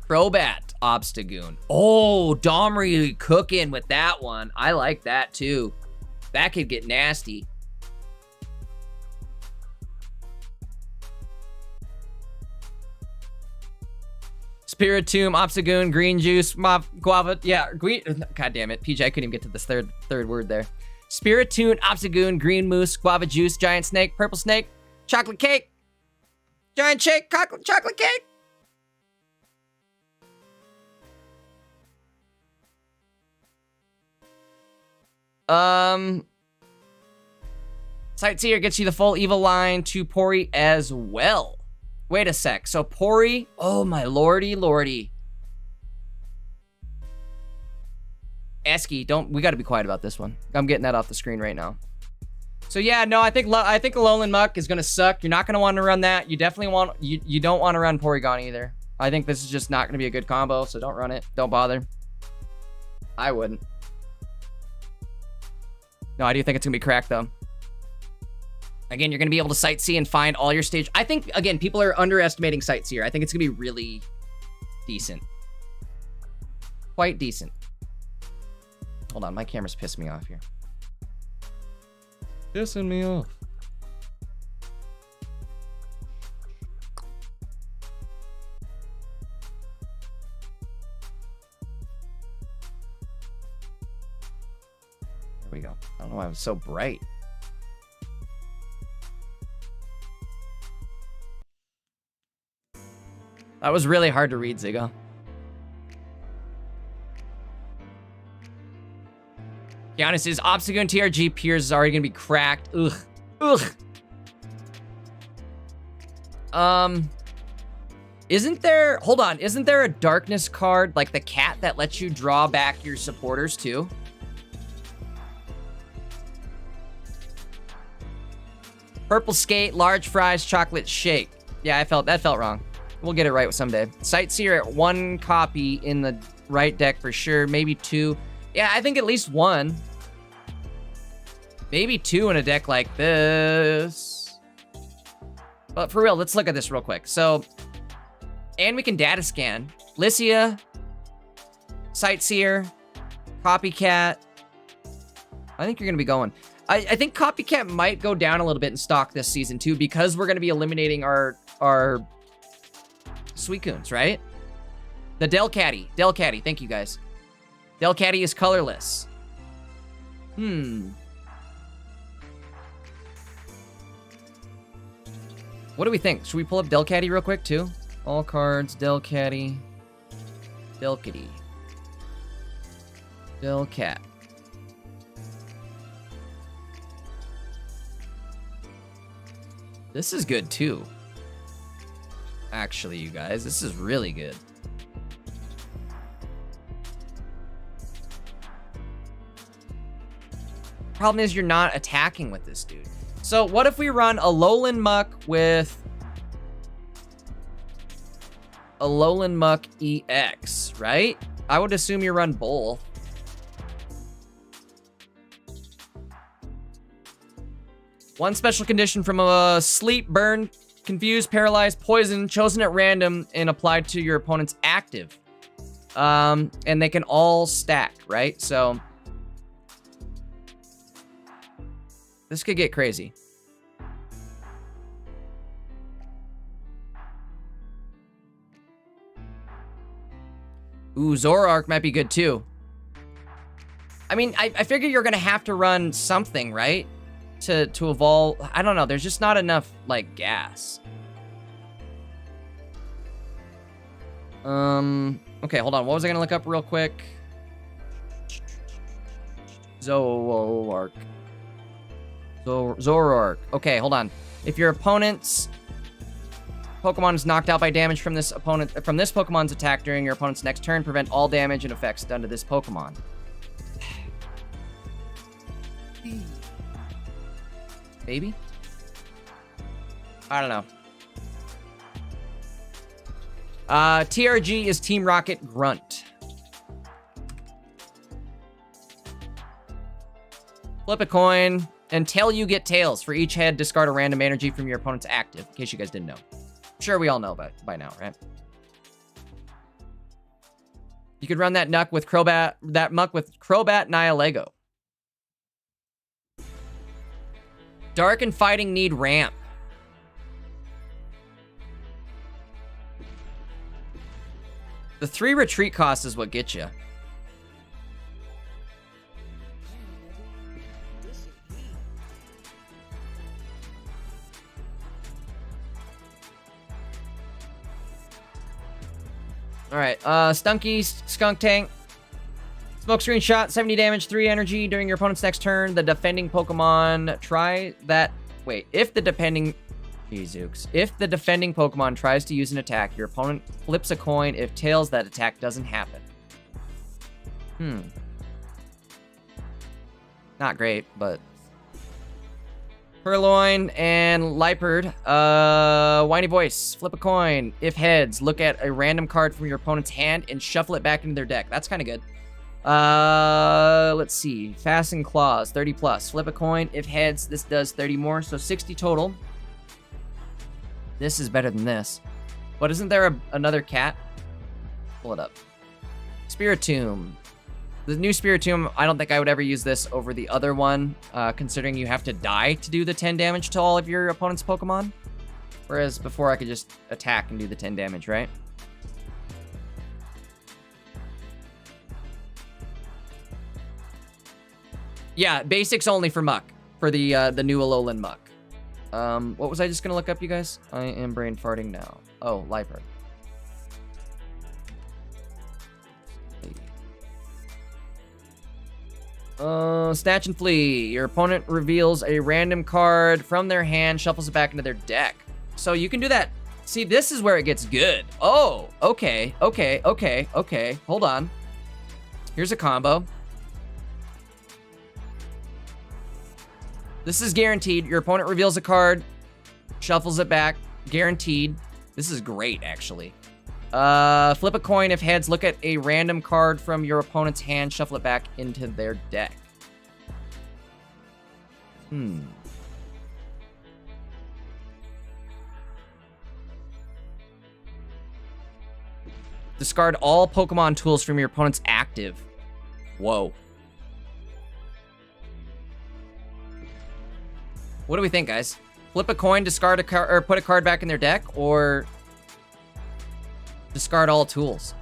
A: Crobat Obstagoon. Oh, Domri cooking with that one. I like that too. That could get nasty. Spiritomb, Obstagoon, Green Juice, Guava. Yeah, green. God damn it, PJ, I couldn't even get to this third word there. Spiritomb, Obstagoon, Green Moose, Guava Juice, Giant Snake, Purple Snake, Chocolate Cake, Giant Shake, Chocolate Cake. Sightseer gets you the full Evil line to Pori as well. Wait a sec. So Pori, oh my lordy. Eski, we gotta be quiet about this one. I'm getting that off the screen right now. So yeah, no, I think Alolan Muck is gonna suck. You're not gonna want to run that. You definitely you don't want to run Porygon either. I think this is just not gonna be a good combo, so don't run it. Don't bother. I wouldn't. No, I do think it's gonna be cracked though. Again, you're gonna be able to sightsee and find all your stage. I think, again, people are underestimating Sightseer. I think it's gonna be really decent. Quite decent. Hold on, my camera's pissing me off here.
B: Pissing me off.
A: There we go. I don't know why it was so bright. That was really hard to read, Ziggo. Giannis says, Obstagoon TRG Piers is already gonna be cracked. Ugh. Isn't there a darkness card, like the cat, that lets you draw back your supporters too? Purple Skate, Large Fries, Chocolate Shake. Yeah, that felt wrong. We'll get it right someday. Sightseer at 1 copy in the right deck for sure. Maybe 2. Yeah, I think at least 1. Maybe 2 in a deck like this. But for real, let's look at this real quick. So, and we can data scan. Lycia, Sightseer, Copycat. I think you're going to be going. I think Copycat might go down a little bit in stock this season too, because we're going to be eliminating our Suicunes, right? The Delcatty, thank you guys. Delcatty is colorless. What do we think? Should we pull up Delcatty real quick too? All cards, Delcatty. Delcat. This is good too. Actually, you guys, this is really good. Problem is you're not attacking with this dude. So what if we run Alolan Muck with Alolan Muck EX, right? I would assume you run both. One special condition from a sleep, burn, confuse, paralyze, poison, chosen at random, and applied to your opponent's active. And they can all stack, right? So this could get crazy. Ooh, Zoroark might be good too. I mean, I figure you're gonna have to run something, right? To evolve. I don't know, there's just not enough, like, gas. Okay, hold on. What was I gonna look up real quick? Zoroark. Zoroark. Okay, hold on. If your opponent's Pokemon is knocked out by damage from this Pokemon's attack during your opponent's next turn, prevent all damage and effects done to this Pokemon. Maybe? I don't know. TRG is Team Rocket Grunt. Flip a coin. Until you get tails. For each head, discard a random energy from your opponent's active. In case you guys didn't know. I'm sure we all know by now, right? You could run that muck with Crobat Nihilego. Dark and Fighting need ramp. The 3 retreat cost is what gets you. Alright, Stunky, Skunk Tank. Smokescreen shot, 70 damage, 3 energy during your opponent's next turn. The defending Pokemon try that... Wait, if the defending... Jeezooks. If the defending Pokemon tries to use an attack, your opponent flips a coin. If tails, that attack doesn't happen. Not great, but... Purloin and Liepard. Whiny Voice. Flip a coin. If heads, look at a random card from your opponent's hand and shuffle it back into their deck. That's kind of good. Let's see. Fasten Claws. 30 plus. Flip a coin. If heads, this does 30 more. So 60 total. This is better than this. But isn't there another cat? Pull it up. Spiritomb. The new Spiritomb, I don't think I would ever use this over the other one, considering you have to die to do the 10 damage to all of your opponent's Pokemon. Whereas before I could just attack and do the 10 damage, right? Yeah, basics only for Muck, for the new Alolan Muck. What was I just gonna look up, you guys? I am brain farting now. Oh, Liepard. Snatch and Flee. Your opponent reveals a random card from their hand, shuffles it back into their deck. So you can do that. See, this is where it gets good. Oh, okay. Hold on. Here's a combo. This is guaranteed. Your opponent reveals a card, shuffles it back. Guaranteed. This is great, actually. Flip a coin. If heads, look at a random card from your opponent's hand, shuffle it back into their deck. Discard all Pokemon tools from your opponent's active. Whoa. What do we think, guys? Flip a coin, discard a card, or put a card back in their deck, or discard all tools?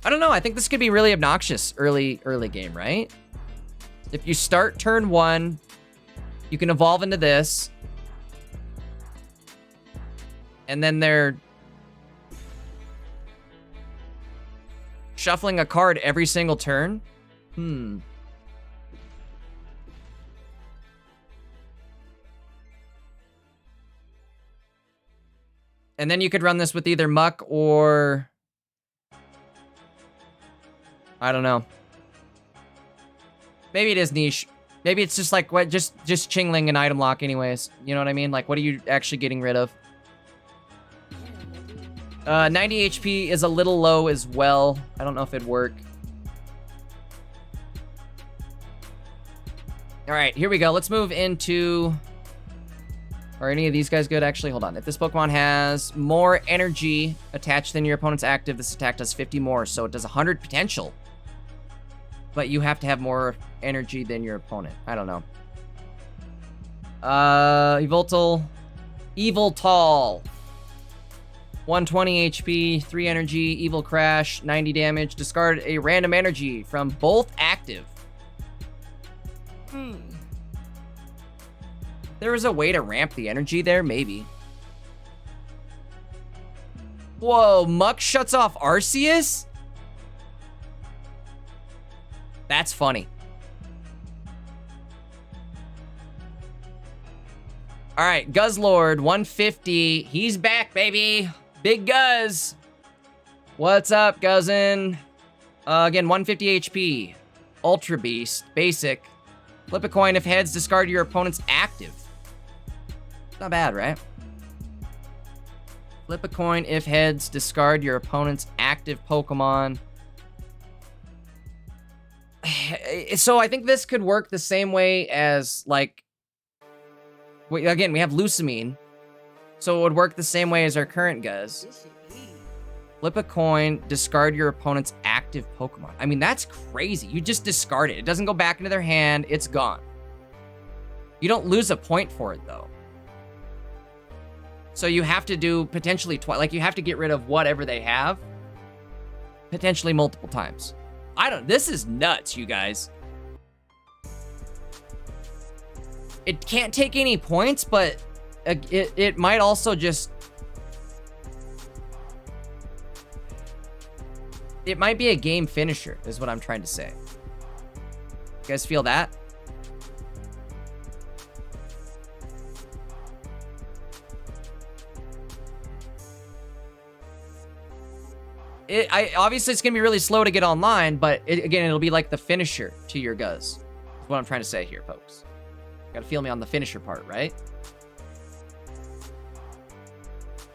A: I don't know. I think this could be really obnoxious early game, right? If you start turn 1, you can evolve into this. And then they're shuffling a card every single turn. And then you could run this with either Muck or... I don't know. Maybe it is niche. Maybe it's just like, what, just Chingling and item lock anyways. You know what I mean? Like, what are you actually getting rid of? 90 HP is a little low as well. I don't know if it'd work. All right, here we go. Let's move into... Are any of these guys good? Actually, hold on. If this Pokemon has more energy attached than your opponent's active, this attack does 50 more, so it does 100 potential. But you have to have more energy than your opponent. I don't know. Evoltal. Evoltal. 120 HP, 3 energy, Evil Crash, 90 damage. Discard a random energy from both active. There was a way to ramp the energy there, maybe. Whoa, Muck shuts off Arceus? That's funny. All right, Guzzlord, 150. He's back, baby. Big Guzz. What's up, Guzzin? Again, 150 HP. Ultra Beast, basic. Flip a coin if heads, discard your opponent's active. Not bad, right? Flip a coin if heads, discard your opponent's active Pokemon. So I think this could work the same way as, like... Again, we have Lusamine. So it would work the same way as our current Guzz. Flip a coin, discard your opponent's active Pokemon. I mean, that's crazy. You just discard it. It doesn't go back into their hand. It's gone. You don't lose a point for it, though. So you have to do potentially twice. Like, you have to get rid of whatever they have. Potentially multiple times. This is nuts, you guys. It can't take any points, but it might also just... It might be a game finisher, is what I'm trying to say. You guys feel that? Obviously, it's going to be really slow to get online, but again, it'll be like the finisher to your Guzz. Is what I'm trying to say here, folks. Gotta feel me on the finisher part, right?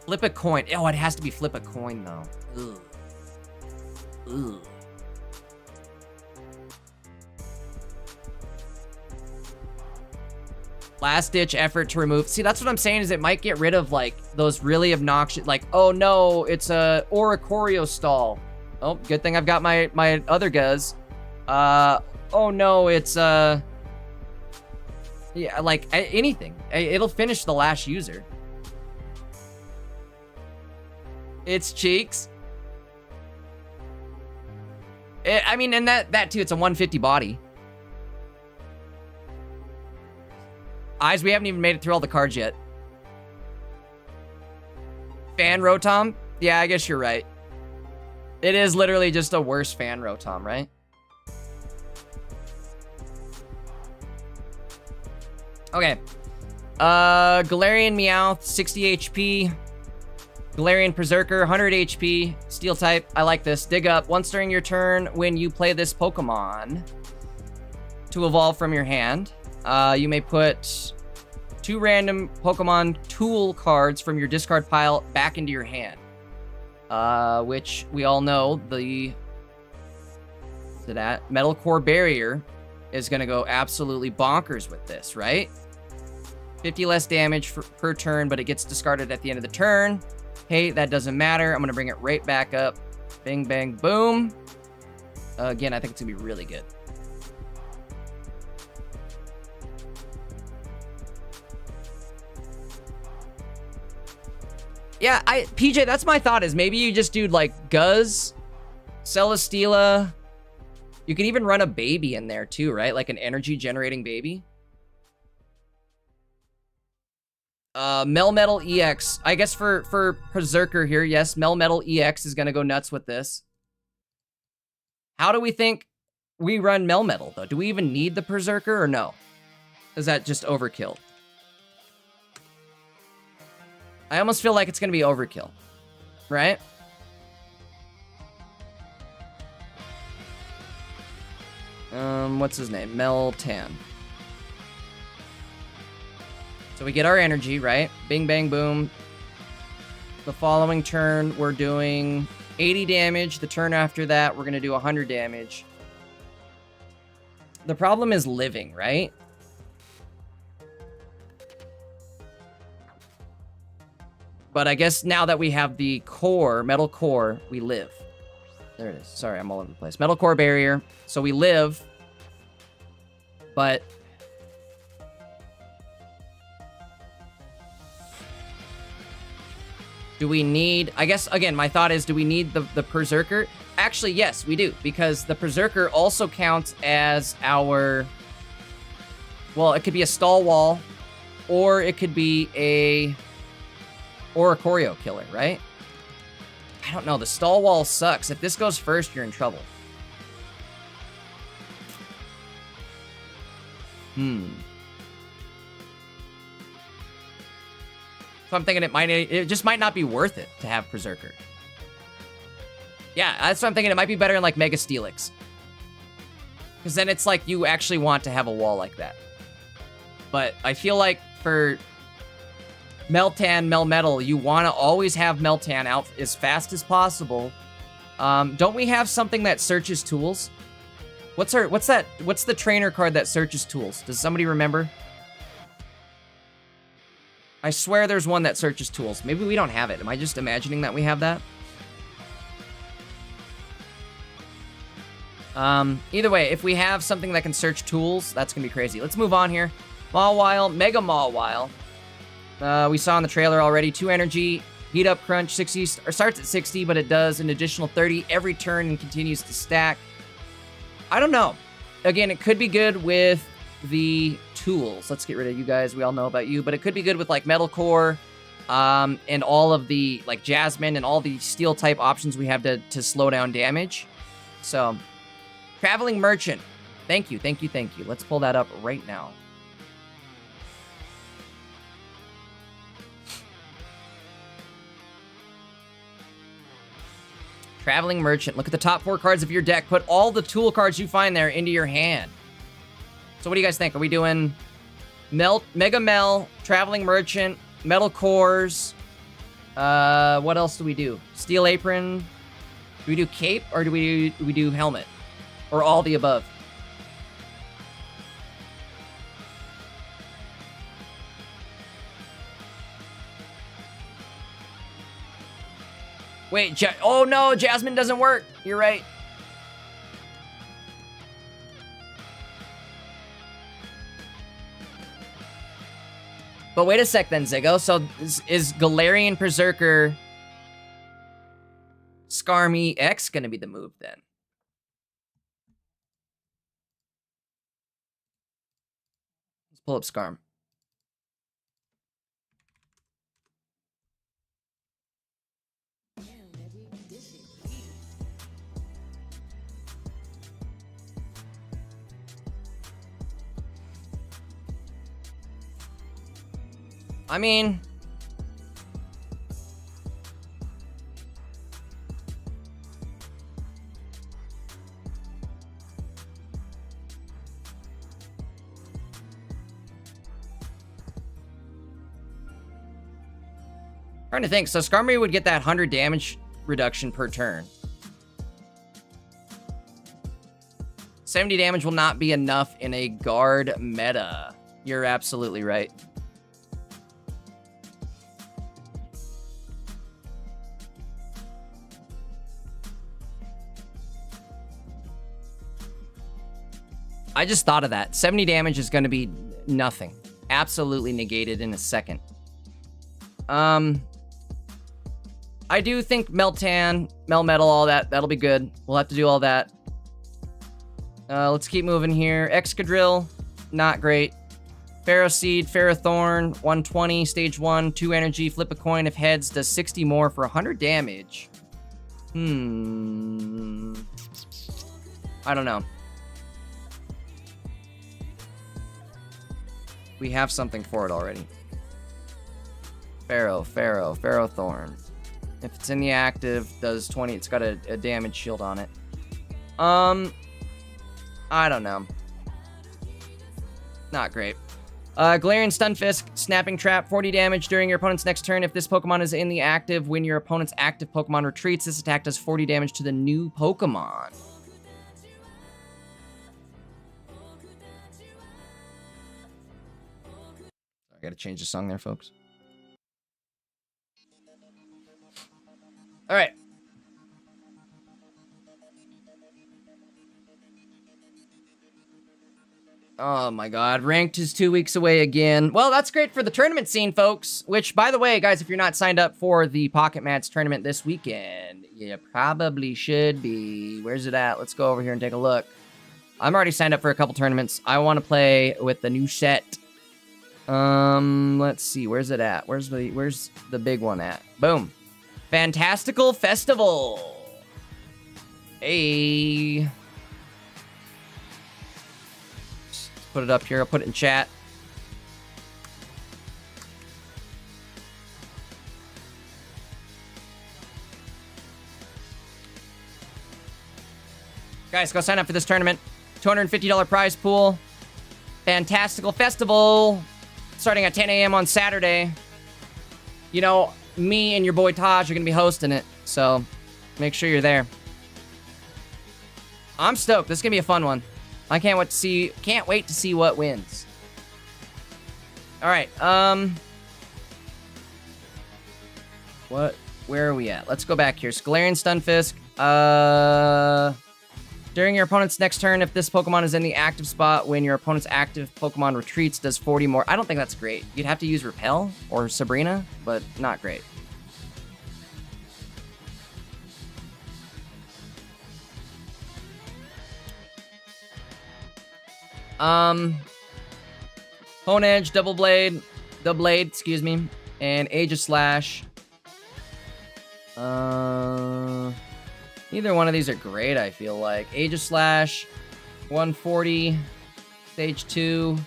A: Flip a coin. Oh, it has to be flip a coin, though. Ugh. Ugh. Last ditch effort to remove. See, that's what I'm saying, is it might get rid of, like, those really obnoxious, like, oh no, it's a Oricorio stall. Oh, good thing I've got my other Guzz. Oh no, it's yeah, like, anything. It'll finish the last user. It's Cheeks. I mean, and that too, it's a 150 body. Eyes, we haven't even made it through all the cards yet. Fan Rotom? Yeah, I guess you're right. It is literally just a worse Fan Rotom, right? Okay. Galarian Meowth, 60 HP. Galarian Berserker, 100 HP. Steel type. I like this. Dig up. Once during your turn, when you play this Pokemon to evolve from your hand, you may put 2 random Pokemon tool cards from your discard pile back into your hand. Which we all know that Metal Core Barrier is going to go absolutely bonkers with this, right? 50 less damage per turn, but it gets discarded at the end of the turn. Hey, that doesn't matter. I'm going to bring it right back up. Bing, bang, boom. Again, I think it's going to be really good. Yeah, PJ, that's my thought, is maybe you just do, like, Guzz, Celesteela. You can even run a baby in there, too, right? Like an energy-generating baby. Melmetal EX. I guess for Berserker here, yes, Melmetal EX is going to go nuts with this. How do we think we run Melmetal, though? Do we even need the Berserker, or no? Is that just overkill? I almost feel like it's going to be overkill, right? What's his name? Meltan. So we get our energy, right? Bing, bang, boom. The following turn, we're doing 80 damage. The turn after that, we're going to do 100 damage. The problem is living, right? But I guess now that we have the core, metal core, we live. There it is. Sorry, I'm all over the place. Metal core barrier. So we live. But... do we need... I guess, again, my thought is, do we need the Berserker? Actually, yes, we do. Because the Berserker also counts as our... well, it could be a stall wall. or it could be a Oricorio killer, right? I don't know. The stall wall sucks. If this goes first, you're in trouble. So I'm thinking it just might not be worth it to have Berserker. Yeah, that's what I'm thinking. It might be better in like Mega Steelix. Because then it's like you actually want to have a wall like that. But I feel like for Meltan, Melmetal, you want to always have Meltan out as fast as possible. Don't we have something that searches tools? What's the trainer card that searches tools? Does somebody remember? I swear there's one that searches tools. Maybe we don't have it. Am I just imagining that we have that? Either way, if we have something that can search tools, that's gonna be crazy. Let's move on here. Mawile, Mega Mawile. We saw in the trailer already, 2 energy, heat up crunch, 60, or starts at 60, but it does an additional 30 every turn and continues to stack. I don't know. Again, it could be good with the tools. Let's get rid of you guys. We all know about you, but it could be good with like Metal Core, and all of the like Jasmine and all the steel type options we have to slow down damage. So, Traveling Merchant. Thank you, thank you, thank you. Let's pull that up right now. Traveling Merchant. Look at the top 4 cards of your deck. Put all the tool cards you find there into your hand. So what do you guys think? Are we doing Mega Mel, Traveling Merchant, Metal Cores? What else do we do? Steel Apron? Do we do Cape or do we do Helmet? Or all the above? Wait, oh no, Jasmine doesn't work. You're right. But wait a sec then, Ziggo. So is Galarian Berserker Skarmy X gonna be the move then? Let's pull up Skarm. I mean, trying to think. So Skarmory would get that 100 damage reduction per turn. 70 damage will not be enough in a guard meta. You're absolutely right. I just thought of that. 70 damage is going to be nothing. Absolutely negated in a second. I do think Meltan, Melmetal, all that, that'll be good. We'll have to do all that. Let's keep moving here. Excadrill, not great. Pharaoh Seed, Ferrothorn, 120, stage 1, 2 energy, flip a coin. If heads, does 60 more for 100 damage. I don't know. We have something for it already. Ferrothorn. If it's in the active, does 20. It's got a damage shield on it. I don't know. Not great. Galarian Stunfisk, Snapping Trap, 40 damage during your opponent's next turn. If this Pokemon is in the active, when your opponent's active Pokemon retreats, this attack does 40 damage to the new Pokemon. I gotta change the song there, folks. All right. Oh my god, ranked is 2 weeks away again. Well, that's great for the tournament scene, folks. Which, by the way, guys, if you're not signed up for the Pocket Mats tournament this weekend, you probably should be. Where's it at? Let's go over here and take a look. I'm already signed up for a couple tournaments. I want to play with the new set. Let's see. Where's it at? Where's the big one at? Boom. Fantastical Festival. Hey. Just put it up here. I'll put it in chat. Guys, go sign up for this tournament. $250 prize pool. Fantastical Festival. Starting at 10 a.m. on Saturday. You know, me and your boy Taj are going to be hosting it. So, make sure you're there. I'm stoked. This is going to be a fun one. I can't wait to see what wins. Alright, where are we at? Let's go back here. Scalarian Stunfisk. During your opponent's next turn, if this Pokemon is in the active spot when your opponent's active Pokemon retreats, does 40 more. I don't think that's great. You'd have to use Repel or Sabrina, but not great. Bone Edge, Double Blade, excuse me, and Aegislash. Neither one of these are great, I feel like. Aegislash, 140, Stage 2,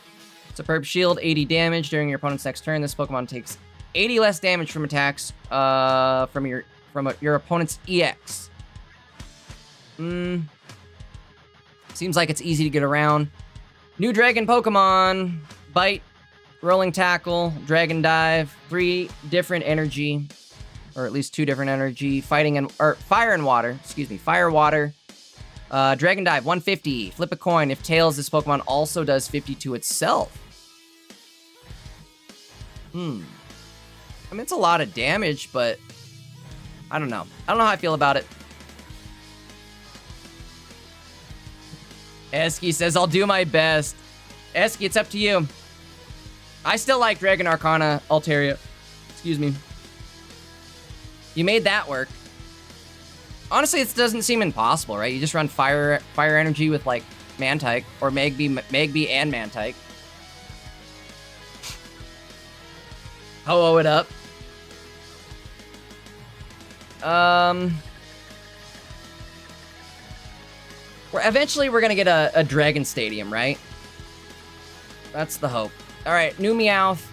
A: Superb Shield, 80 damage during your opponent's next turn. This Pokemon takes 80 less damage from attacks from your opponent's EX. Seems like it's easy to get around. New Dragon Pokemon, Bite, Rolling Tackle, Dragon Dive, 3 different energy. Or at least 2 different energy. Fire and Water. Excuse me. Fire, Water. Dragon Dive, 150. Flip a coin. If Tails, this Pokemon also does 50 to itself. I mean, it's a lot of damage, but I don't know. I don't know how I feel about it. Eski says, I'll do my best. Eski, it's up to you. I still like Dragon Arcana Altaria. Excuse me. You made that work. Honestly, it doesn't seem impossible, right? You just run fire energy with like Mantike or Magby and Mantike. Ho-oh it up. Eventually we're gonna get a Dragon Stadium, right? That's the hope. All right, new Meowth.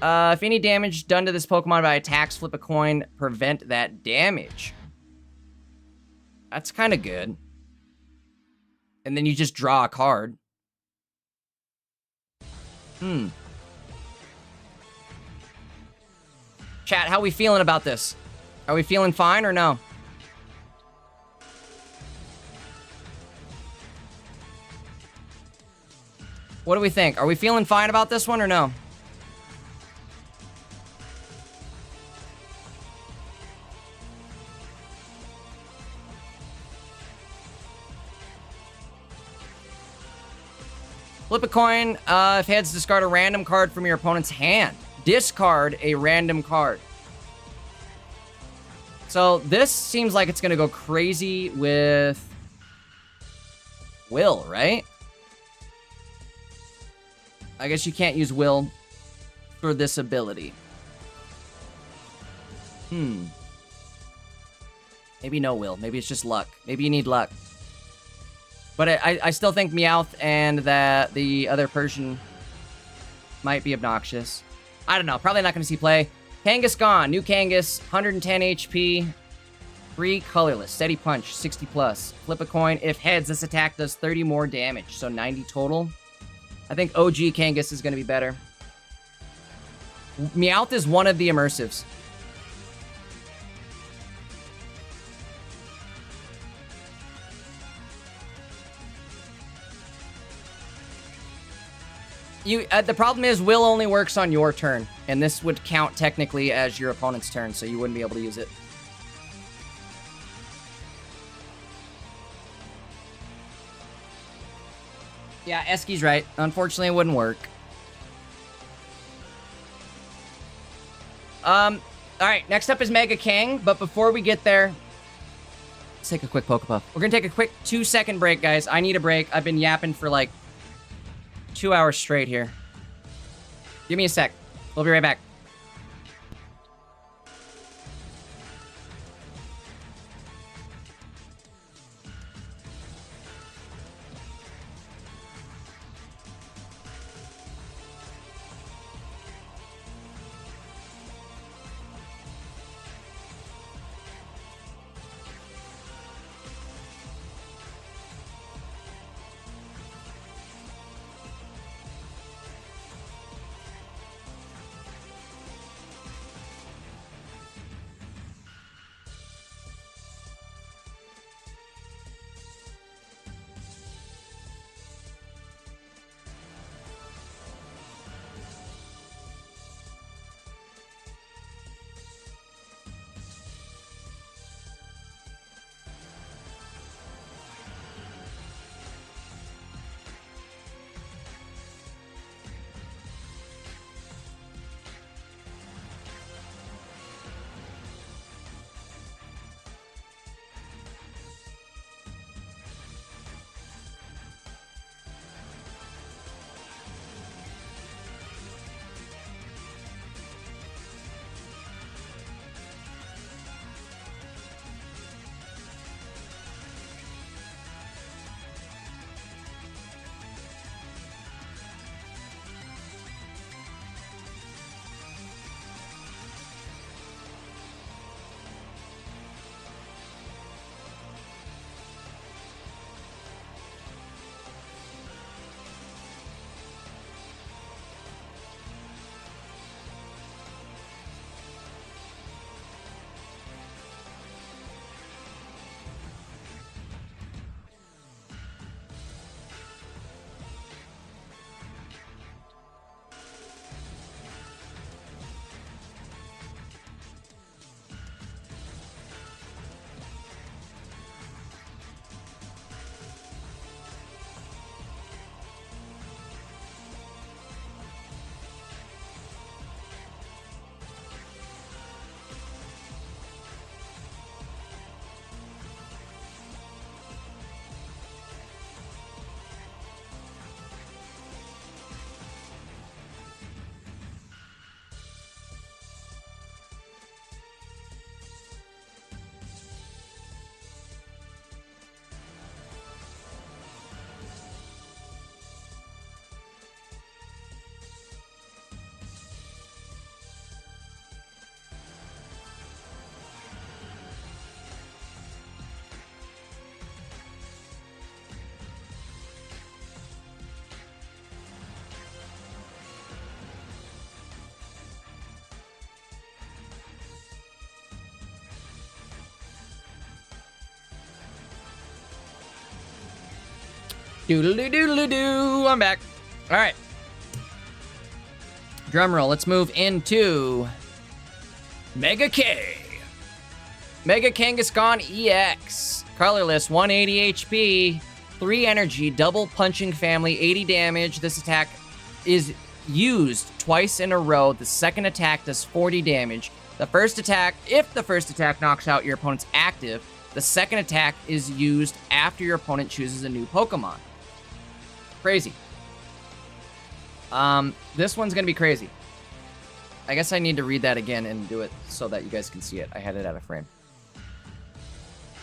A: If any damage done to this Pokemon by attacks, flip a coin, prevent that damage. That's kind of good. And then you just draw a card. Chat, how we feeling about this? Are we feeling fine or no? What do we think? Are we feeling fine about this one or no? Flip a coin. If heads, discard a random card from your opponent's hand. Discard a random card. So this seems like it's going to go crazy with Will, right? I guess you can't use Will for this ability. Maybe no Will. Maybe it's just luck. Maybe you need luck. But I still think Meowth and that the other Persian might be obnoxious. I don't know. Probably not going to see play. Kangaskhan. New Kangas. 110 HP. 3 colorless. Steady punch. 60 plus. Flip a coin. If heads, this attack does 30 more damage. So 90 total. I think OG Kangas is going to be better. Meowth is one of the immersives. The problem is Will only works on your turn, and this would count technically as your opponent's turn, so you wouldn't be able to use it. Yeah, Eski's right. Unfortunately, it wouldn't work. Alright, next up is Mega Kang, but before we get there, let's take a quick Pokepuff. We're gonna take a quick 2-second break, guys. I need a break. I've been yapping for like 2 hours straight here. Give me a sec. We'll be right back. Doodle-doo-doodle-doo. I'm back. All right. Drum roll. Let's move into Mega K. Mega Kangaskhan EX. Colorless, 180 HP, 3 energy, double punching family, 80 damage. This attack is used twice in a row. The second attack does 40 damage. The first attack, if the first attack knocks out your opponent's active, the second attack is used after your opponent chooses a new Pokemon. Crazy. This one's gonna be crazy. I guess I need to read that again and do it so that you guys can see it. I had it out of frame.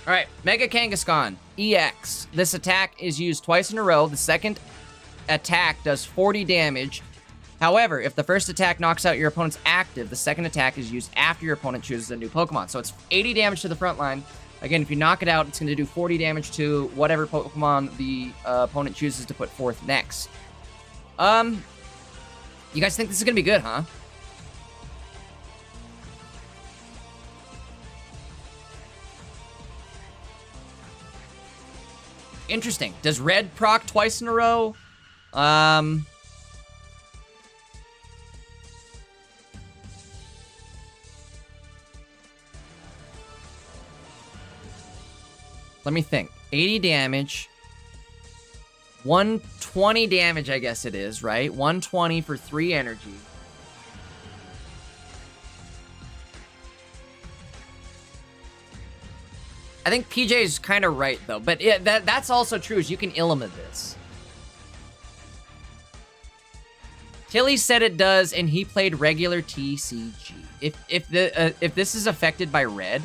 A: All right, Mega Kangaskhan EX. This attack is used twice in a row. The second attack does 40 damage. However, if the first attack knocks out your opponent's active, the second attack is used after your opponent chooses a new Pokemon. So it's 80 damage to the front line. Again, if you knock it out, it's going to do 40 damage to whatever Pokemon the opponent chooses to put forth next. You guys think this is going to be good, huh? Interesting. Does red proc twice in a row? Let me think. 80 damage. 120 damage, I guess it is, right? 120 for 3 energy. I think PJ is kind of right, though. But that's also true, is you can Illimed this. Tilly said it does, and he played regular TCG. If this is affected by red,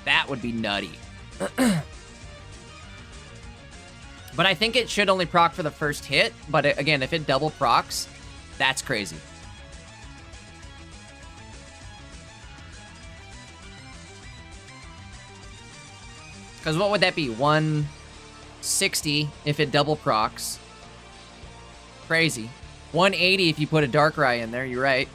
A: that would be nutty. But I think it should only proc for the first hit. But again, if it double procs, that's crazy. Because what would that be? 160 if it double procs. Crazy. 180 if you put a Darkrai in there. You're right.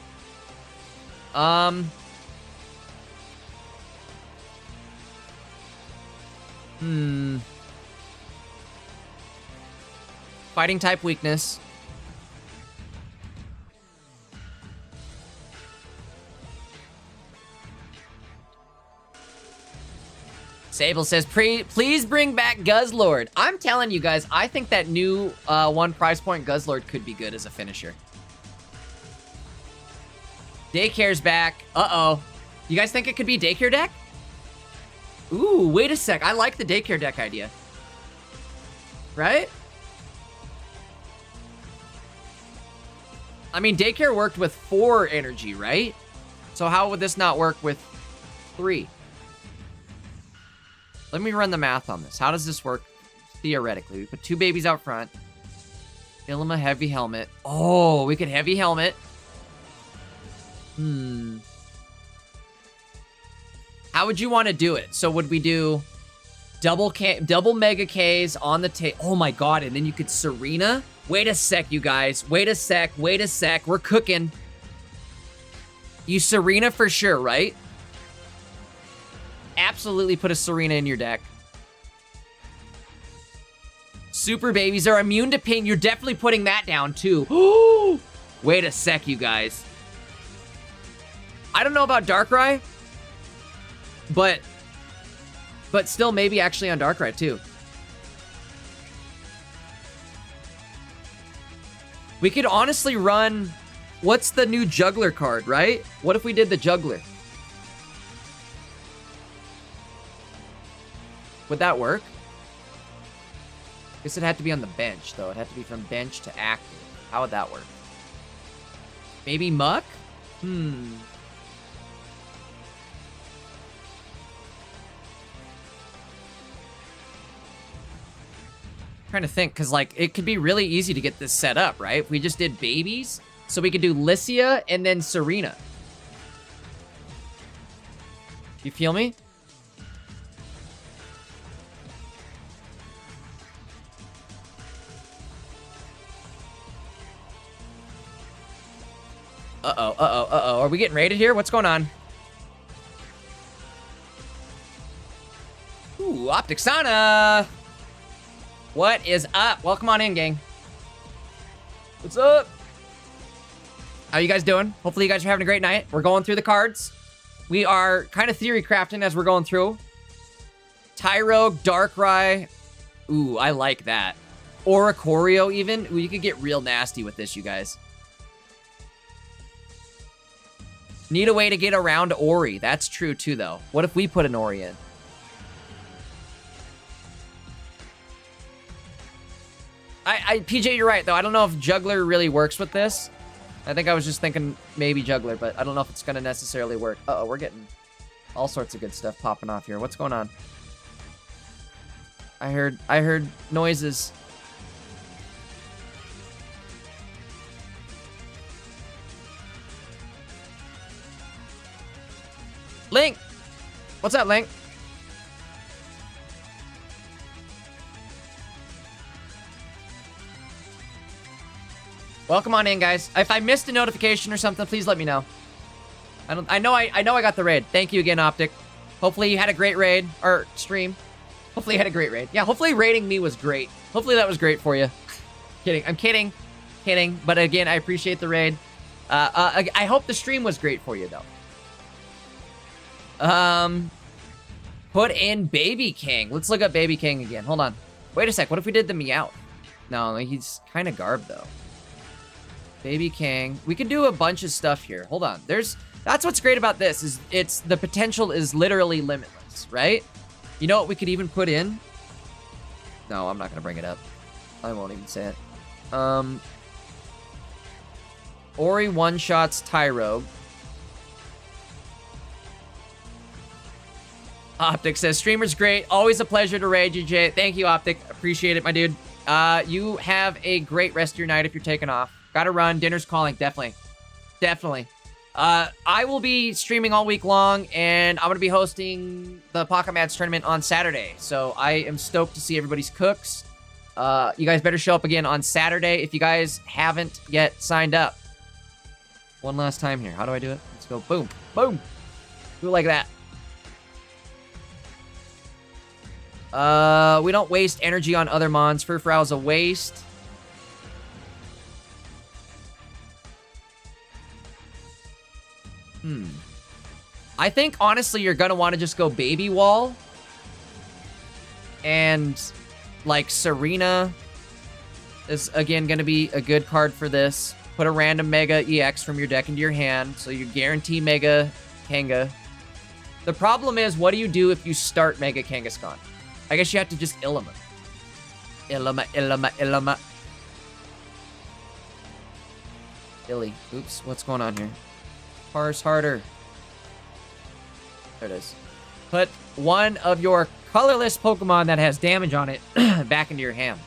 A: Fighting type weakness. Sable says, please bring back Guzzlord. I'm telling you guys, I think that new 1 prize point Guzzlord could be good as a finisher. Daycare's back. Uh-oh. You guys think it could be Daycare deck? Ooh, wait a sec. I like the Daycare deck idea. Right? I mean, Daycare worked with 4 energy, right? So how would this not work with 3? Let me run the math on this. How does this work theoretically? We put 2 babies out front. Give them a heavy helmet. Oh, we could heavy helmet. How would you want to do it? So would we do double Mega Ks on the tail? Oh my god, and then you could Serena? Wait a sec, you guys. Wait a sec. We're cooking. You Serena for sure, right? Absolutely put a Serena in your deck. Super babies are immune to pain. You're definitely putting that down too. Wait a sec, you guys. I don't know about Darkrai, but still maybe actually on Darkrai too. We could honestly run, what's the new Juggler card, right? What if we did the Juggler? Would that work? Guess it had to be on the bench, though. It had to be from bench to active. How would that work? Maybe Muck? Trying to think, because like it could be really easy to get this set up, right? If we just did babies, so we could do Lycia and then Serena. You feel me? Uh-oh. Are we getting raided here? What's going on? Ooh, Optixana! What is up? Welcome on in, gang. What's up? How you guys doing? Hopefully you guys are having a great night. We're going through the cards. We are kind of theory crafting as we're going through. Tyrogue, Darkrai. Ooh, I like that. Oricorio even. Ooh, you could get real nasty with this, you guys. Need a way to get around Ori. That's true too, though. What if we put an Ori in? PJ, you're right, though. I don't know if Juggler really works with this. I think I was just thinking maybe Juggler, but I don't know if it's going to necessarily work. Uh-oh, we're getting all sorts of good stuff popping off here. What's going on? I heard noises. Link! What's up, Link? Welcome on in, guys. If I missed a notification or something, please let me know. I know I got the raid. Thank you again, Optic. Hopefully you had a great raid or stream. Hopefully you had a great raid. Yeah, hopefully raiding me was great. Hopefully that was great for you. Kidding. I'm kidding. Kidding. But again, I appreciate the raid. I hope the stream was great for you, though. Put in Baby King. Let's look up Baby King again. Hold on. Wait a sec. What if we did the Meowth? No, he's kind of garbed, though. Baby King. We could do a bunch of stuff here. Hold on. That's what's great about this, is the potential is literally limitless, right? You know what we could even put in? No, I'm not going to bring it up. I won't even say it. Ori one-shots Tyrogue. Optic says, streamer's great. Always a pleasure to raid you, Jay. Thank you, Optic. Appreciate it, my dude. You have a great rest of your night if you're taking off. Gotta run. Dinner's calling. Definitely. Definitely. I will be streaming all week long, and I'm going to be hosting the Pokémon tournament on Saturday. So I am stoked to see everybody's cooks. You guys better show up again on Saturday if you guys haven't yet signed up. One last time here. How do I do it? Let's go. Boom. Boom. Do it like that. We don't waste energy on other mons. Furfrow's a waste. I think, honestly, you're gonna want to just go Baby Wall. And, like, Serena is, again, gonna be a good card for this. Put a random Mega EX from your deck into your hand, so you guarantee Mega Kanga. The problem is, what do you do if you start Mega Kangaskhan? I guess you have to just Illima. Illima. Illy. Oops, what's going on here? Parse harder. There it is. Put one of your colorless Pokemon that has damage on it back into your hand.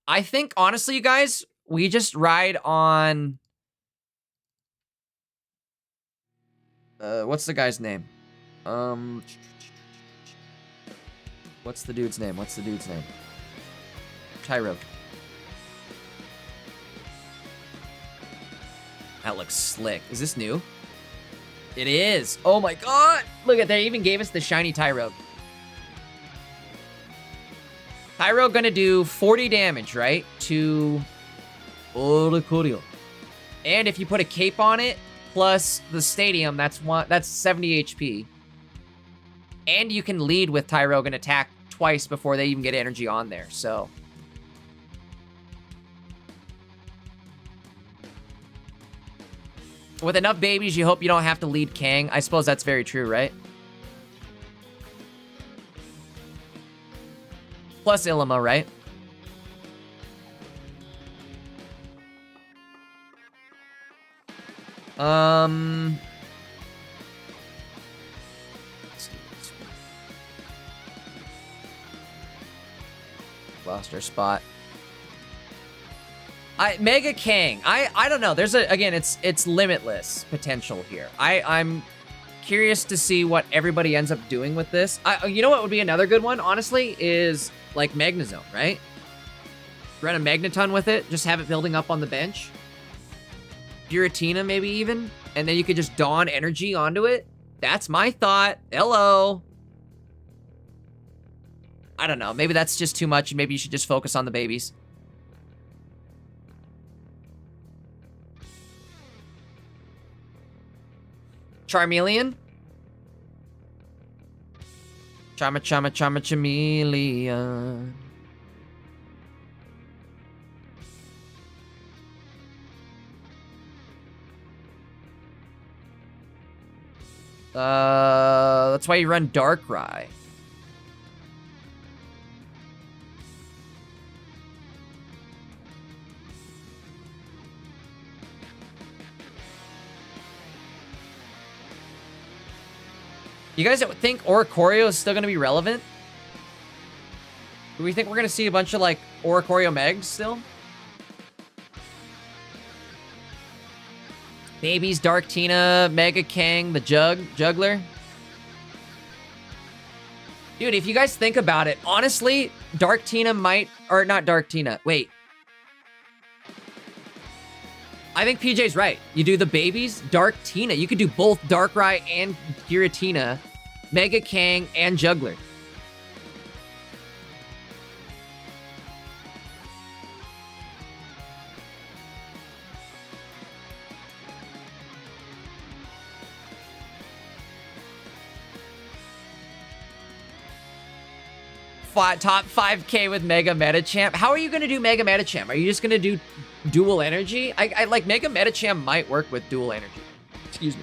A: I think, honestly, you guys, we just ride on... what's the guy's name? What's the dude's name? Tyrogue. That looks slick. Is this new? It is. Oh my god! Look at, they even gave us the shiny Tyrogue. Tyrogue gonna do 40 damage, right? To Oricorio. And if you put a cape on it, plus the stadium, that's 70 HP. And you can lead with Tyrogue and attack twice before they even get energy on there, so. With enough babies, you hope you don't have to lead Kang. I suppose that's very true, right? Plus Illima, right? Lost our spot. Mega Kang. I don't know. There's again, it's limitless potential here. I'm curious to see what everybody ends up doing with this. You know what would be another good one, honestly, is like Magnezone, right? Run a Magneton with it, just have it building up on the bench. Giratina maybe even, and then you could just Dawn energy onto it. That's my thought. Hello. I don't know. Maybe that's just too much. Maybe you should just focus on the babies. Charmeleon? Charmeleon. That's why you run Darkrai. You guys don't think Oricorio is still going to be relevant? Do we think we're going to see a bunch of, like, Oricorio Megs still? Babies, Darktina, Mega Kang, the Juggler. Dude, if you guys think about it, honestly, Darktina might... Or not Darktina. Wait. I think PJ's right. You do the babies, Darktina. You could do both Darkrai and Giratina, Mega Kang, and Juggler. Top 5K with Mega Metachamp. How are you going to do Mega Metachamp? Are you just going to do dual energy? I like Mega Metachamp might work with dual energy. Excuse me.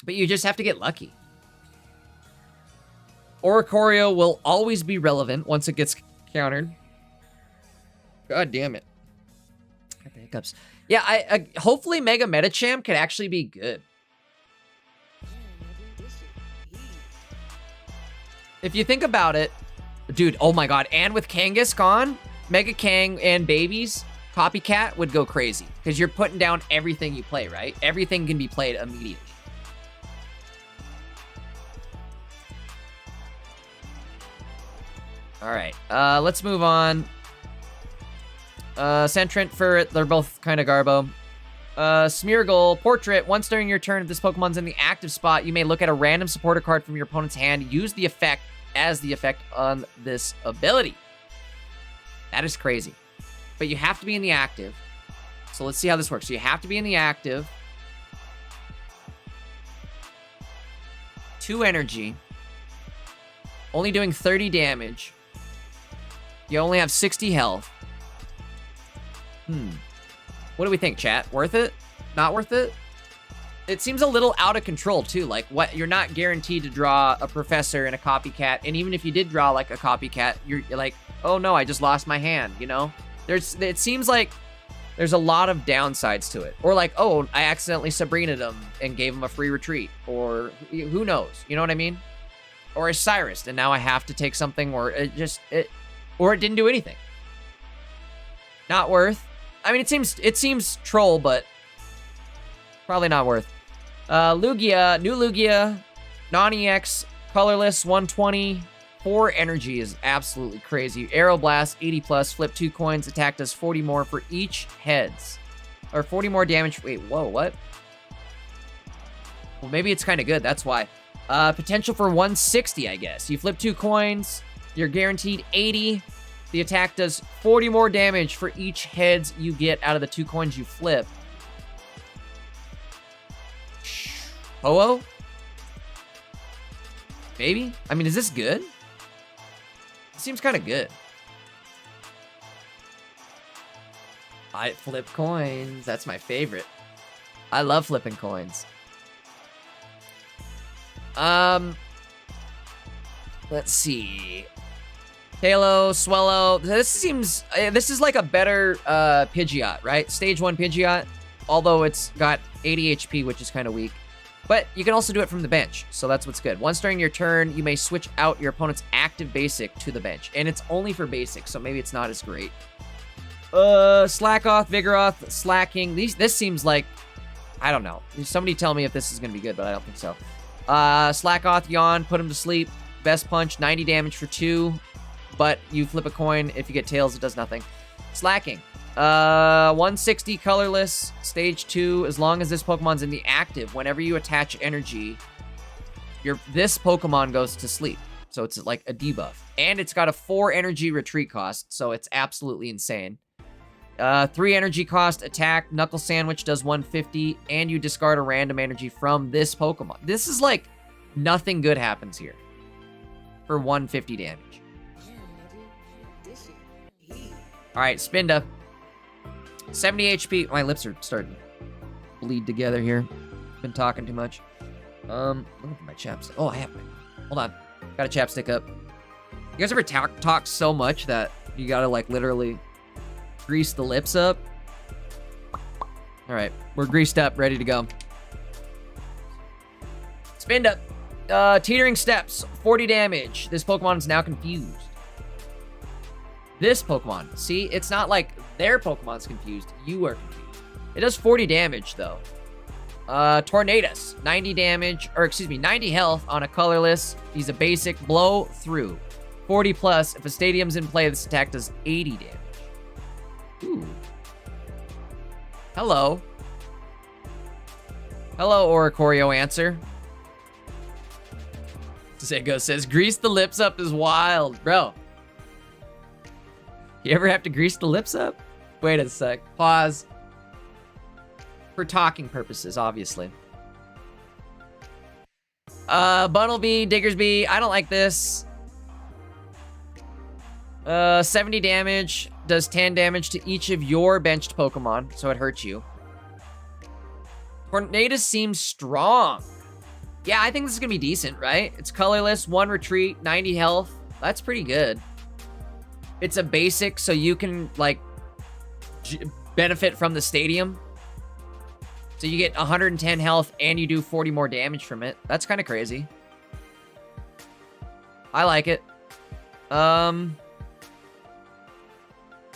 A: But you just have to get lucky. Oricorio will always be relevant once it gets countered. God damn it. Got the hiccups. Yeah, I hopefully Mega Metacham could actually be good. If you think about it, dude, oh my god, and with Kangas gone, Mega Kang and babies, Copycat would go crazy. Because you're putting down everything you play, right? Everything can be played immediately. Alright, let's move on. Sentrant, Furret, they're both kind of garbo. Smeargle, Portrait, once during your turn, if this Pokemon's in the active spot, you may look at a random supporter card from your opponent's hand, use the effect as the effect on this ability. That is crazy. But you have to be in the active. So let's see how this works. So you have to be in the active. 2 energy. Only doing 30 damage. You only have 60 health. What do we think, chat? Worth it? Not worth it? It seems a little out of control, too. Like, what? You're not guaranteed to draw a Professor and a Copycat. And even if you did draw, like, a Copycat, you're like, oh, no, I just lost my hand, you know? It seems like there's a lot of downsides to it. Or like, oh, I accidentally Sabrina'd him and gave him a free retreat. Or who knows? You know what I mean? Or a Cyrus, and now I have to take something, or it didn't do anything. Not worth. I mean, it seems troll, but probably not worth. Lugia, new Lugia, non-EX, colorless, 120, 4 energy is absolutely crazy. Aeroblast, 80 plus, flip 2 coins, attack does 40 more for each heads. Or 40 more damage. Wait, whoa, what? Well, maybe it's kind of good, that's why. Potential for 160, I guess. You flip 2 coins, you're guaranteed 80. The attack does 40 more damage for each heads you get out of the 2 coins you flip. Ho-Oh? Maybe? I mean, is this good? It seems kind of good. I flip coins. That's my favorite. I love flipping coins. Let's see. Halo, Swellow. This is like a better Pidgeot, right? Stage 1 Pidgeot, although it's got 80 HP, which is kind of weak. But you can also do it from the bench, so that's what's good. Once during your turn, you may switch out your opponent's active basic to the bench. And it's only for basic, so maybe it's not as great. Slackoth, Vigoroth, Slacking. This seems like, I don't know. Somebody tell me if this is going to be good, but I don't think so. Slackoth, Yawn, put him to sleep. Best Punch, 90 damage for 2. But you flip a coin. If you get tails, it does nothing. Slacking. 160 colorless, stage 2. As long as this Pokemon's in the active, whenever you attach energy, this Pokemon goes to sleep. So it's like a debuff. And it's got a 4 energy retreat cost, so it's absolutely insane. 3 energy cost, attack, Knuckle Sandwich does 150, and you discard a random energy from this Pokemon. This is like, nothing good happens here. For 150 damage. Alright, Spinda. 70 HP. My lips are starting to bleed together here. Been talking too much. Looking for my chapstick. Oh, I have my... Hold on. Got a chapstick up. You guys ever talk so much that you gotta, like, literally grease the lips up? Alright, we're greased up, ready to go. Spinda. Teetering Steps. 40 damage. This Pokemon is now confused. This Pokemon. See, it's not like their Pokemon's confused. You are confused. It does 40 damage, though. Tornadus. 90 damage, or excuse me, 90 health on a colorless. He's a basic. Blow through. 40 plus. If a stadium's in play, this attack does 80 damage. Ooh. Hello. Hello, Oricorio answer. Zego says, grease the lips up is wild. Bro. You ever have to grease the lips up? Wait a sec. Pause. For talking purposes, obviously. Bunnelby, Diggersby. I don't like this. 70 damage. Does 10 damage to each of your benched Pokemon, so it hurts you. Tornadus seems strong. Yeah, I think this is gonna be decent, right? It's colorless, 1 retreat, 90 health. That's pretty good. It's a basic, so you can, like, benefit from the stadium. So you get 110 health and you do 40 more damage from it. That's kind of crazy. I like it.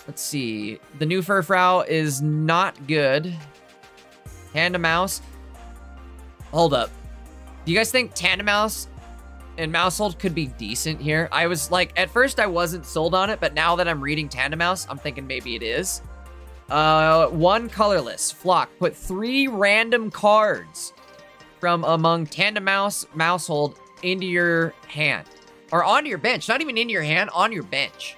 A: Let's see. The new Furfrou is not good. Tandemaus. Hold up. Do you guys think Tandemaus and Mousehold could be decent here? I was like, at first I wasn't sold on it, but now that I'm reading Tandemaus, I'm thinking maybe it is. 1 colorless. Flock. Put 3 random cards from among Tandemaus, Mousehold into your hand. Or onto your bench. Not even into your hand, on your bench.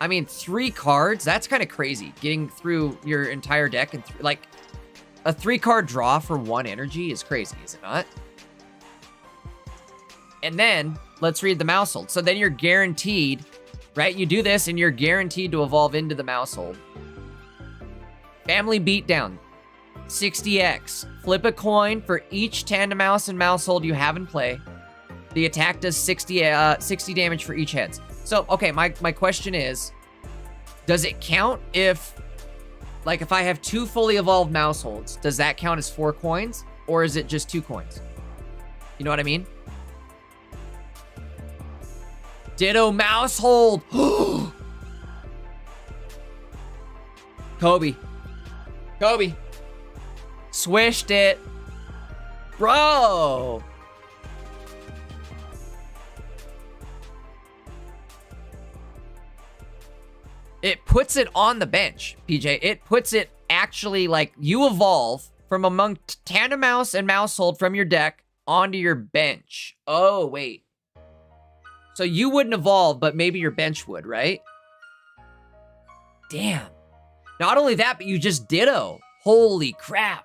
A: I mean, 3 cards? That's kind of crazy. Getting through your entire deck and like a 3-card draw for 1 energy is crazy, is it not? And then let's read the Mousehold. So then you're guaranteed, right? You do this and you're guaranteed to evolve into the Mousehold. Family Beatdown. 60x. Flip a coin for each Tandemaus and Mousehold you have in play. The attack does 60 damage for each heads. So, okay, my question is, does it count if, like, if I have 2 fully evolved Mouseholds, does that count as 4 coins? Or is it just 2 coins? You know what I mean? Ditto Mousehold! Kobe. Kobe. Swished it. Bro! It puts it on the bench, PJ. It puts it actually, like, you evolve from among Tandemaus and Mousehold from your deck onto your bench. Oh, wait. So you wouldn't evolve, but maybe your bench would, right? Damn. Not only that, but you just ditto. Holy crap.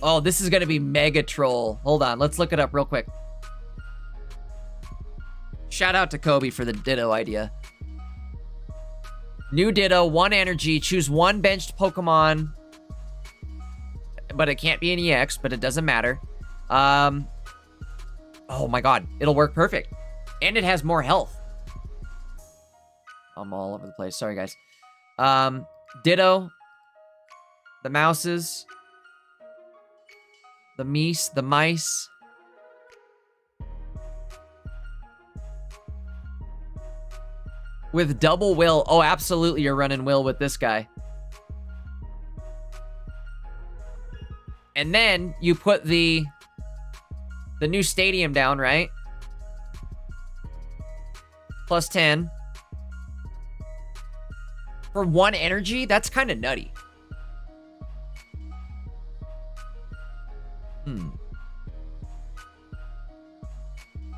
A: Oh, this is gonna be mega troll. Hold on, let's look it up real quick. Shout out to Kobe for the ditto idea. New ditto, 1 energy, choose 1 benched Pokemon. But it can't be an EX, but it doesn't matter. Oh my god, it'll work perfect. And it has more health. I'm all over the place, sorry guys. Ditto. The mouses. The meese, the mice. With double will. Oh, absolutely you're running will with this guy. And then you put the new stadium down, right? Plus 10. For 1 energy? That's kind of nutty.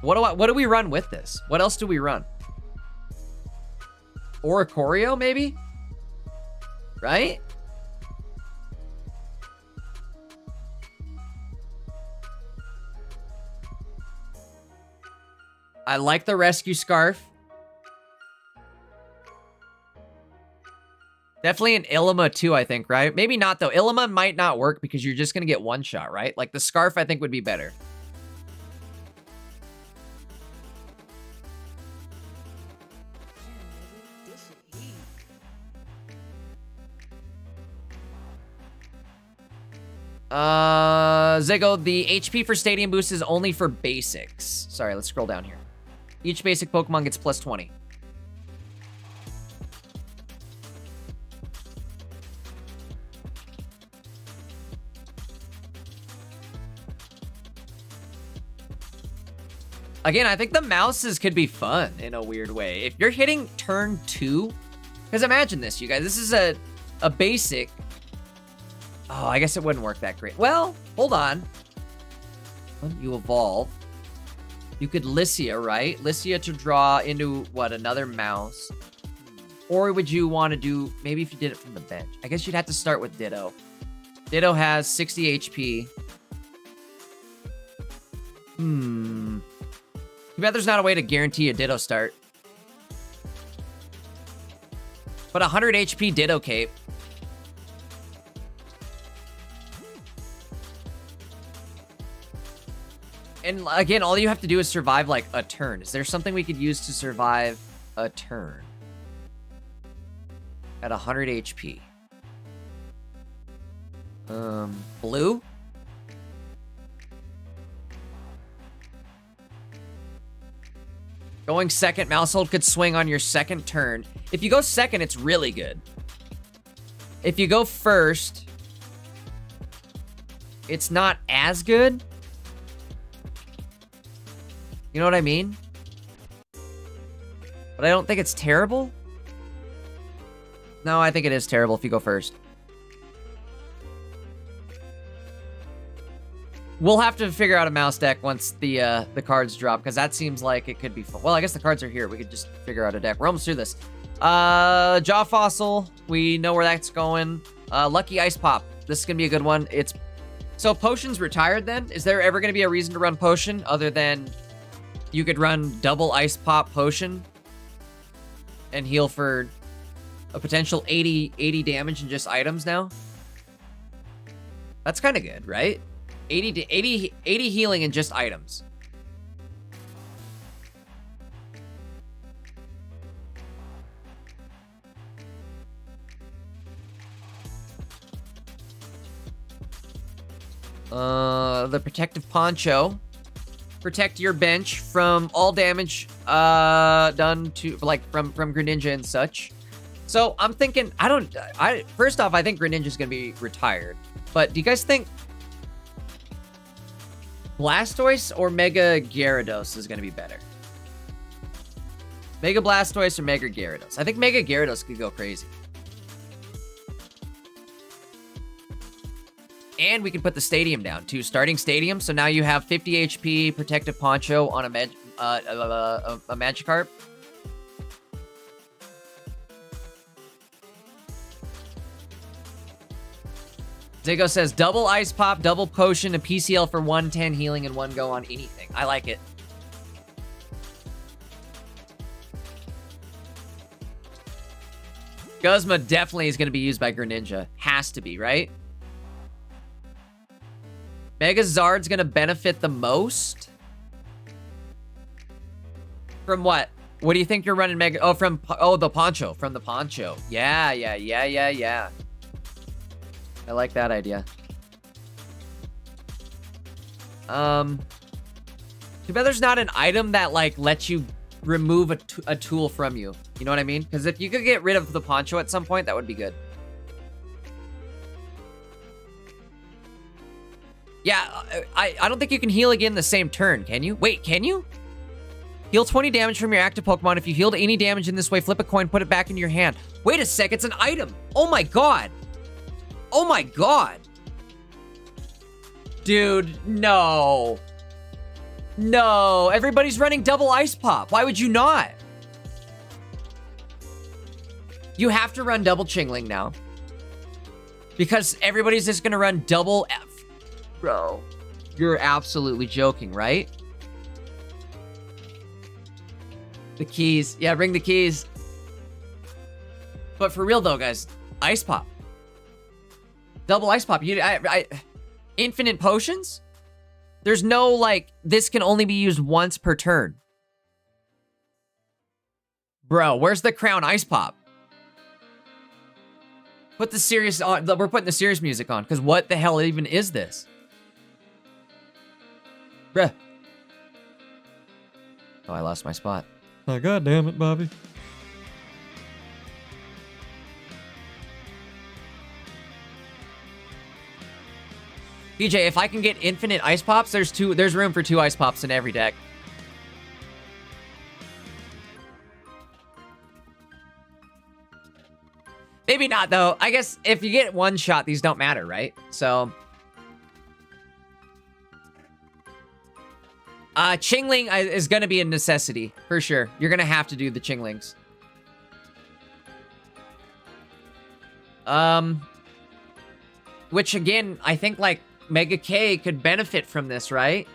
A: What do we run with this? What else do we run? Oricorio, maybe? Right? I like the rescue scarf. Definitely an Illima too, I think, right? Maybe not though. Illima might not work because you're just gonna get 1 shot, right? Like the scarf I think would be better. Ziggo, the HP for Stadium Boost is only for basics. Sorry, let's scroll down here. Each basic Pokemon gets plus 20. Again, I think the mouses could be fun in a weird way. If you're hitting turn 2, because imagine this, you guys. This is a basic. Oh, I guess it wouldn't work that great. Well, hold on. When you evolve, you could Lycia, right? Lycia to draw into, what, another mouse? Or would you want to do, maybe if you did it from the bench. I guess you'd have to start with Ditto. Ditto has 60 HP. Too bad there's not a way to guarantee a Ditto start. But 100 HP Ditto Cape. And again, all you have to do is survive like a turn. Is there something we could use to survive a turn? At 100 HP. Blue? Going second, Mousehold could swing on your second turn. If you go second, it's really good. If you go first, it's not as good. You know what I mean? But I don't think it's terrible. No, I think it is terrible if you go first. We'll have to figure out a mouse deck once the cards drop, because that seems like it could be fun. Well, I guess the cards are here. We could just figure out a deck. We're almost through this. Jaw Fossil. We know where that's going. Lucky Ice Pop. This is going to be a good one. So Potion's retired then? Is there ever going to be a reason to run Potion other than you could run double Ice Pop Potion and heal for a potential 80 damage in just items now? That's kind of good, right? 80 healing in just items. The Protective Poncho. Protect your bench from all damage done to, like, from Greninja and such. So I'm thinking, first off, I think Greninja's gonna be retired. But do you guys think Blastoise or Mega Gyarados is going to be better? Mega Blastoise or Mega Gyarados? I think Mega Gyarados could go crazy. And we can put the stadium down too. Starting stadium, so now you have 50 HP Protective Poncho on a Magikarp. Zigo says, double Ice Pop, double Potion, a PCL for 110 healing, and 1 go on anything. I like it. Guzma definitely is going to be used by Greninja. Has to be, right? Mega Zard's going to benefit the most? From what? What do you think you're running Mega? Oh, the Poncho. From the Poncho. Yeah. I like that idea. Too bad there's not an item that, like, lets you remove a tool from you. You know what I mean? Because if you could get rid of the Poncho at some point, that would be good. Yeah, I don't think you can heal again the same turn, can you? Wait, can you? Heal 20 damage from your active Pokemon. If you healed any damage in this way, flip a coin, put it back in your hand. Wait a sec, it's an item. Oh my god. Oh my god. Dude, no. No, everybody's running double Ice Pop. Why would you not? You have to run double Chingling now. Because everybody's just gonna run double F. Bro, you're absolutely joking, right? The keys. Yeah, bring the keys. But for real though, guys, Ice Pop. Double Ice Pop. Infinite potions? There's no, like, this can only be used once per turn. Bro, where's the Crown Ice Pop? Put the serious on. We're putting the serious music on, because what the hell even is this? Bruh. Oh, I lost my spot.
B: Oh, God damn it, Bobby.
A: PJ, if I can get infinite Ice Pops, there's room for 2 Ice Pops in every deck. Maybe not, though. I guess if you get one shot, these don't matter, right? So Chingling is going to be a necessity, for sure. You're going to have to do the Chinglings. Which, again, I think, like, Mega K could benefit from this, right?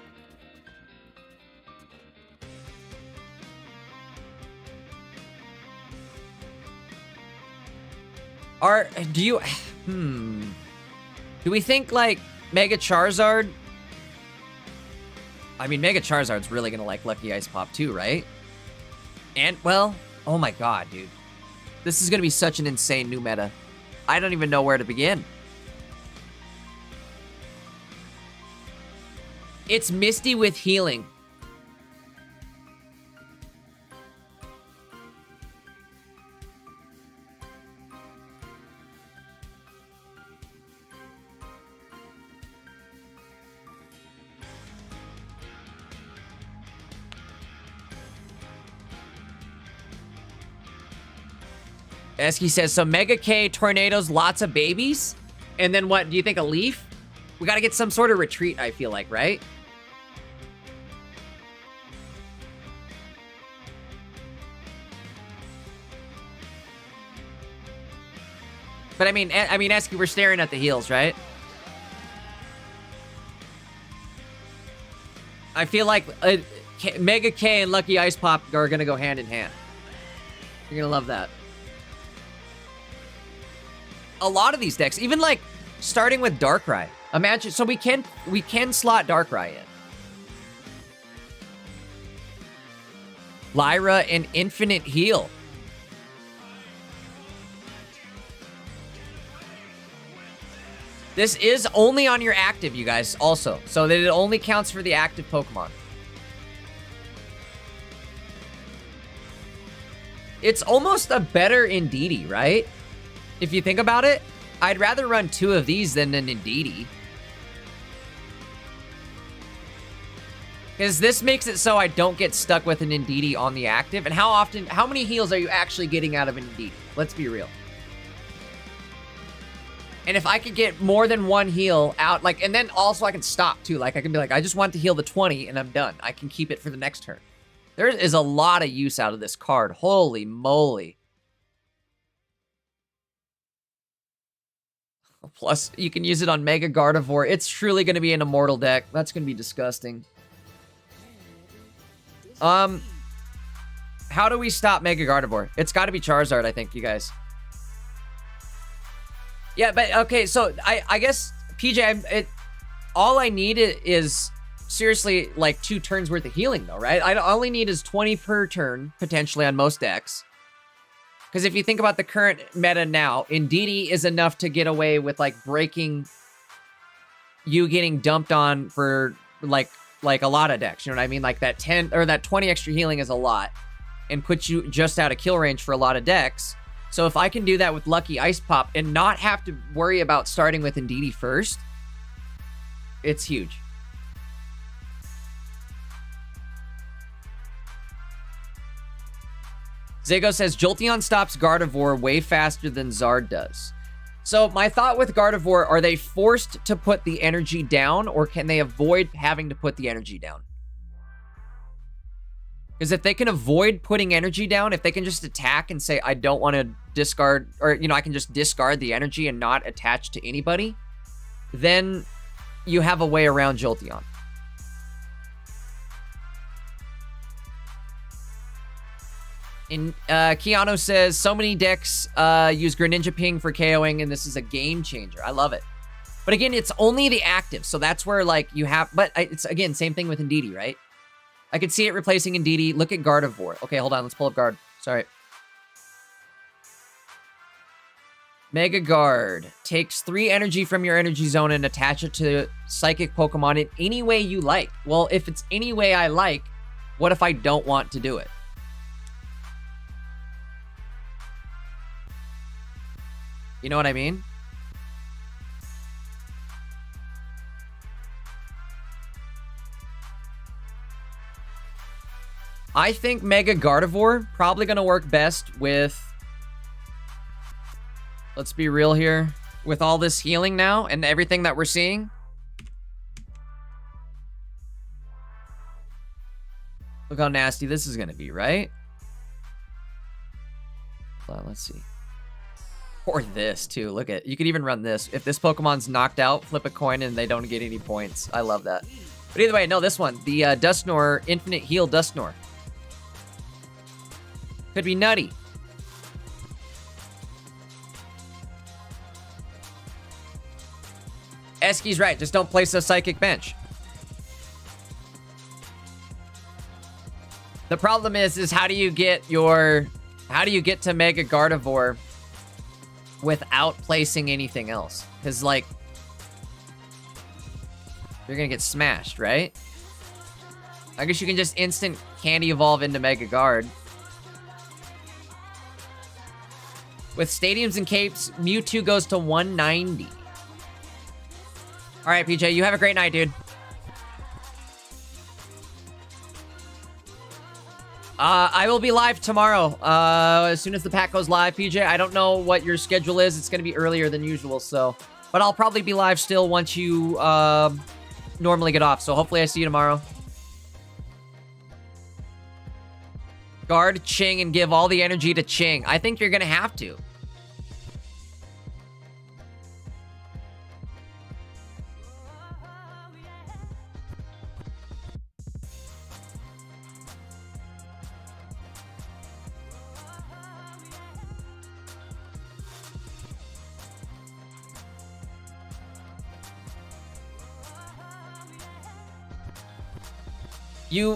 A: Do we think, like, Mega Charizard? I mean, Mega Charizard's really gonna like Lucky Ice Pop too, right? And, well, oh my god, dude. This is gonna be such an insane new meta. I don't even know where to begin. It's Misty with healing. Esky says, so Mega K, tornadoes, lots of babies? And then what, do you think a leaf? We gotta get some sort of retreat, I feel like, right? But I mean, Esky, we're staring at the heels, right? I feel like Mega K and Lucky Ice Pop are gonna go hand in hand. You're gonna love that. A lot of these decks, even like starting with Darkrai. Imagine, so we can slot Darkrai in. Lyra and Infinite Heal. This is only on your active, you guys, also. So that it only counts for the active Pokemon. It's almost a better Indeedee, right? If you think about it, I'd rather run 2 of these than an Indeedee. Because this makes it so I don't get stuck with an Indeedee on the active. And how many heals are you actually getting out of an Indeedee? Let's be real. And if I could get more than 1 heal out, like, and then also I can stop too. Like, I can be like, I just want to heal the 20 and I'm done. I can keep it for the next turn. There is a lot of use out of this card. Holy moly. Plus, you can use it on Mega Gardevoir. It's truly going to be an immortal deck. That's going to be disgusting. How do we stop Mega Gardevoir? It's got to be Charizard, I think, you guys. Yeah, but okay, so I guess, PJ, all I need is seriously like 2 turns worth of healing, though, right? All I need is 20 per turn, potentially, on most decks. Because if you think about the current meta now, Indeedee is enough to get away with, like, breaking you getting dumped on for, like a lot of decks. You know what I mean? Like, that 10 or that 20 extra healing is a lot and puts you just out of kill range for a lot of decks. So if I can do that with Lucky Ice Pop and not have to worry about starting with Indeedee first, it's huge. Zago says, Jolteon stops Gardevoir way faster than Zard does. So my thought with Gardevoir, are they forced to put the energy down, or can they avoid having to put the energy down? Because if they can avoid putting energy down, if they can just attack and say, I don't want to discard, or, you know, I can just discard the energy and not attach to anybody, then you have a way around Jolteon. And Keanu says, so many decks use Greninja Ping for KOing, and this is a game changer. I love it. But again, it's only the active, so that's where, like, you have... But it's, again, same thing with Indeedee, right? I could see it replacing Indeedee. Look at Gardevoir. Okay, hold on. Let's pull up Guard. Sorry. Mega Guard takes 3 energy from your energy zone and attach it to Psychic Pokemon in any way you like. Well, if it's any way I like, what if I don't want to do it? You know what I mean? I think Mega Gardevoir probably going to work best with... Let's be real here. With all this healing now and everything that we're seeing. Look how nasty this is going to be, right? Hold on, let's see. Or this, too. Look at... You could even run this. If this Pokemon's knocked out, flip a coin and they don't get any points. I love that. But either way, no, this one. The Dusknoir, Infinite Heal Dusknoir. Could be nutty. Esky's right. Just don't place a Psychic Bench. The problem is how do you get to Mega Gardevoir without placing anything else? Because, like, you're gonna get smashed, right? I guess you can just instant Candy Evolve into Mega Guard. With Stadiums and Capes, Mewtwo goes to 190. All right, PJ, you have a great night, dude. I will be live tomorrow, as soon as the pack goes live, PJ. I don't know what your schedule is. It's going to be earlier than usual, so... But I'll probably be live still once you, normally get off, so hopefully I see you tomorrow. Guard Ching and give all the energy to Ching. I think you're going to have to.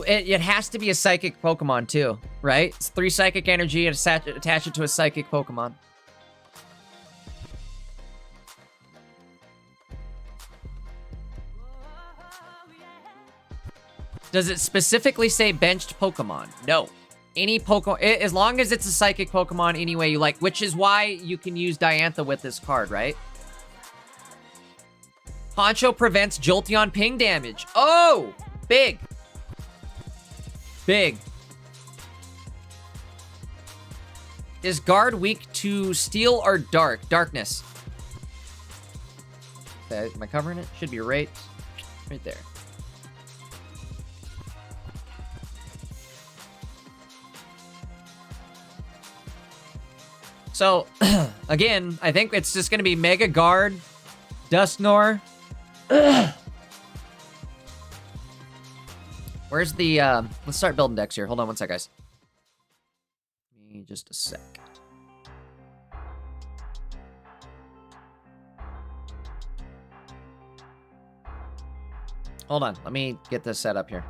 A: It has to be a psychic Pokemon too, right? It's 3 psychic energy and attach it to a psychic Pokemon. Does it specifically say benched Pokemon? No. Any Pokemon, as long as it's a psychic Pokemon any way you like, which is why you can use Diantha with this card, right? Poncho prevents Jolteon ping damage. Oh! Big. Big. Is Guard weak to Steel or Dark? Darkness. Okay, am I covering it? Should be right there. So, again, I think it's just going to be Mega Guard, Dusknoir. Where's the, let's start building decks here. Hold on one sec, guys. Give me just a sec. Hold on, let me get this set up here.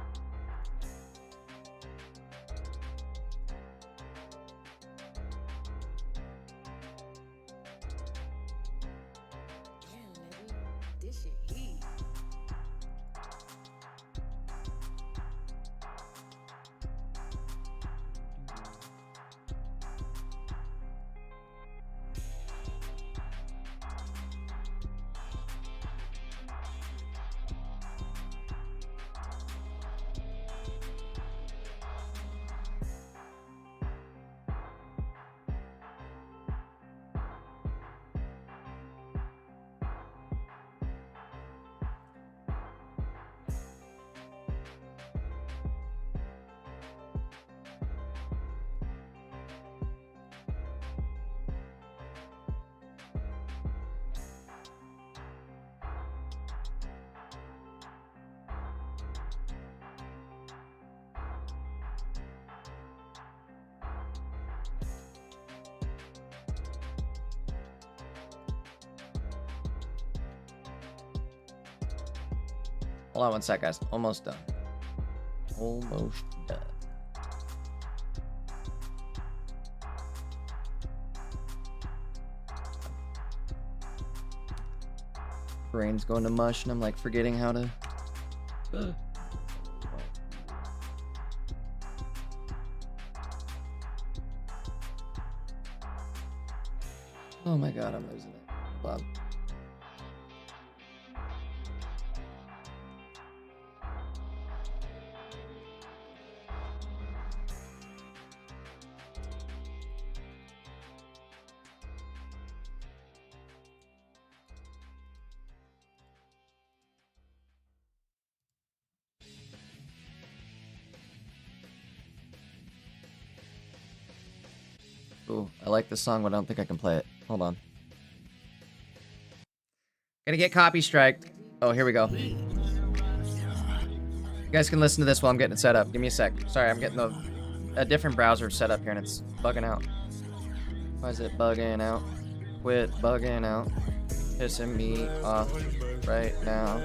A: Hold on one sec, guys. Almost done. Almost done. Brain's going to mush, and I'm like forgetting how to... Oh my god, I'm losing it. Bob. Ooh, I like this song, but I don't think I can play it. Hold on. Gonna get copy striked. Oh, here we go. You guys can listen to this while I'm getting it set up. Give me a sec. Sorry, I'm getting a different browser set up here and it's bugging out. Why is it bugging out? Quit bugging out. Pissing me off right now.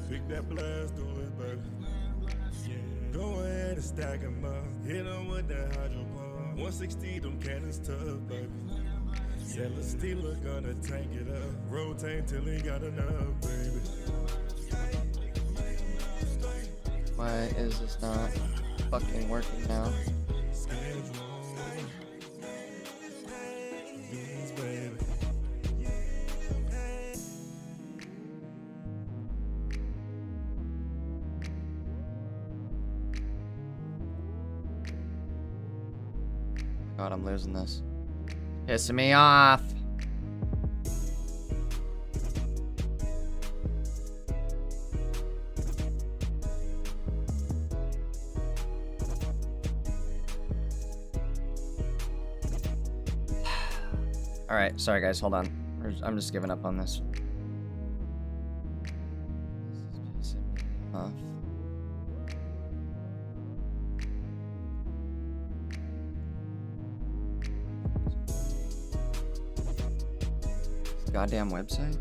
C: Pick that blast on it, baby. Go ahead and stack 'em up. Hit 'em with that hydro pump. 160, them cannons tough, baby. Yellow Steeler gonna tank it up. Rotate till he got enough, baby.
A: Why is this not fucking working now? God, I'm losing this. Pissing me off. All right, sorry guys, hold on. I'm just giving up on this. This is pissing me off. Goddamn website.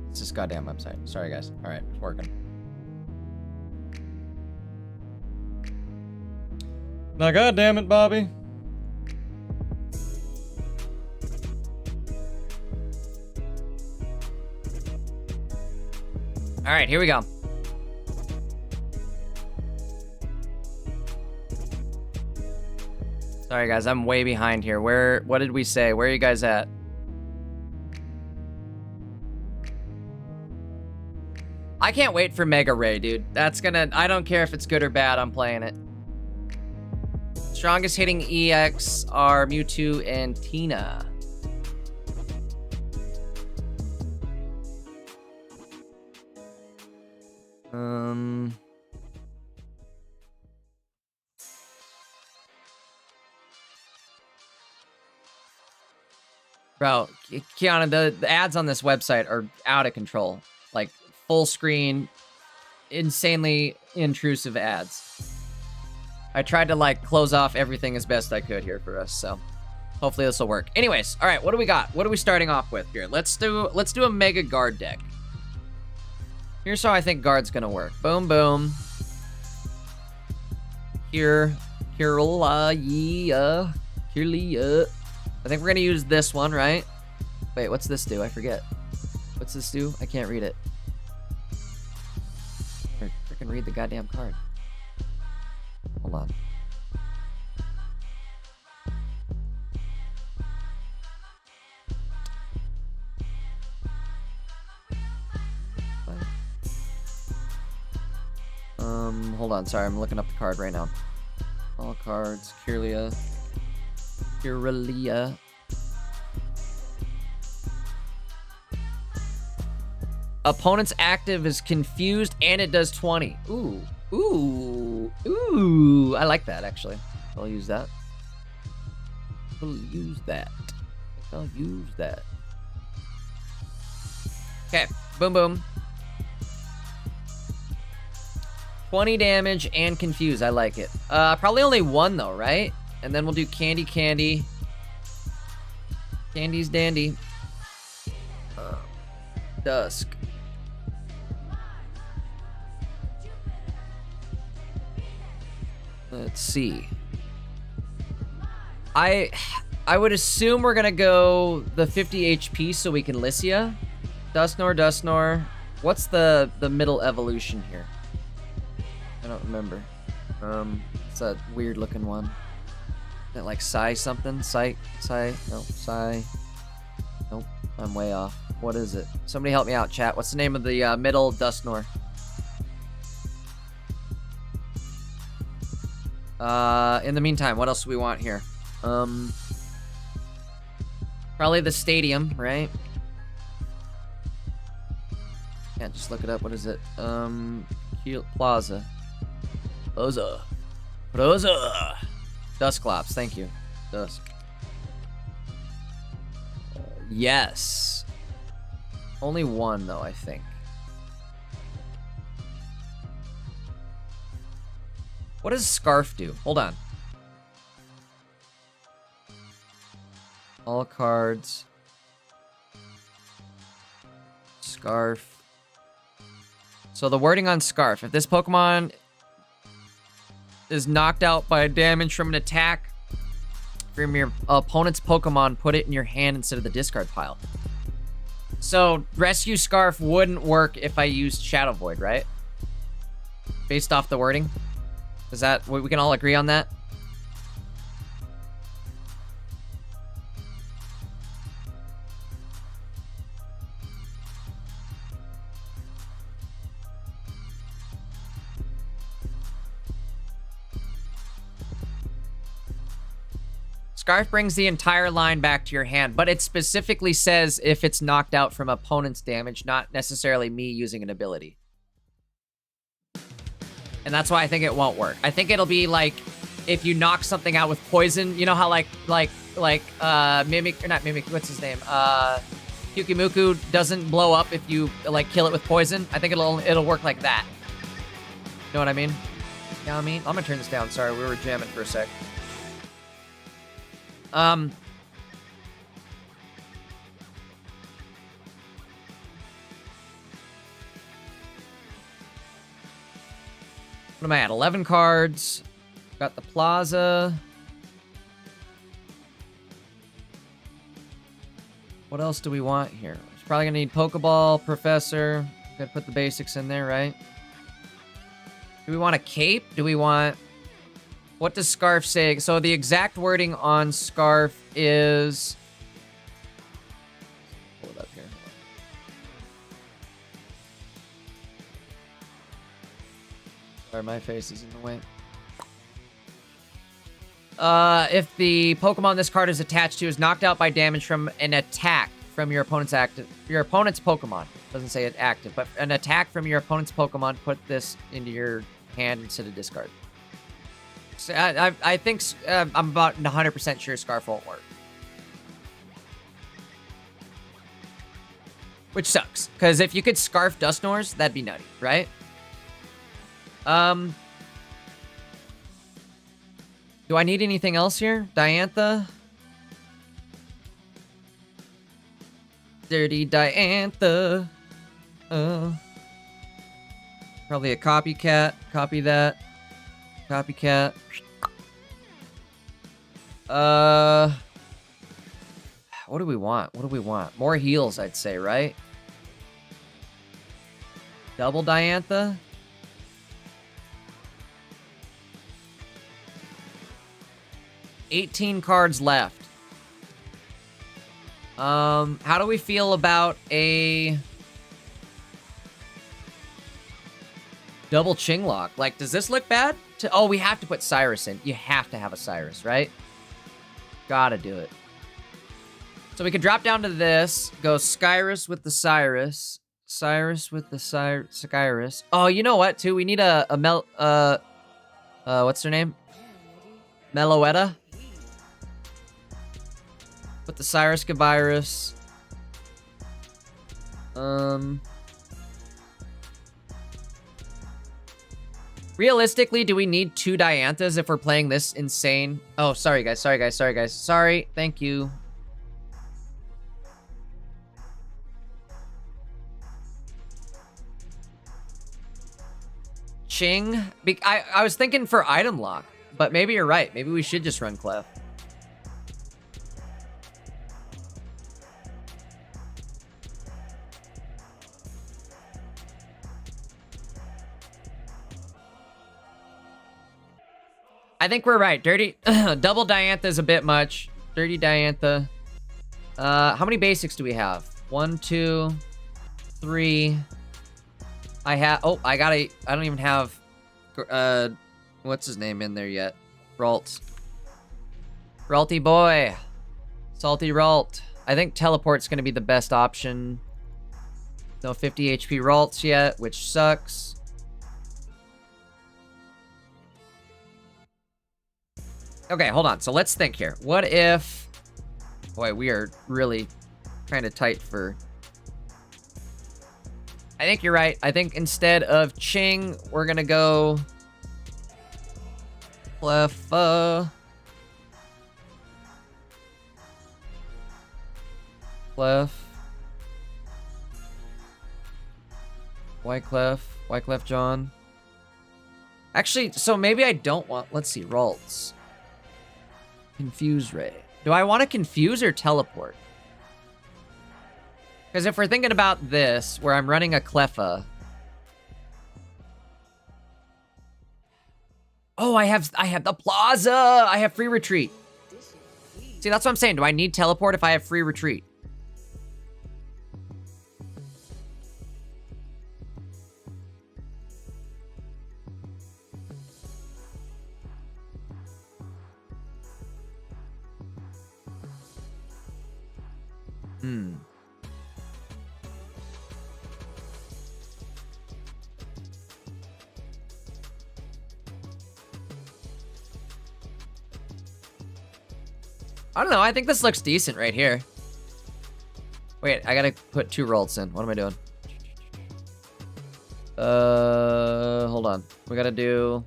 A: It's this goddamn website. Sorry guys. All right, it's working.
B: Now, goddamn it, Bobby.
A: All right, here we go. Sorry guys, I'm way behind here. What did we say? Where are you guys at? I can't wait for Mega Ray, dude. That's gonna, I don't care if it's good or bad, I'm playing it. Strongest hitting EX are Mewtwo and Tina. Bro, Kiana, the ads on this website are out of control. Like, full screen, insanely intrusive ads. I tried to, like, close off everything as best I could here for us, so hopefully this will work. Anyways, all right, what do we got? What are we starting off with here? Let's do a Mega Guard deck. Here's how I think Guard's gonna work. Boom, boom. Kirlia. I think we're gonna use this one, right? Wait, what's this do? I forget. What's this do? I can't read it. Freaking read the goddamn card. Hold on. Hold on, sorry, I'm looking up the card right now. All cards, Kirlia. Opponent's active is confused and it does 20. Ooh. I like that actually. I'll use that. Okay, boom boom. 20 damage and confuse. I like it. Probably only one though, right? And then we'll do candy. Candy's dandy. Dusk. Let's see. I would assume we're gonna go the 50 HP so we can Lycia. Dusknor. What's the middle evolution here? I don't remember. It's that weird looking one. Is that like Psy something? Psy? Nope, Psy. Nope, I'm way off. What is it? Somebody help me out, chat. What's the name of the middle Dusknor? In the meantime, what else do we want here? Probably the stadium, right? Can't just look it up. What is it? Plaza. Dusclops, thank you. Dusk. Yes. Only one, though, I think. What does Scarf do? Hold on. All cards. Scarf. So the wording on Scarf. If this Pokemon is knocked out by damage from an attack from your opponent's Pokemon, put it in your hand instead of the discard pile. So Rescue Scarf wouldn't work if I used Shadow Void, right? Based off the wording? Is that, we can all agree on that? Scarf brings the entire line back to your hand, but it specifically says if it's knocked out from opponent's damage, not necessarily me using an ability. And that's why I think it won't work. I think it'll be like if you knock something out with poison, you know how like Mimic, or not Mimic, what's his name? Kyukimuku doesn't blow up if you like kill it with poison. I think it'll work like that. You know what I mean? You know what I mean? I'm gonna turn this down. Sorry, we were jamming for a sec. What am I at? 11 cards. Got the Plaza. What else do we want here? It's probably gonna need Pokeball, Professor. Gotta put the basics in there, right? Do we want a cape? Do we want... What does Scarf say? So the exact wording on Scarf is... Pull it up here. Sorry, my face is in the way. If the Pokemon this card is attached to is knocked out by damage from an attack from your opponent's Pokemon. Doesn't say it active, but an attack from your opponent's Pokemon, put this into your hand instead of discard. So I think I'm about 100% sure Scarf won't work. Which sucks, because if you could Scarf Dusknoirs, that'd be nutty, right? Do I need anything else here? Diantha? Dirty Diantha. Probably a copycat. Copy that. Copycat. What do we want? What do we want? More heals, I'd say, right? Double Diantha? $18 cards left. How do we feel about a double Chinglock? Like, does this look bad? Oh, we have to put Cyrus in. You have to have a Cyrus, right? Gotta do it. So we could drop down to this, go Skyrus with the Cyrus. Cyrus with the Skyrus. Oh, you know what, too? We need what's her name? Meloetta? Put the Cyrus Gavirus. Realistically, do we need 2 Dianthas if we're playing this insane? Oh, sorry guys, sorry guys, sorry guys. Sorry, thank you. Ching? I was thinking for item lock, but maybe you're right. Maybe we should just run Clef. I think we're right. Dirty double Diantha is a bit much. Dirty Diantha. How many basics do we have? 1, 2, 3. I don't even have what's his name in there yet? Ralt. Ralty boy. Salty Ralt. I think Teleport's gonna be the best option. No 50 HP Ralts yet, which sucks. Okay, hold on. So let's think here. What if... Boy, we are really kind of tight for... I think you're right. I think instead of Ching, we're going to go... Clef. Clef. Wyclef John. Actually, so maybe I don't want... Let's see, Ralts. Confuse Ray. Do I want to confuse or teleport? Because if we're thinking about this, where I'm running a Cleffa... Oh, I have the Plaza! I have free retreat. See, that's what I'm saying. Do I need teleport if I have free retreat? I don't know. I think this looks decent right here. Wait, I gotta put 2 Ralts in. What am I doing? Hold on. We gotta do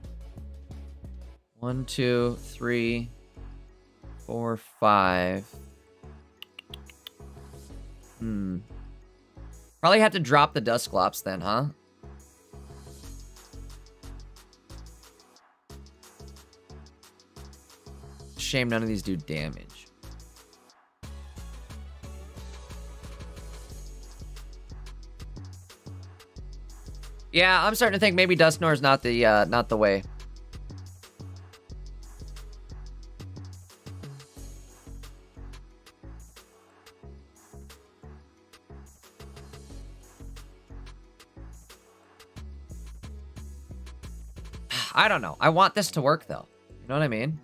A: 1, 2, 3, 4, 5. Probably have to drop the Dusclops then, huh? Shame none of these do damage. Yeah, I'm starting to think maybe Dusknoir's not the way. I don't know. I want this to work though. You know what I mean?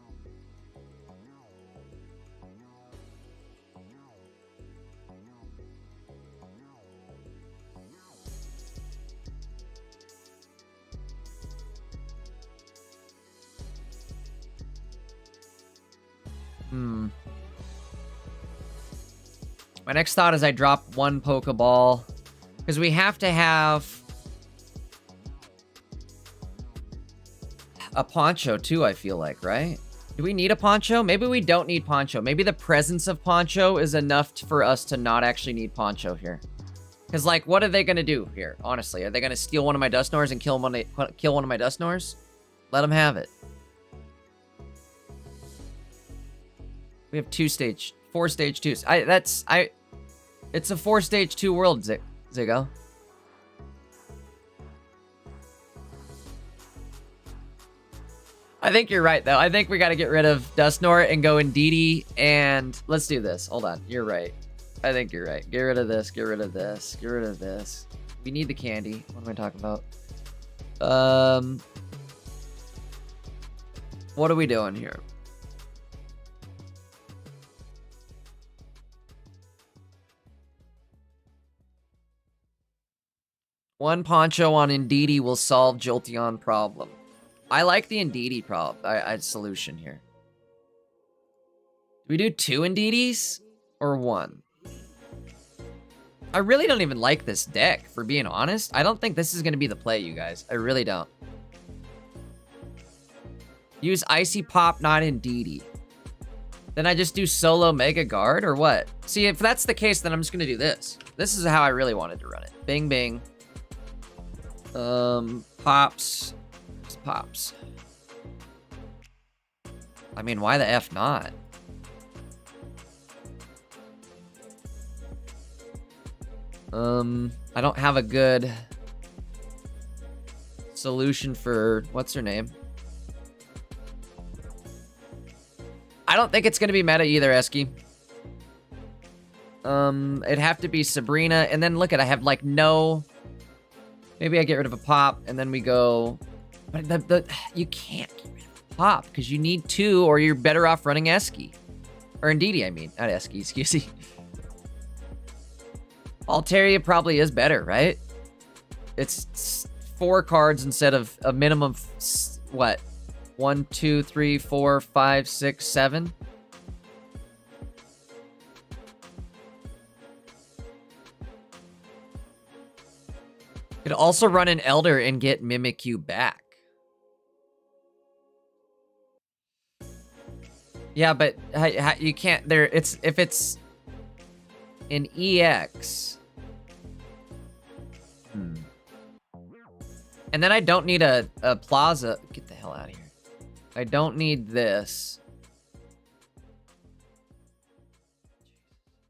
A: My next thought is I drop 1 Pokeball. Because we have to have a Poncho too, I feel like, right? Do we need a Poncho? Maybe we don't need Poncho. Maybe the presence of Poncho is enough for us to not actually need Poncho here. Because, like, what are they going to do here, honestly? Are they going to steal one of my Dusknoirs and kill one of my Dusknoirs? Let them have it. We have 4 stage 2s. It's a 4 stage 2 world, Ziggo. I think you're right, though. I think we got to get rid of Dusknoir and go Indeedee, and let's do this. Hold on. You're right. I think you're right. Get rid of this. Get rid of this. Get rid of this. We need the candy. What am I talking about? What are we doing here? One Poncho on Indeedee will solve Jolteon problem. I like the Indeedee solution here. Do we do 2 Indeedees or 1? I really don't even like this deck, for being honest. I don't think this is going to be the play, you guys. I really don't. Use Icy Pop, not Indeedee. Then I just do solo Mega Guard, or what? See, if that's the case, then I'm just going to do this. This is how I really wanted to run it. Bing, bing. Pops. Pops. I mean, why the F not? I don't have a good solution for what's her name. I don't think it's gonna be meta either, Eski. It'd have to be Sabrina, and then look at I have like no. Maybe I get rid of a Pop, and then we go. But you can't get rid of a Pop because you need 2, or you're better off running Eski, or Indeedee. I mean, not Eski. Excuse me. Altaria probably is better, right? It's 4 cards instead of a minimum, what? 1, 2, 3, 4, 5, 6, 7. Could also run an Elder and get Mimikyu back. Yeah, but you can't. There, it's if it's an EX. And then I don't need a plaza. Get the hell out of here. I don't need this.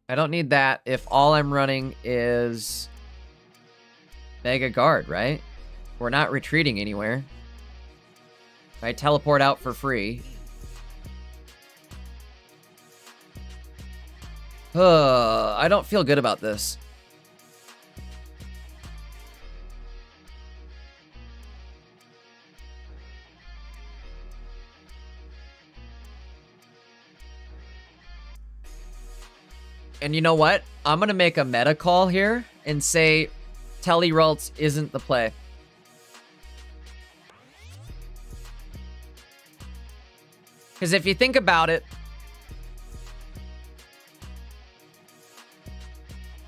A: I don't need that if all I'm running is Mega Guard, right? We're not retreating anywhere. I teleport out for free. I don't feel good about this. And you know what? I'm going to make a meta call here and say Telerults isn't the play. Because if you think about it,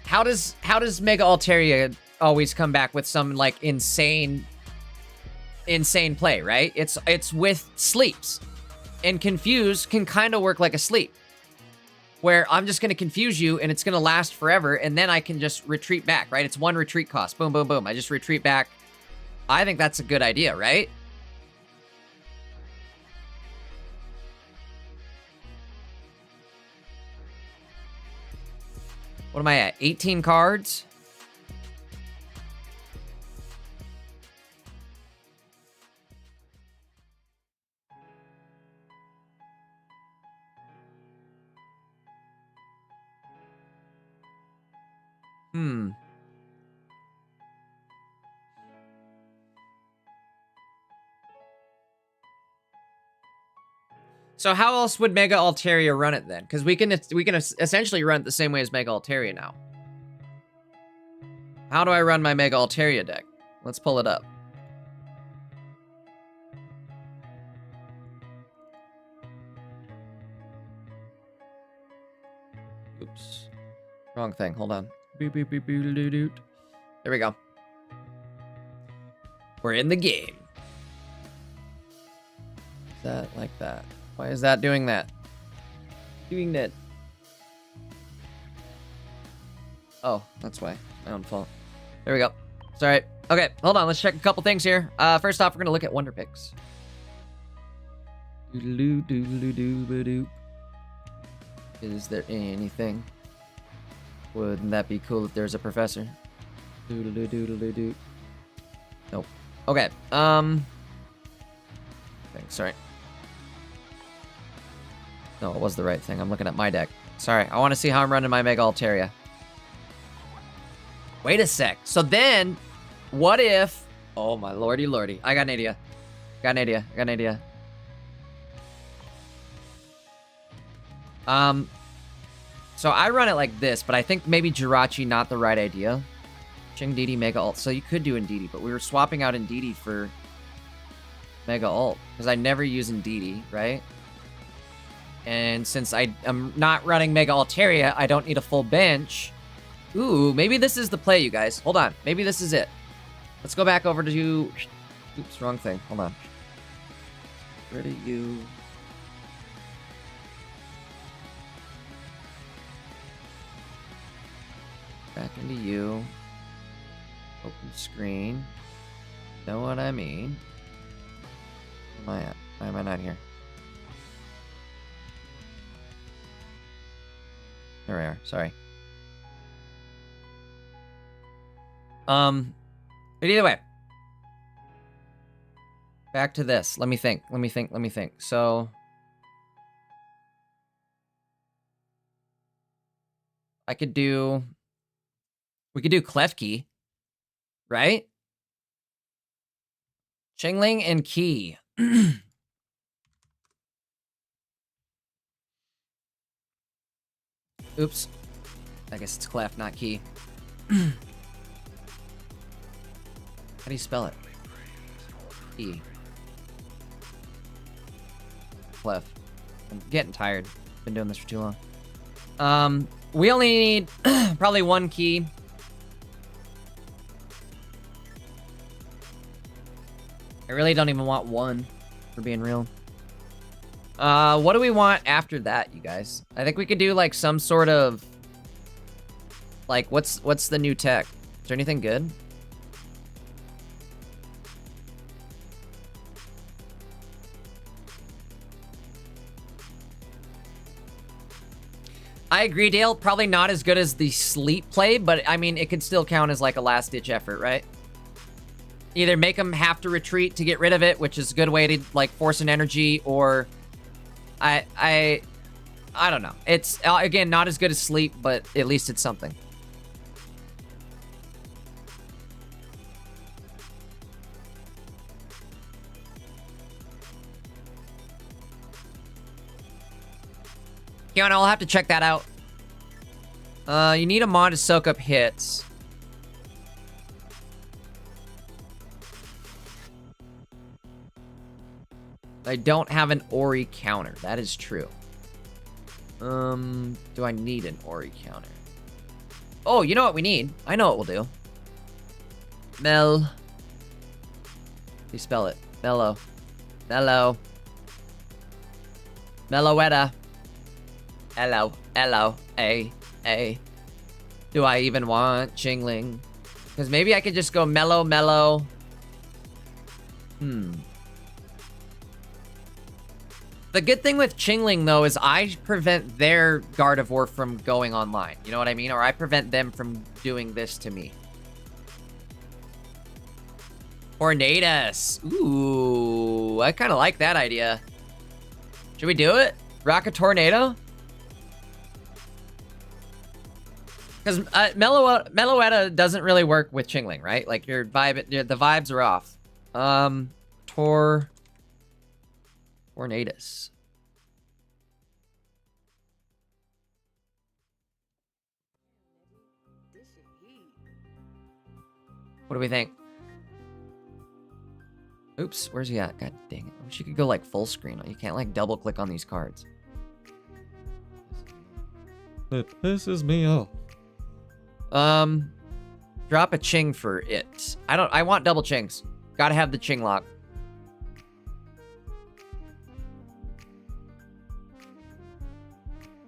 A: how does Mega Altaria always come back with some like insane play, right? It's with sleeps. And Confuse can kind of work like a sleep, where I'm just going to confuse you and it's going to last forever, and then I can just retreat back, right? It's one retreat cost. Boom, boom, boom. I just retreat back. I think that's a good idea, right? What am I at? 18 cards? So how else would Mega Altaria run it then? Because we can essentially run it the same way as Mega Altaria now. How do I run my Mega Altaria deck? Let's pull it up. Oops. Wrong thing. Hold on. Boop, boop, boop, boop, doo, doo. There we go. We're in the game. Is that like that? Why is that doing that? Doing that. Oh, that's why. My own fault. There we go. It's alright. Okay, hold on. Let's check a couple things here. First off, we're going to look at Wonder Picks. Doodaloo, doodaloo, doodaloo. Is there anything? Wouldn't that be cool if there's a professor? Doodaloo, doodaloo, doo. Nope. Okay, thanks, sorry. No, it was the right thing. I'm looking at my deck. Sorry, I want to see how I'm running my Mega Altaria. Wait a sec. So then, what if... Oh, my lordy lordy. I got an idea. Got an idea. Got an idea. So I run it like this, but I think maybe Jirachi not the right idea. Ching Didi Mega Alt. So you could do Indeedee, but we were swapping out Indeedee for Mega Alt. Because I never use Indeedee, right? And since I am not running Mega Altaria, I don't need a full bench. Ooh, maybe this is the play, you guys. Hold on. Maybe this is it. Let's go back over to... Oops, wrong thing. Hold on. Where do you... Back into you. Open screen. Know what I mean? Where am I at? Why am I not here? There we are. Sorry. But either way. Back to this. Let me think. So... I could do... We could do Klefki. Right? Chingling and Key. Oops. I guess it's Clef, not Key. How do you spell it? Key. Clef. I'm getting tired. Been doing this for too long. We only need probably one key. I really don't even want one, for being real. What do we want after that, you guys? I think we could do like some sort of like what's the new tech? Is there anything good? I agree, Dale. Probably not as good as the sleep play, but I mean, it could still count as like a last-ditch effort, right? Either make them have to retreat to get rid of it, which is a good way to like force an energy, or I don't know. It's again not as good as sleep, but at least it's something. Kiana, I'll have to check that out. You need a mod to soak up hits. I don't have an Ori counter. That is true. Do I need an Ori counter? Oh, you know what we need? I know what we'll do. Mel. You spell it. Mellow. Mellow. Mellowetta. Hello. Hello. A. Do I even want Chingling? Because maybe I could just go mellow, mellow. The good thing with Chingling, though, is I prevent their Gardevoir from going online. You know what I mean? Or I prevent them from doing this to me. Tornadus. Ooh, I kind of like that idea. Should we do it? Rock a tornado? Because Mellowetta doesn't really work with Chingling, right? Like the vibes are off. Tornadus. What do we think? Oops, where's he at? God dang it. I wish you could go like full screen. You can't like double click on these cards.
B: It pisses me off.
A: Drop a Ching for it. I want double Chings. Gotta have the Ching lock.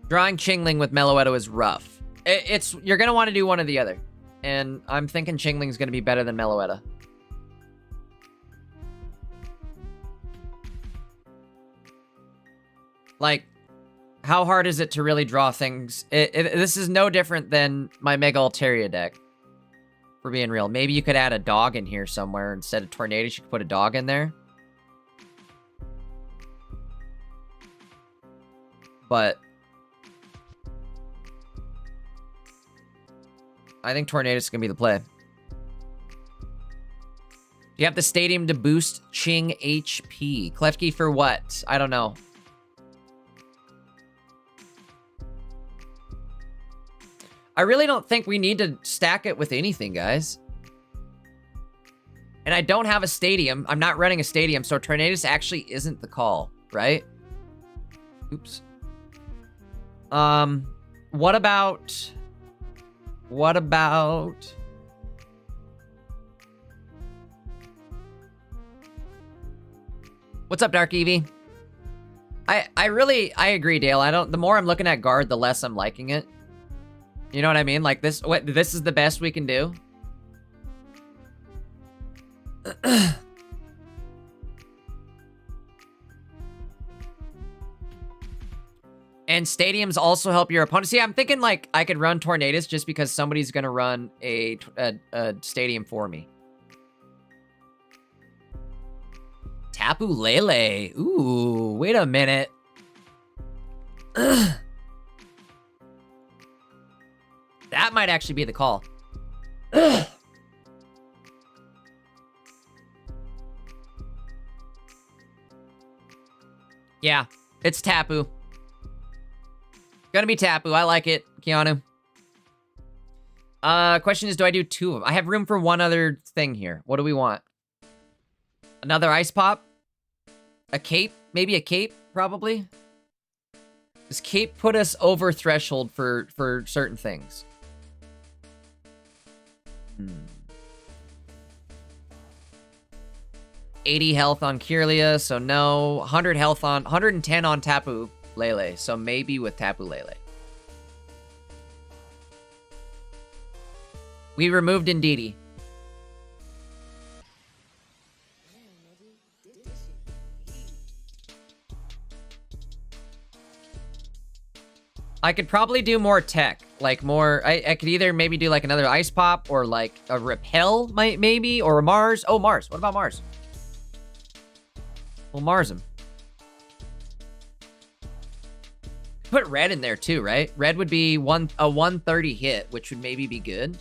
A: Drawing Chingling with Mellowetta is rough. You're gonna want to do one or the other. And I'm thinking Chingling's gonna be better than Mellowetta. Like, how hard is it to really draw things? This is no different than my Mega Altaria deck. For being real. Maybe you could add a dog in here somewhere. Instead of Tornadus, you could put a dog in there. But I think Tornadus is going to be the play. You have the stadium to boost Ching HP. Klefki for what? I don't know. I really don't think we need to stack it with anything, guys. And I don't have a stadium. I'm not running a stadium, so Tornadus actually isn't the call, right? Oops. What about... What's up, Dark Eevee? I agree, Dale. The more I'm looking at guard, the less I'm liking it. You know what I mean? Like this is the best we can do. And stadiums also help your opponent. See, I'm thinking like I could run Tornadus just because somebody's gonna run a stadium for me. Tapu Lele. Ooh, wait a minute. That might actually be the call. Yeah, it's Tapu. Gonna be Tapu. I like it, Keanu. Question is, do I do two of them? I have room for one other thing here. What do we want? Another Ice Pop? A Cape? Maybe a Cape, probably? Does Cape put us over threshold for certain things? 80 health on Kirlia, so no. 100 health on, 110 on Tapu Lele, so maybe with Tapu Lele. We removed Indeedee. I could probably do more tech, like more, I could either maybe do like another Ice Pop or like a Repel, maybe, or a Mars. Oh, Mars. What about Mars? We'll Mars him. Put Red in there too, right? Red would be a 130 hit, which would maybe be good.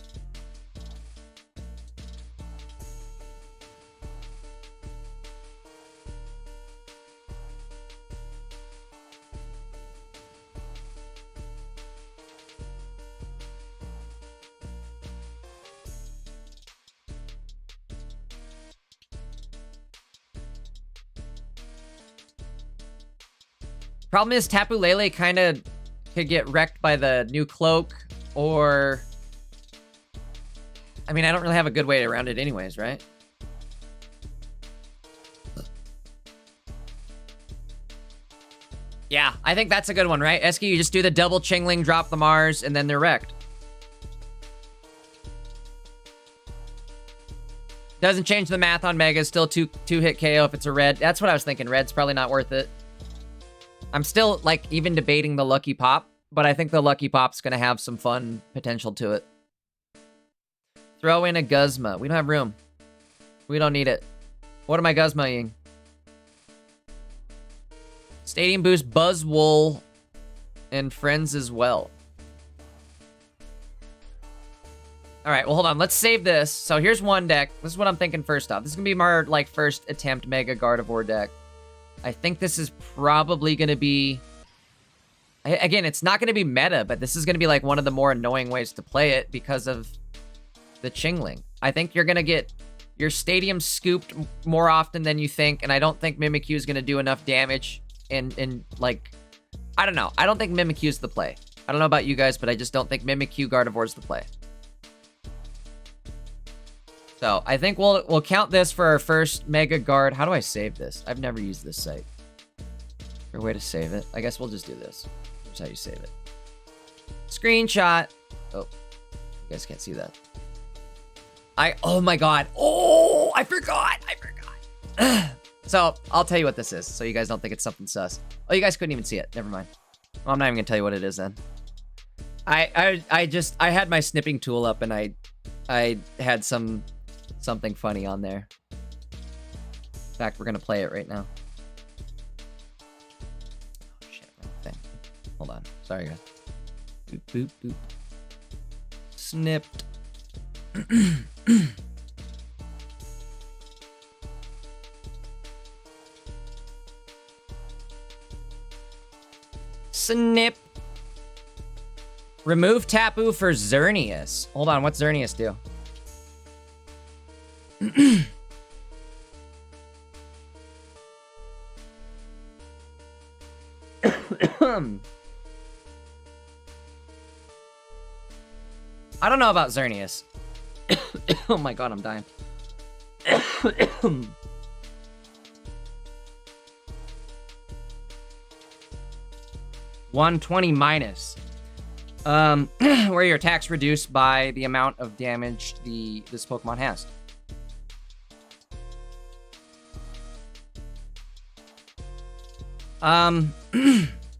A: Problem is, Tapu Lele kind of could get wrecked by the new cloak, or... I mean, I don't really have a good way around it anyways, right? Yeah, I think that's a good one, right? Eski, you just do the double Chingling, drop the Mars, and then they're wrecked. Doesn't change the math on Mega, still two hit KO if it's a red. That's what I was thinking, red's probably not worth it. I'm still, like, even debating the Lucky Pop, but I think the Lucky Pop's gonna have some fun potential to it. Throw in a Guzma. We don't have room. We don't need it. What am I Guzma-ing? Stadium Boost, Buzzwole, and Friends as well. Alright, well, hold on. Let's save this. So here's one deck. This is what I'm thinking first off. This is gonna be my, like, first attempt Mega Gardevoir deck. I think this is probably going to be... Again, it's not going to be meta, but this is going to be like one of the more annoying ways to play it because of the Chingling. I think you're going to get your stadium scooped more often than you think, and I don't think Mimikyu is going to do enough damage in like... I don't know. I don't think Mimikyu is the play. I don't know about you guys, but I just don't think Mimikyu Gardevoir is the play. So I think we'll count this for our first Mega Guard. How do I save this? I've never used this site. Is there a way to save it? I guess we'll just do this. Here's how you save it. Screenshot. Oh, you guys can't see that. Oh my God. Oh, I forgot. So I'll tell you what this is, so you guys don't think it's something sus. Oh, you guys couldn't even see it. Never mind. Well, I'm not even gonna tell you what it is then. I had my snipping tool up and I had something funny on there. In fact, we're gonna play it right now. Oh shit, wrong thing. Hold on. Sorry guys. Boop, boop, boop. Snipped. Snip. Remove Tapu for Xerneas. Hold on, what's Xerneas do? I don't know about Xerneas. Oh my God, I'm dying. 120 minus. Where your attack's reduced by the amount of damage this Pokemon has.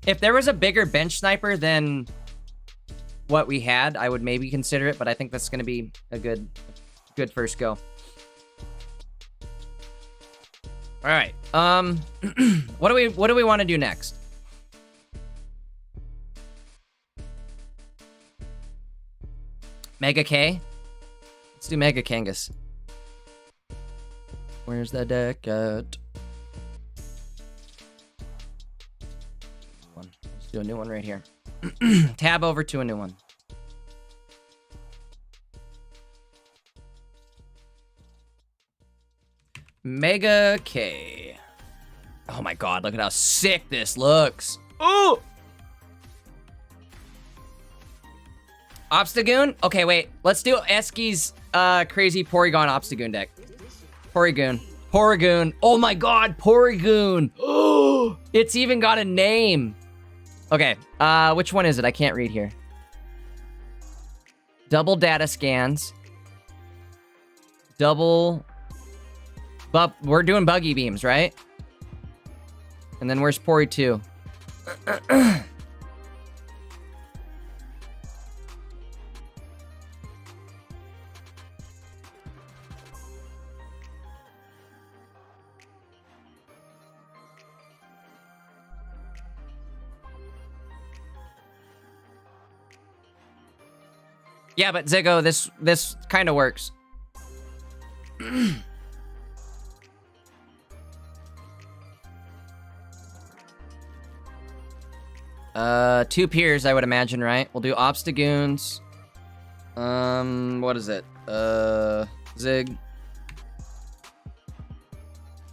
A: If there was a bigger bench sniper than what we had, I would maybe consider it, but I think that's going to be a good first go. All right. What do we want to do next? Mega K? Let's do Mega Kangas. Where's the deck at? Let's do a new one right here. Tab over to a new one. Mega K. Oh my God, look at how sick this looks. Oh! Obstagoon? Okay, wait. Let's do Eski's crazy Porygon Obstagoon deck. Porygon. Porygon. Oh my god, Porygon. Oh, it's even got a name. Okay, which one is it? I can't read here. Double data scans. Double... But we're doing buggy beams, right? And then where's Pori 2? Yeah, but Ziggo, this kind of works. Two peers, I would imagine, right? We'll do Obstagoons. What is it? Zig.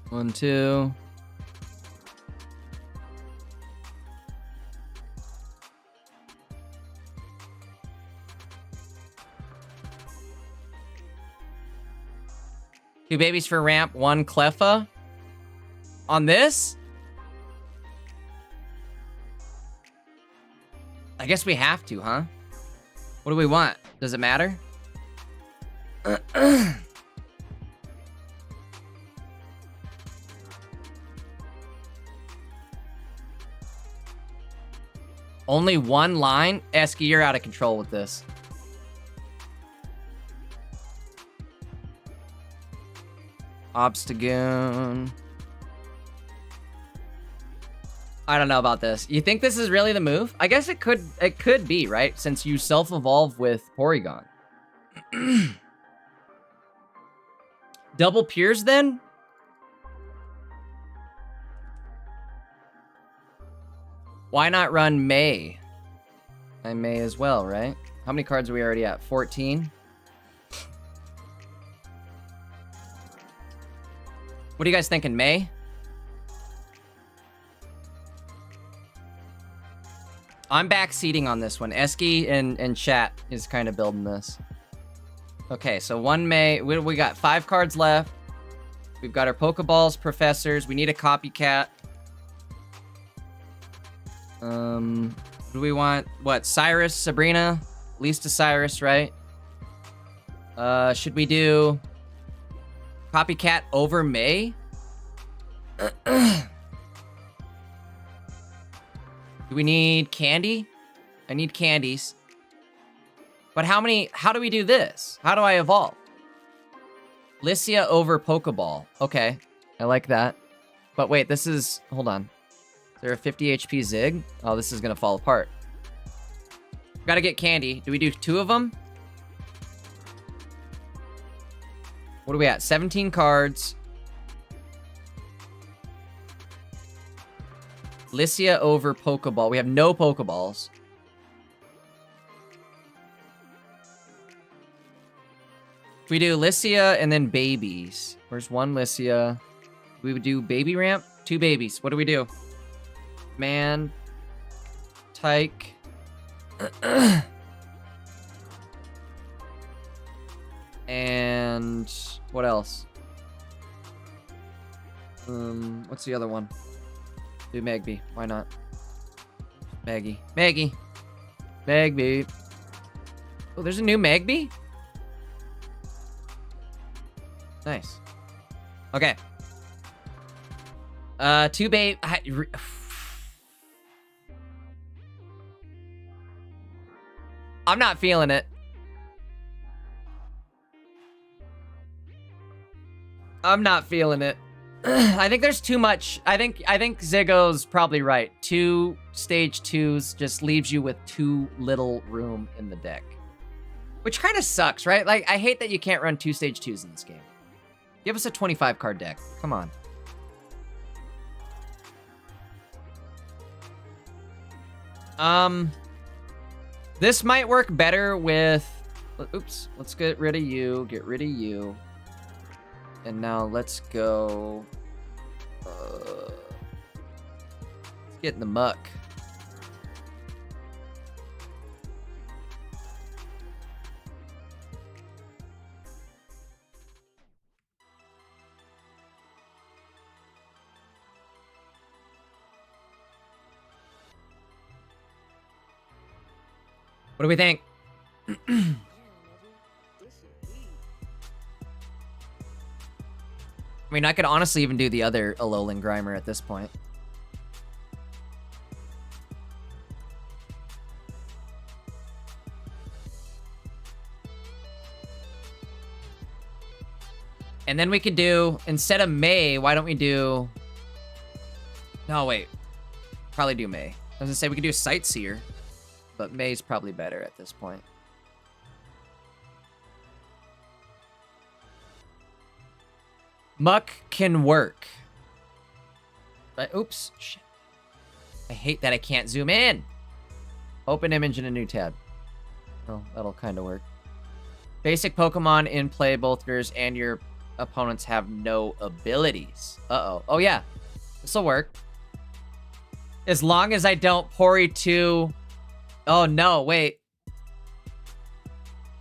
A: 1, 2. Two babies for ramp, 1 Cleffa. On this? I guess we have to, huh? What do we want? Does it matter? Only 1 line? Esky, you're out of control with this. Obstagoon. I don't know about this. You think this is really the move? I guess it could be, right? Since you self-evolve with Porygon. Double Piers then? Why not run May? I may as well, right? How many cards are we already at? 14? What are you guys thinking, May? I'm backseating on this one. Esky and chat is kind of building this. Okay, so 1 May. We got 5 cards left. We've got our Pokeballs, Professors. We need a copycat. Do we want, what, Cyrus, Sabrina? At least a Cyrus, right? Should we do copycat over May? Do we need candy? I need candies. But how do we do this? How do I evolve? Lycia over Pokeball. Okay, I like that. But wait, this is, hold on. Is there a 50 HP Zig? Oh, this is gonna fall apart. Gotta get candy. Do we do 2 of them? What are we at? 17 cards. Lycia over Pokeball. We have no Pokeballs. We do Lycia and then babies. Where's 1 Lycia? We would do baby ramp. 2 babies. What do we do? Man. Tyke. And what else? What's the other one? Do Magby. Why not? Maggie. Maggie. Magby. Oh, there's a new Magby? Nice. Okay. 2 babe. I'm not feeling it. I'm not feeling it. I think there's too much. I think Ziggo's probably right. 2 stage 2s just leaves you with too little room in the deck. Which kind of sucks, right? Like, I hate that you can't run 2 stage 2s in this game. Give us a 25 card deck. Come on. This might work better with... Oops. Let's get rid of you. Get rid of you. And now let's go... let's get in the muck. What do we think? I mean, I could honestly even do the other Alolan Grimer at this point. And then we could do, instead of May, why don't we do... No, wait. Probably do May. I was gonna say we could do Sightseer, but May's probably better at this point. Muck can work. But, oops. Shit. I hate that I can't zoom in. Open image in a new tab. Oh, that'll kind of work. Basic Pokemon in play, both yours and your opponents have no abilities. Uh-oh. Oh, yeah. This'll work. As long as I don't Pori 2... Oh, no, wait.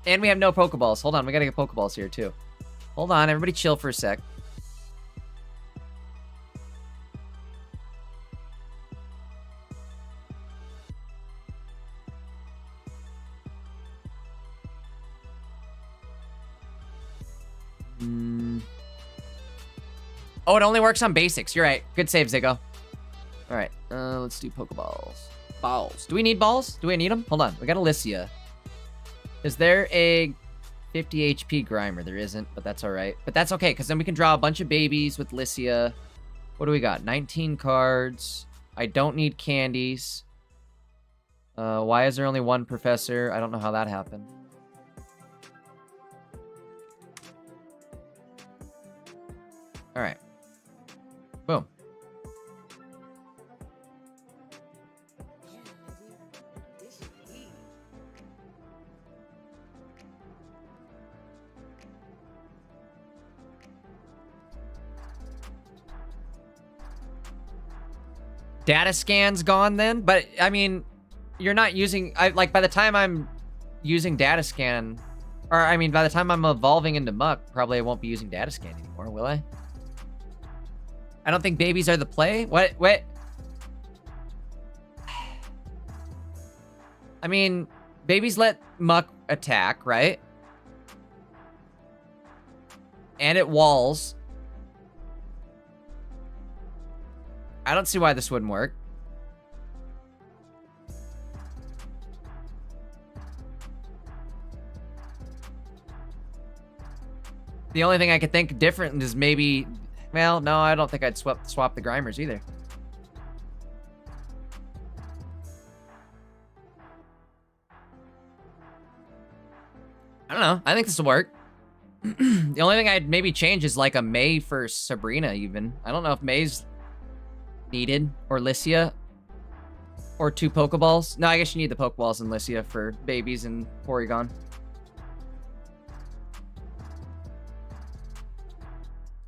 A: And we have no Pokeballs. Hold on, we gotta get Pokeballs here, too. Hold on, everybody chill for a sec. Oh, it only works on basics. You're right. Good save, Ziggo. All right, let's do Pokeballs. Balls. Do we need balls? Do we need them? Hold on. We got Alicia. Is there a 50 HP Grimer? There isn't, but that's all right. But that's okay, because then we can draw a bunch of babies with Alicia. What do we got? 19 cards. I don't need candies. Why is there only one professor? I don't know how that happened. All right. Boom. Data scan's gone then, but I mean, you're not using, like by the time I'm using data scan, or I mean, by the time I'm evolving into Muck, probably I won't be using data scan anymore, will I? I don't think babies are the play. What? I mean, babies let Muck attack, right? And it walls. I don't see why this wouldn't work. The only thing I could think different is maybe... Well, no, I don't think I'd swap the Grimers either. I don't know. I think this will work. The only thing I'd maybe change is like a May for Sabrina even. I don't know if May's needed, or Licia, or 2 Pokeballs. No, I guess you need the Pokeballs and Licia for babies and Porygon.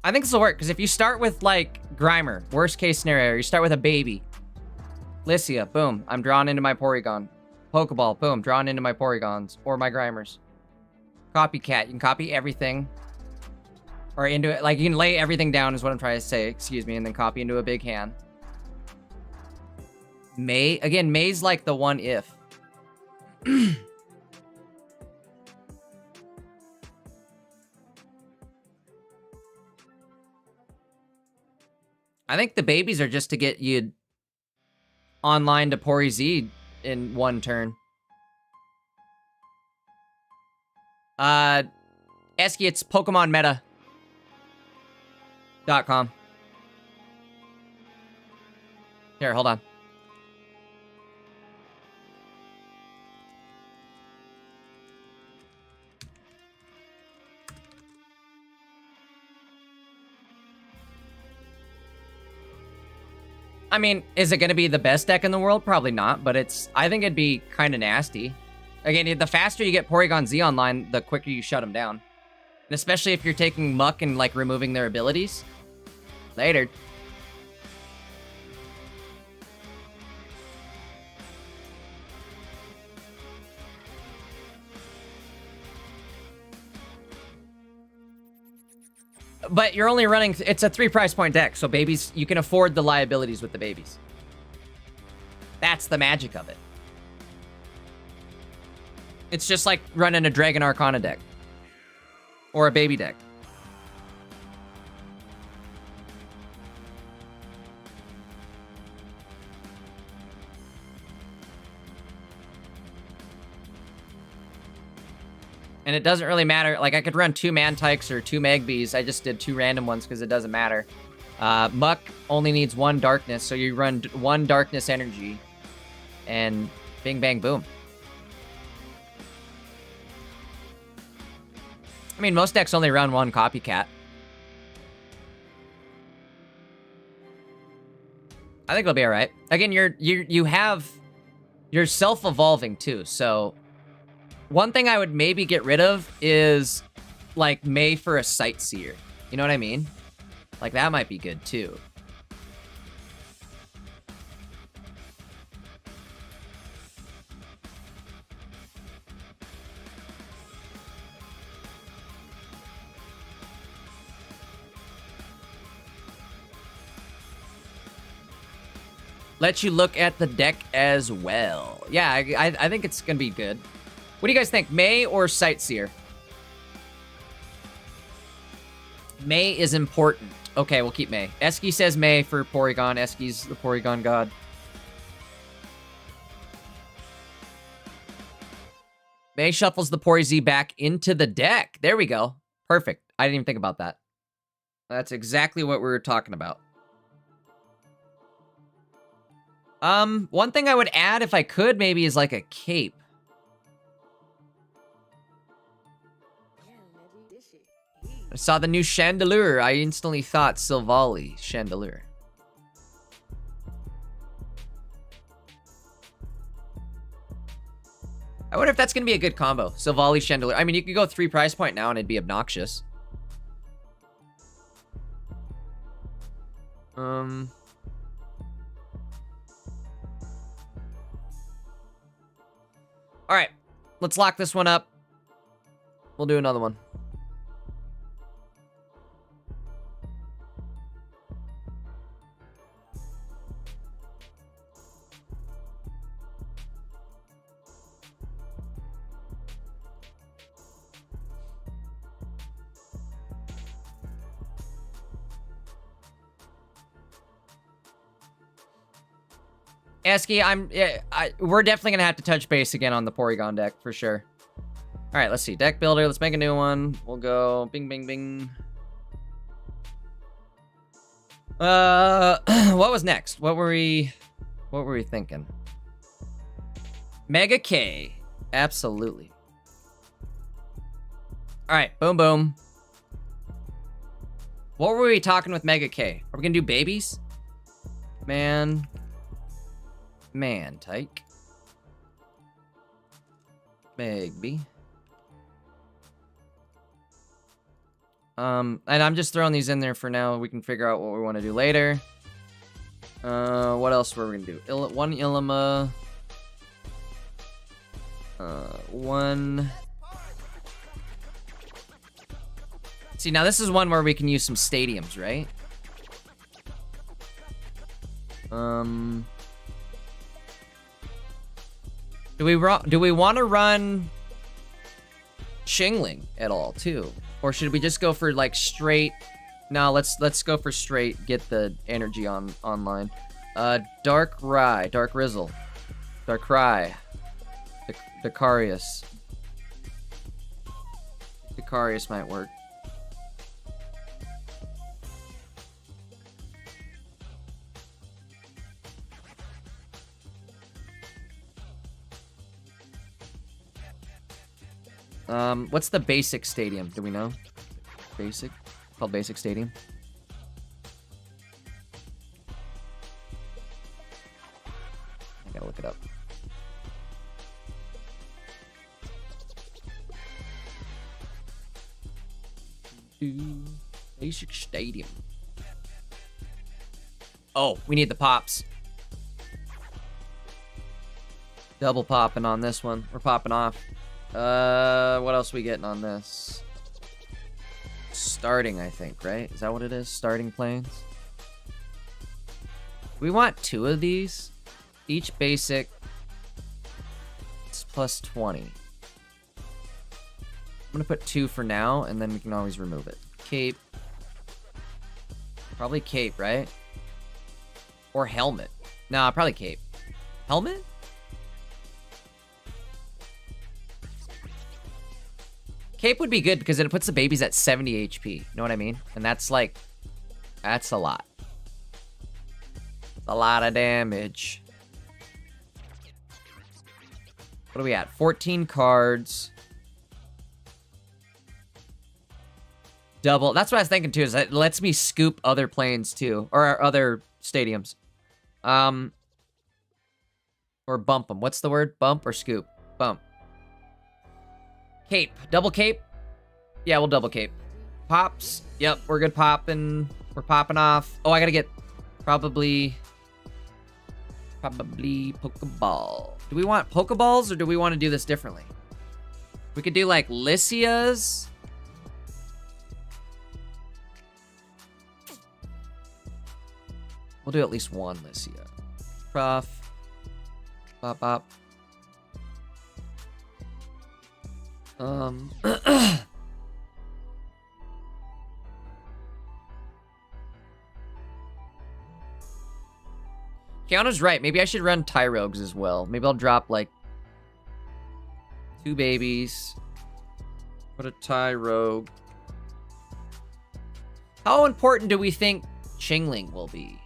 A: I think this will work, because if you start with, like, Grimer, worst case scenario, you start with a baby. Licia, boom, I'm drawn into my Porygon. Pokeball, boom, drawn into my Porygons, or my Grimers. Copycat, you can copy everything. Or into it, like, you can lay everything down is what I'm trying to say, excuse me, and then copy into a big hand. May, again, May's like the one if. I think the babies are just to get you online to Pori Z in one turn. Esky, it's PokemonMeta.com. Here, hold on. I mean, is it going to be the best deck in the world? Probably not, but I think it'd be kind of nasty. Again, the faster you get Porygon Z online, the quicker you shut them down. And especially if you're taking Muck and, like, removing their abilities. Later. But you're only running... It's a 3 price point deck, so babies... You can afford the liabilities with the babies. That's the magic of it. It's just like running a Dragon Arcana deck. Or a baby deck. And it doesn't really matter. Like, I could run 2 Mantykes or 2 Magbees. I just did 2 random ones because it doesn't matter. Muck only needs 1 Darkness, so you run 1 Darkness energy. And bing, bang, boom. I mean, most decks only run 1 Copycat. I think it'll be alright. Again, you're self-evolving too, so... One thing I would maybe get rid of is, like, May for a Sightseer. You know what I mean? Like, that might be good, too. Let you look at the deck as well. Yeah, I think it's gonna be good. What do you guys think? May or Sightseer? May is important. Okay, we'll keep May. Eski says May for Porygon. Eski's the Porygon god. May shuffles the Poryz back into the deck. There we go. Perfect. I didn't even think about that. That's exactly what we were talking about. One thing I would add if I could maybe is like a cape. I saw the new Chandelure. I instantly thought Silvally Chandelure. I wonder if that's going to be a good combo. Silvally Chandelure. I mean, you could go 3 price point now and it'd be obnoxious. Alright. Let's lock this one up. We'll do another one. Eski, we're definitely gonna have to touch base again on the Porygon deck for sure. All right, let's see. Deck builder. Let's make a new one. We'll go bing, bing, bing. What was next? What were we thinking? Mega K. Absolutely. All right, boom, boom. What were we talking with Mega K? Are we gonna do babies? Tyke. Magby. And I'm just throwing these in there for now. We can figure out what we want to do later. What else were we gonna do? One Illima. One. See, now this is one where we can use some stadiums, right? Do we want to run Shingling at all too, or should we just go for like straight? No, let's go for straight. Get the energy online. Dark Rye, Dark Rizzle, Dark Rye, Decarius. Decarius might work. What's the basic stadium? Do we know? Basic? Called Basic Stadium? I gotta look it up. Basic Stadium. Oh, we need the pops. Double popping on this one. We're popping off. What else we getting on this? Starting, I think, right? Is that what it is? Starting planes? We want 2 of these. Each basic. It's plus 20. I'm gonna put 2 for now, and then we can always remove it. Cape. Probably cape, right? Or helmet. Nah, probably cape. Helmet? Cape would be good because it puts the babies at 70 HP. You know what I mean? And that's like, that's a lot. A lot of damage. What are we at? 14 cards. Double. That's what I was thinking too, is that it lets me scoop other planes too. Or other stadiums. Or bump them. What's the word? Bump or scoop? Bump. Cape. Double cape? Yeah, we'll double cape. Pops. Yep, we're good popping. We're popping off. Oh, I gotta get probably Pokeball. Do we want Pokeballs or do we want to do this differently? We could do like Lycias. We'll do at least one Lycia. Prof. Bop bop. Keanu's right. Maybe I should run Tyrogues as well. Maybe I'll drop like 2 babies. Put a Tyrogue. How important do we think Chingling will be?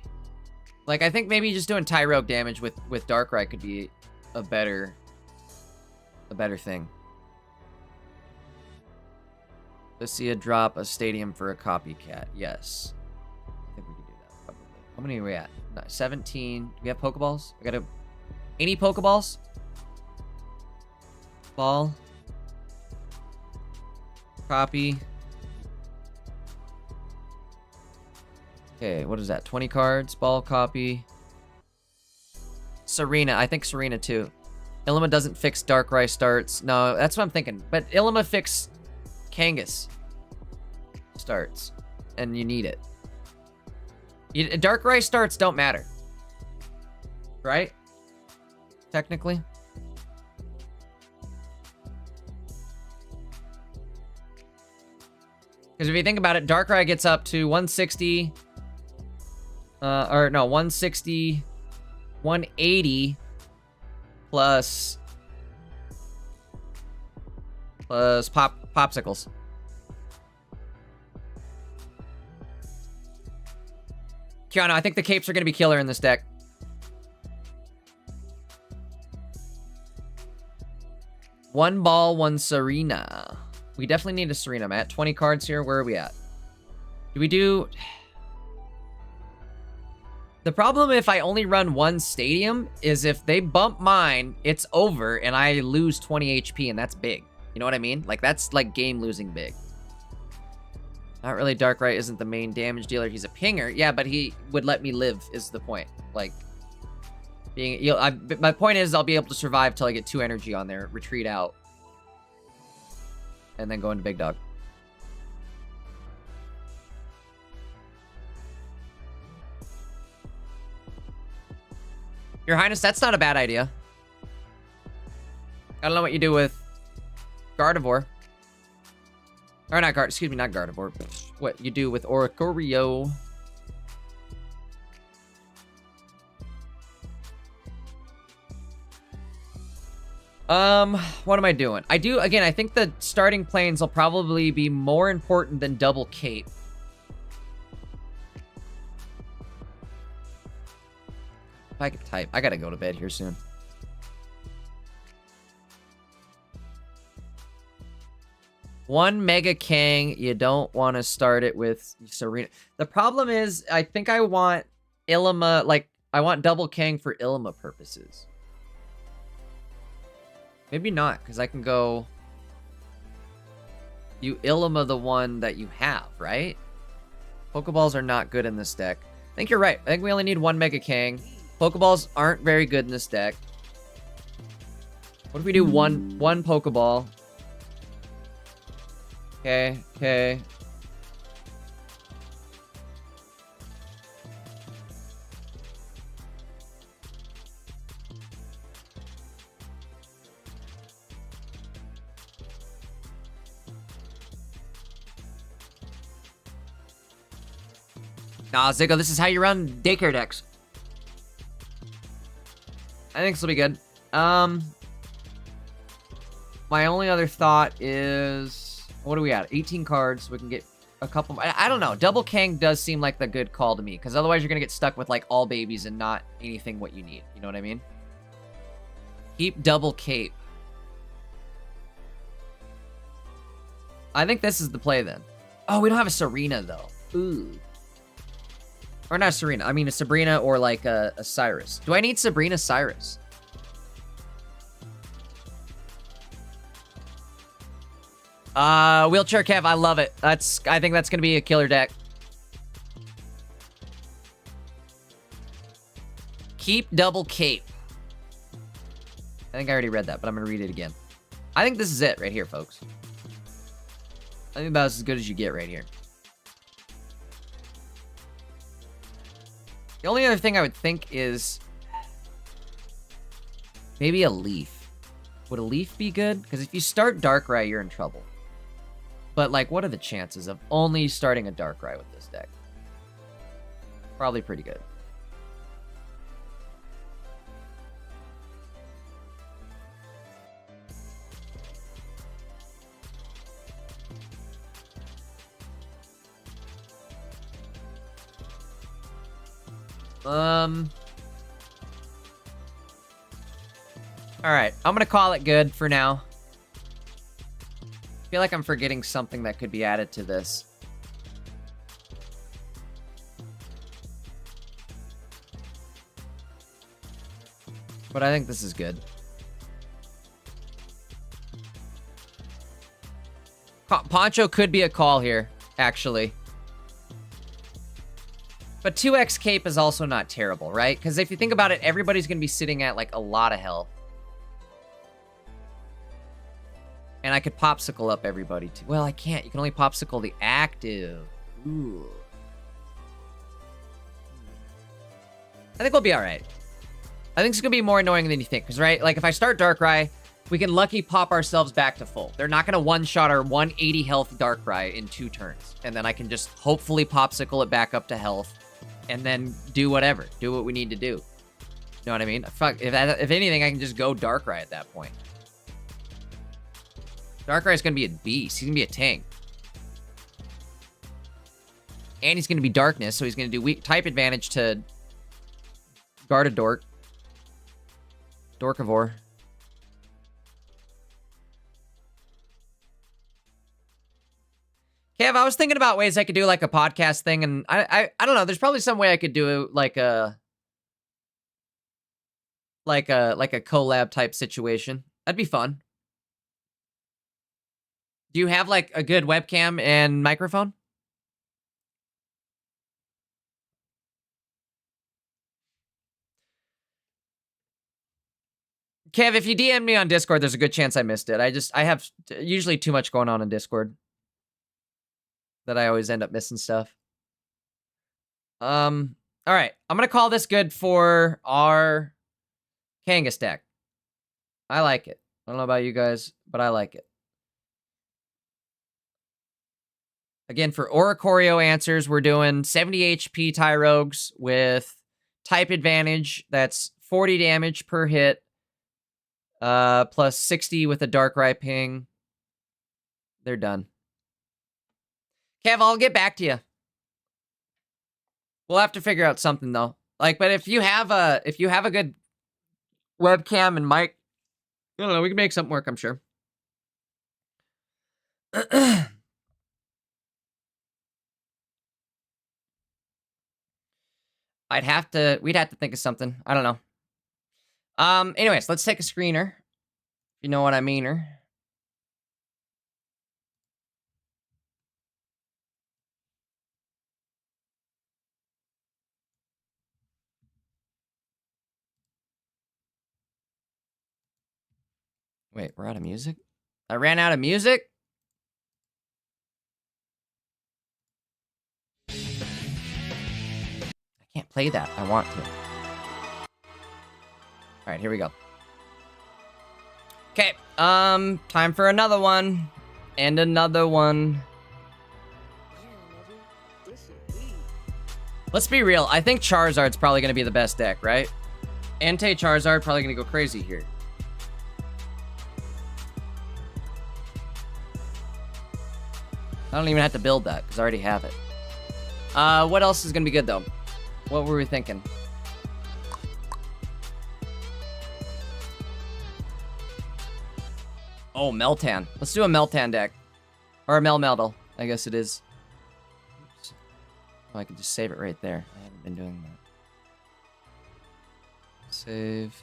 A: Like, I think maybe just doing Tyrogue damage with Darkrai could be a better thing. Let's see a drop a stadium for a copycat. Yes. I think we can do that, probably. How many are we at? 17. Do we have Pokeballs? I gotta... Any Pokeballs? Ball. Copy. Okay, what is that? 20 cards. Ball, copy. Serena. I think Serena too. Ilima doesn't fix Darkrai starts. No, that's what I'm thinking. But Ilima fix Kangas starts. And you need it. Darkrai starts don't matter. Right? Technically. Because if you think about it, Darkrai gets up to 160... or no, 160... 180... Plus popsicles. Kiana, I think the capes are going to be killer in this deck. One ball, one Serena. We definitely need a Serena. I'm at 20 cards here. Where are we at? Do we do... The problem if I only run one stadium is if they bump mine, it's over and I lose 20 HP and that's big. You know what I mean? Like, that's like game losing big. Not really. Darkrai isn't the main damage dealer. He's a pinger. Yeah, but he would let me live is the point. Like, being, you know, my point is I'll be able to survive till I get 2 energy on there, retreat out, and then go into big dog. Your Highness, that's not a bad idea. I don't know what you do with Gardevoir. Or not excuse me, not Gardevoir. What you do with Oricorio. What am I doing? Again, I think the starting planes will probably be more important than double cape. If I could type. I gotta go to bed here soon. One Mega Kang. You don't want to start it with Serena. The problem is, I think I want Ilima, like, I want double Kang for Ilima purposes. Maybe not, because I can go... You Ilima the one that you have, right? Pokeballs are not good in this deck. I think you're right. I think we only need one Mega Kang. Pokeballs aren't very good in this deck. What if we do one Pokeball? Okay, okay. Nah, Ziggo, this is how you run daycare decks. I think this will be good. My only other thought is... What are we at? 18 cards. We can get a couple... I don't know. Double Kang does seem like the good call to me, because otherwise you're going to get stuck with, like, all babies and not anything what you need. You know what I mean? Keep double cape. I think this is the play, then. Oh, we don't have a Serena, though. Ooh. Or not a Serena. I mean, a Sabrina or, like, a Cyrus. Do I need Sabrina Cyrus? Wheelchair Kev, I love it. I think that's gonna be a killer deck. Keep double cape. I think I already read that, but I'm gonna read it again. I think this is it right here, folks. I think that's as good as you get right here. The only other thing I would think is maybe a leaf. Would a leaf be good? Because if you start Darkrai, you're in trouble. But, like, what are the chances of only starting a Darkrai with this deck? Probably pretty good. Alright, I'm gonna call it good for now. I feel like I'm forgetting something that could be added to this. But I think this is good. Poncho could be a call here, actually. But 2x cape is also not terrible, right? Because if you think about it, everybody's going to be sitting at, like, a lot of health. And I could popsicle up everybody, too. Well, I can't. You can only popsicle the active. Ooh. I think we'll be all right. I think it's going to be more annoying than you think. Because, right, like, if I start Darkrai, we can lucky pop ourselves back to full. They're not going to one-shot our 180 health Darkrai in 2 turns. And then I can just hopefully popsicle it back up to health. And then do whatever. Do what we need to do. You know what I mean? Fuck, if anything, I can just go Darkrai at that point. Darkrai's gonna be a beast. He's gonna be a tank. And he's gonna be darkness, so he's gonna do weak type advantage to Gardevoir. Dorkivore. Kev, I was thinking about ways I could do like a podcast thing, and I don't know. There's probably some way I could do like a collab type situation. That'd be fun. Do you have like a good webcam and microphone? Kev, if you DM me on Discord, there's a good chance I missed it. I have usually too much going on in Discord that I always end up missing stuff. All right. I'm going to call this good for our Kangas deck. I like it. I don't know about you guys, but I like it. Again, for Oricorio answers, we're doing 70 HP Tyrogues with type advantage. That's 40 damage per hit. Plus 60 with a Darkrai ping. They're done. Kev, I'll get back to you. We'll have to figure out something though. Like, but if you have a good webcam and mic, I don't know, we can make something work, I'm sure. we'd have to think of something. I don't know. Anyways, let's take a screener. You know what I meaner. Wait, we're out of music? I ran out of music? I can't play that. I want to. Alright, here we go. Okay, time for another one. And another one. Let's be real. I think Charizard's probably going to be the best deck, right? Entei Charizard probably going to go crazy here. I don't even have to build that because I already have it. What else is going to be good, though? What were we thinking? Oh, Meltan. Let's do a Meltan deck. Or a Melmetal, I guess it is. Oops. Oh, I can just save it right there. I haven't been doing that. Save.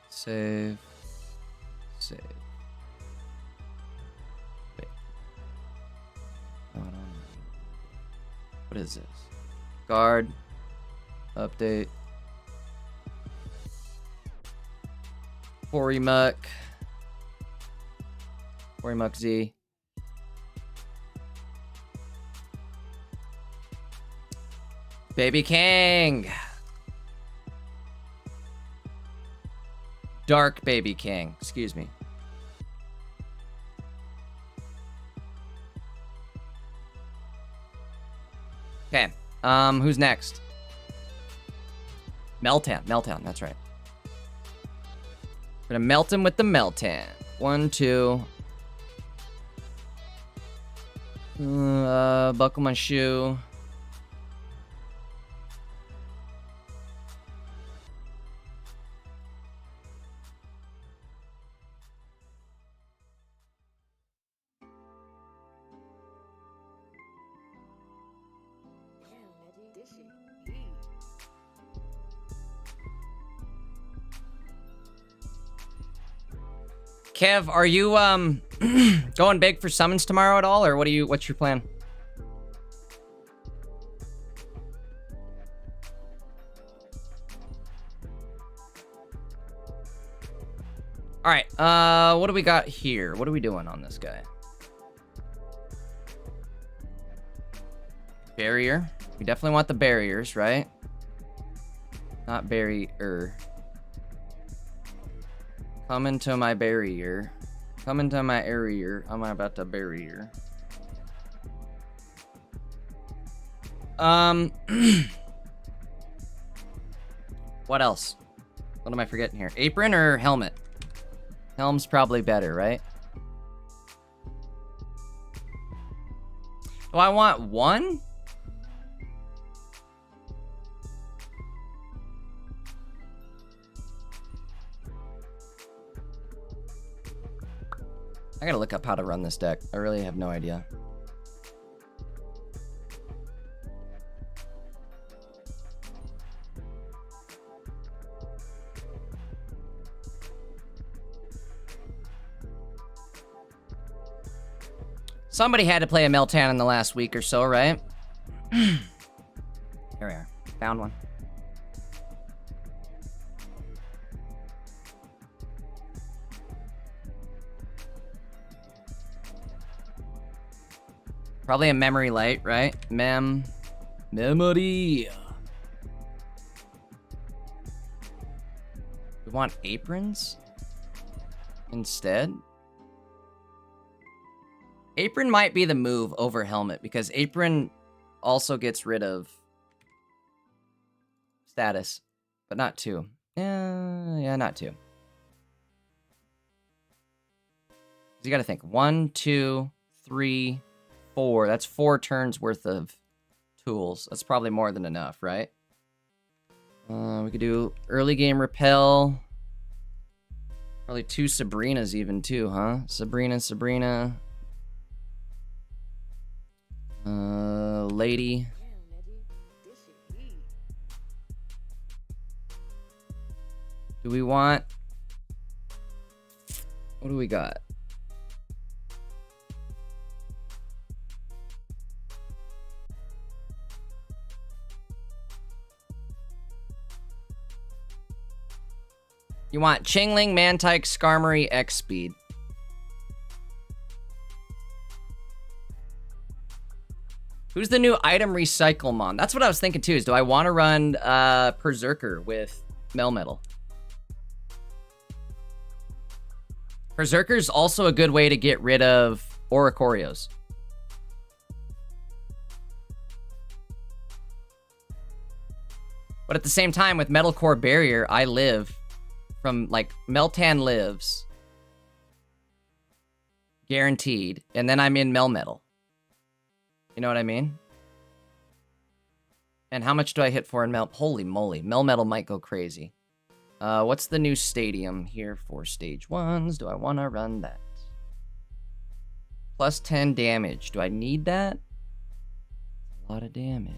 A: Save. Save. Wait. Oh, I don't know. What is this? Guard. Update. Porimuck. Porimuck Z. Baby King. Dark Baby King. Excuse me. Okay. Who's next? Meltan. Meltan, that's right. We're gonna melt him with the Meltan. 1, 2. Buckle my shoe. Kev, are you going big for summons tomorrow at all, or what's your plan? All right, what do we got here? What are we doing on this guy? Barrier. We definitely want the barriers, right? Not barrier. Come into my barrier. Come into my area. I'm about to barrier. What else? What am I forgetting here? Apron or helmet? Helm's probably better, right? Do I want one? I gotta look up how to run this deck. I really have no idea. Somebody had to play a Meltan in the last week or so, right? Here we are. Found one. Probably a memory light, right? Memory. We want aprons instead. Apron might be the move over helmet because apron also gets rid of status, but not 2. Yeah, not 2. You got to think 1, 2, 3, 4. That's 4 turns worth of tools. That's probably more than enough, right? We could do early game repel. Probably 2 Sabrinas even too, huh? Sabrina. Lady. Do we want... What do we got? You want Chingling, Mantike, Skarmory, X Speed. Who's the new item recycle mon? That's what I was thinking too, is do I want to run Berserker with Melmetal? Berserker's also a good way to get rid of Oricorios. But at the same time, with Metal Core Barrier, I live from, like, Meltan lives. Guaranteed. And then I'm in Melmetal. You know what I mean? And how much do I hit for in Mel? Holy moly. Melmetal might go crazy. What's the new stadium here for stage 1s? Do I want to run that? Plus 10 damage. Do I need that? A lot of damage.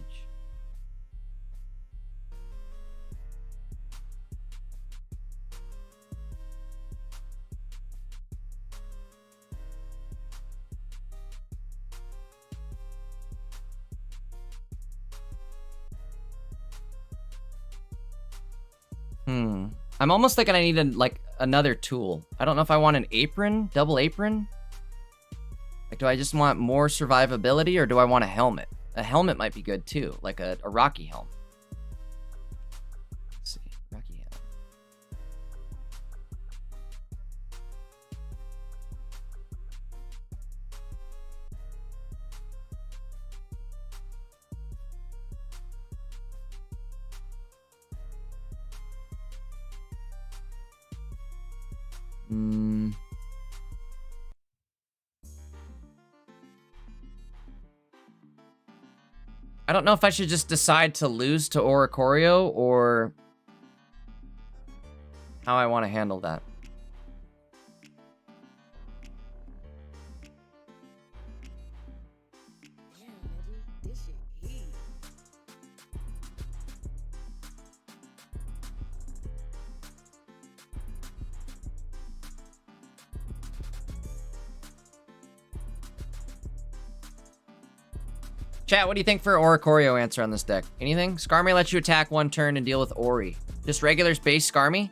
A: I'm almost thinking I need like another tool. I don't know if I want an apron, double apron. Like, do I just want more survivability or do I want a helmet? A helmet might be good too, like a Rocky helmet. Let's see, Rocky helmet. I don't know if I should just decide to lose to Oricorio or how I want to handle that. Chat, what do you think for Oricorio answer on this deck? Anything? Skarmy lets you attack 1 turn and deal with Ori. Just regular base Skarmy?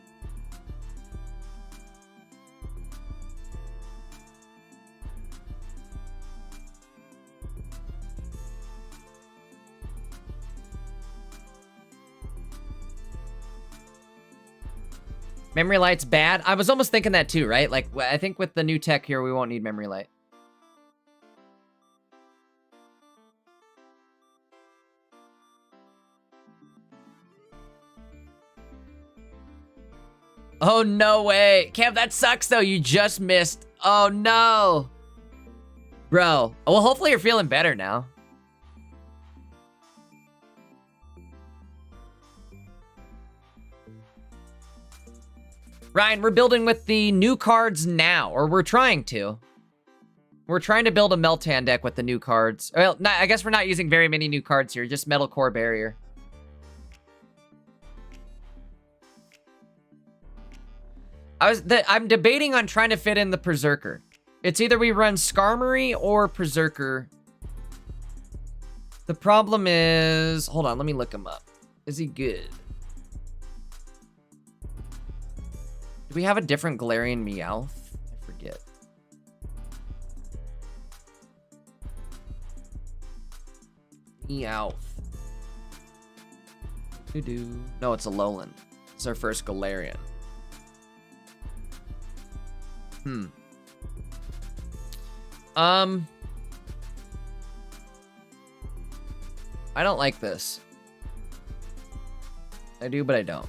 A: Memory Light's bad? I was almost thinking that too, right? Like, I think with the new tech here, we won't need Memory Light. Oh, no way. Cam, that sucks, though. You just missed. Oh, no. Bro. Well, hopefully you're feeling better now. Ryan, we're building with the new cards now, or we're trying to. We're trying to build a Meltan deck with the new cards. Well, I guess we're not using very many new cards here, just Metal Core Barrier. I'm debating on trying to fit in the Berserker. It's either we run Skarmory or Berserker. The problem is... Hold on, let me look him up. Is he good? Do we have a different Galarian Meowth? I forget. Meowth. Doo-doo. No, it's a Alolan. It's our first Galarian. I don't like this. I do, but I don't.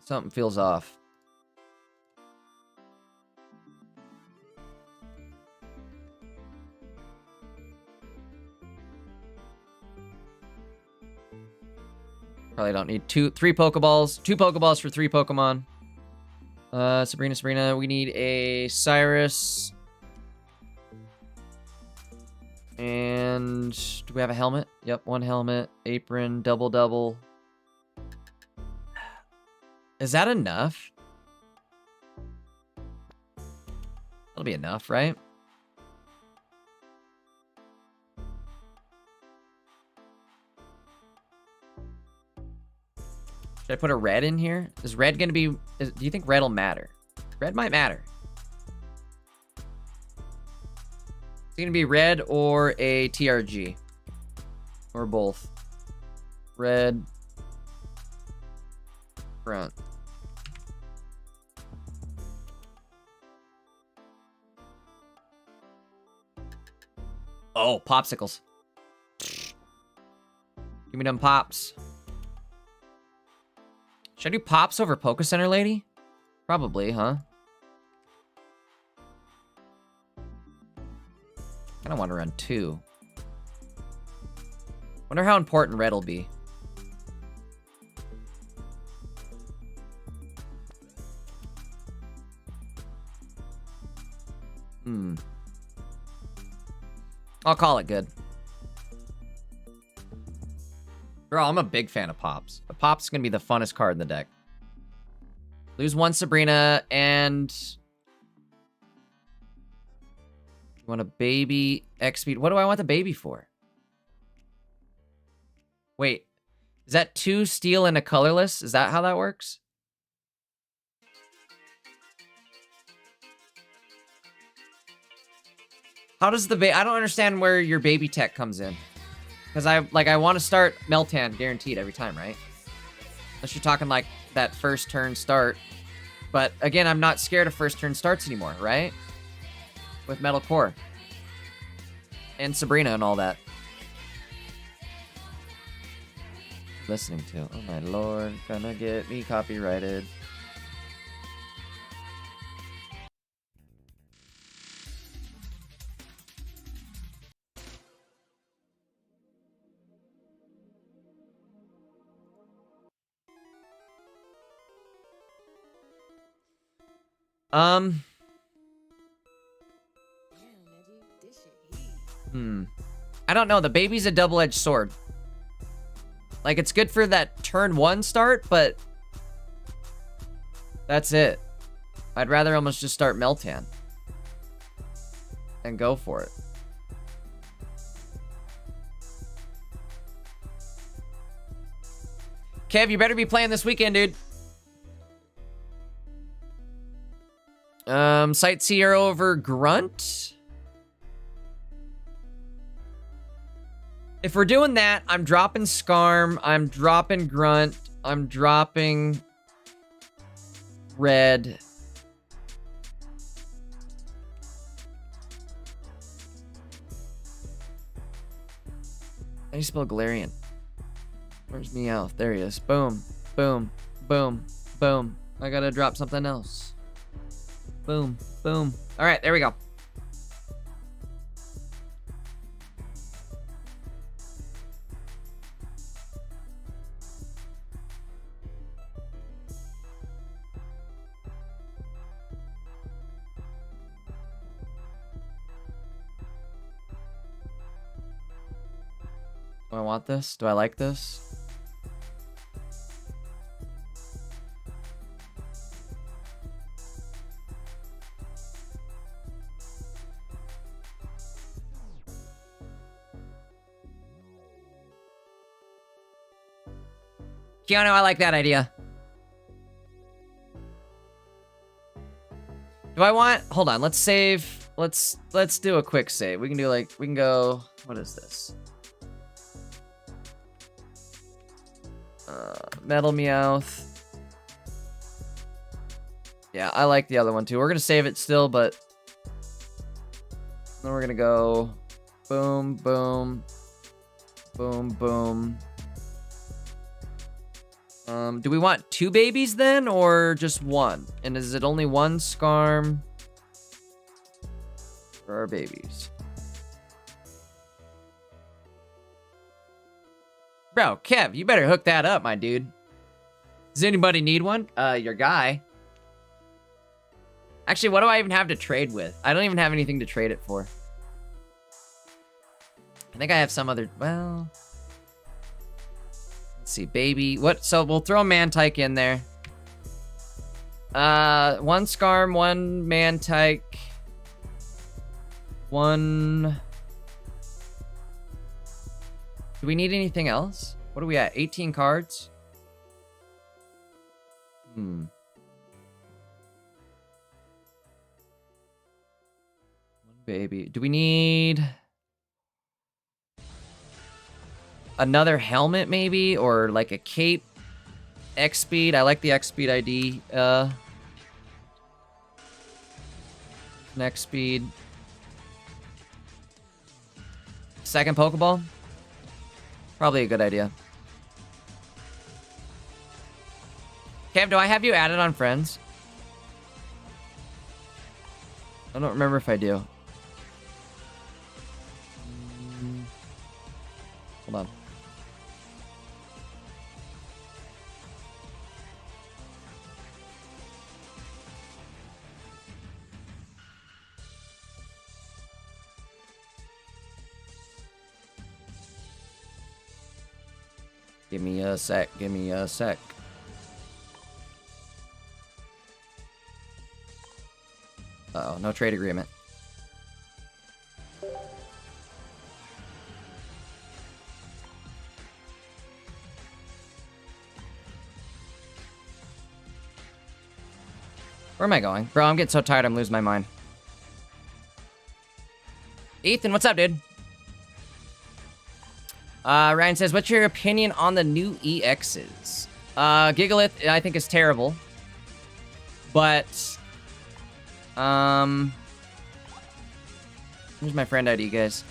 A: Something feels off. Probably don't need 3 Pokeballs. 2 Pokeballs for 3 Pokemon. Sabrina. We need a Cyrus. And do we have a helmet? Yep, 1 helmet. Apron, double. Is that enough? That'll be enough, right? Should I put a red in here? Is red gonna be... do you think red will matter? Red might matter. It's gonna be red or a TRG. Or both. Red. Front. Oh, popsicles. Give me them pops. Should I do pops over Poke Center Lady? Probably, huh? I don't want to run 2. Wonder how important red will be. I'll call it good. Girl, I'm a big fan of Pops. The Pop's gonna be the funnest card in the deck. Lose 1 Sabrina and... You want a baby X speed? What do I want the baby for? Wait, is that 2 steel and a colorless? Is that how that works? How does the I don't understand where your baby tech comes in. Because I want to start Meltan guaranteed every time, right? Unless you're talking like that first turn start. But again, I'm not scared of first turn starts anymore, right? With Metal Core. And Sabrina and all that. Listening to, oh my lord, gonna get me copyrighted. I don't know. The baby's a double-edged sword. Like, it's good for that turn 1 start, but that's it. I'd rather almost just start Meltan and go for it. Kev, you better be playing this weekend, dude. Sightseer over Grunt. If we're doing that, I'm dropping Skarm, I'm dropping Grunt, I'm dropping Red. How do you spell Galarian? Where's Meowth? There he is. Boom, boom, boom, boom. I gotta drop something else. Boom, boom. All right, there we go. Do I want this? Do I like this? Keanu, I like that idea. Do I want... Hold on, let's save. Let's do a quick save. We can do like... We can go... What is this? Metal Meowth. Yeah, I like the other one too. We're gonna save it still, but... Then we're gonna go... Boom, boom. Boom, boom. Do we want 2 babies then, or just 1? And is it only 1 Skarm for our babies? Bro, Kev, you better hook that up, my dude. Does anybody need one? Your guy. Actually, what do I even have to trade with? I don't even have anything to trade it for. I think I have some other... Well... Let's see, baby. What? So we'll throw Mantike in there. 1 Skarm, 1 Mantike. 1... Do we need anything else? What are we at? 18 cards? One baby. Do we need... another helmet maybe, or like a cape? X speed. I like the X speed ID. Next speed. second Pokeball? Probably a good idea. Kev, do I have you added on friends? I don't remember if I do. Hold on. Give me a sec, give me a sec. Uh-oh, no trade agreement. Where am I going? Bro, I'm getting so tired I'm losing my mind. Ethan, what's up, dude? Ryan says, what's your opinion on the new EXs? Gigalith, I think, is terrible. But, here's my friend ID, guys.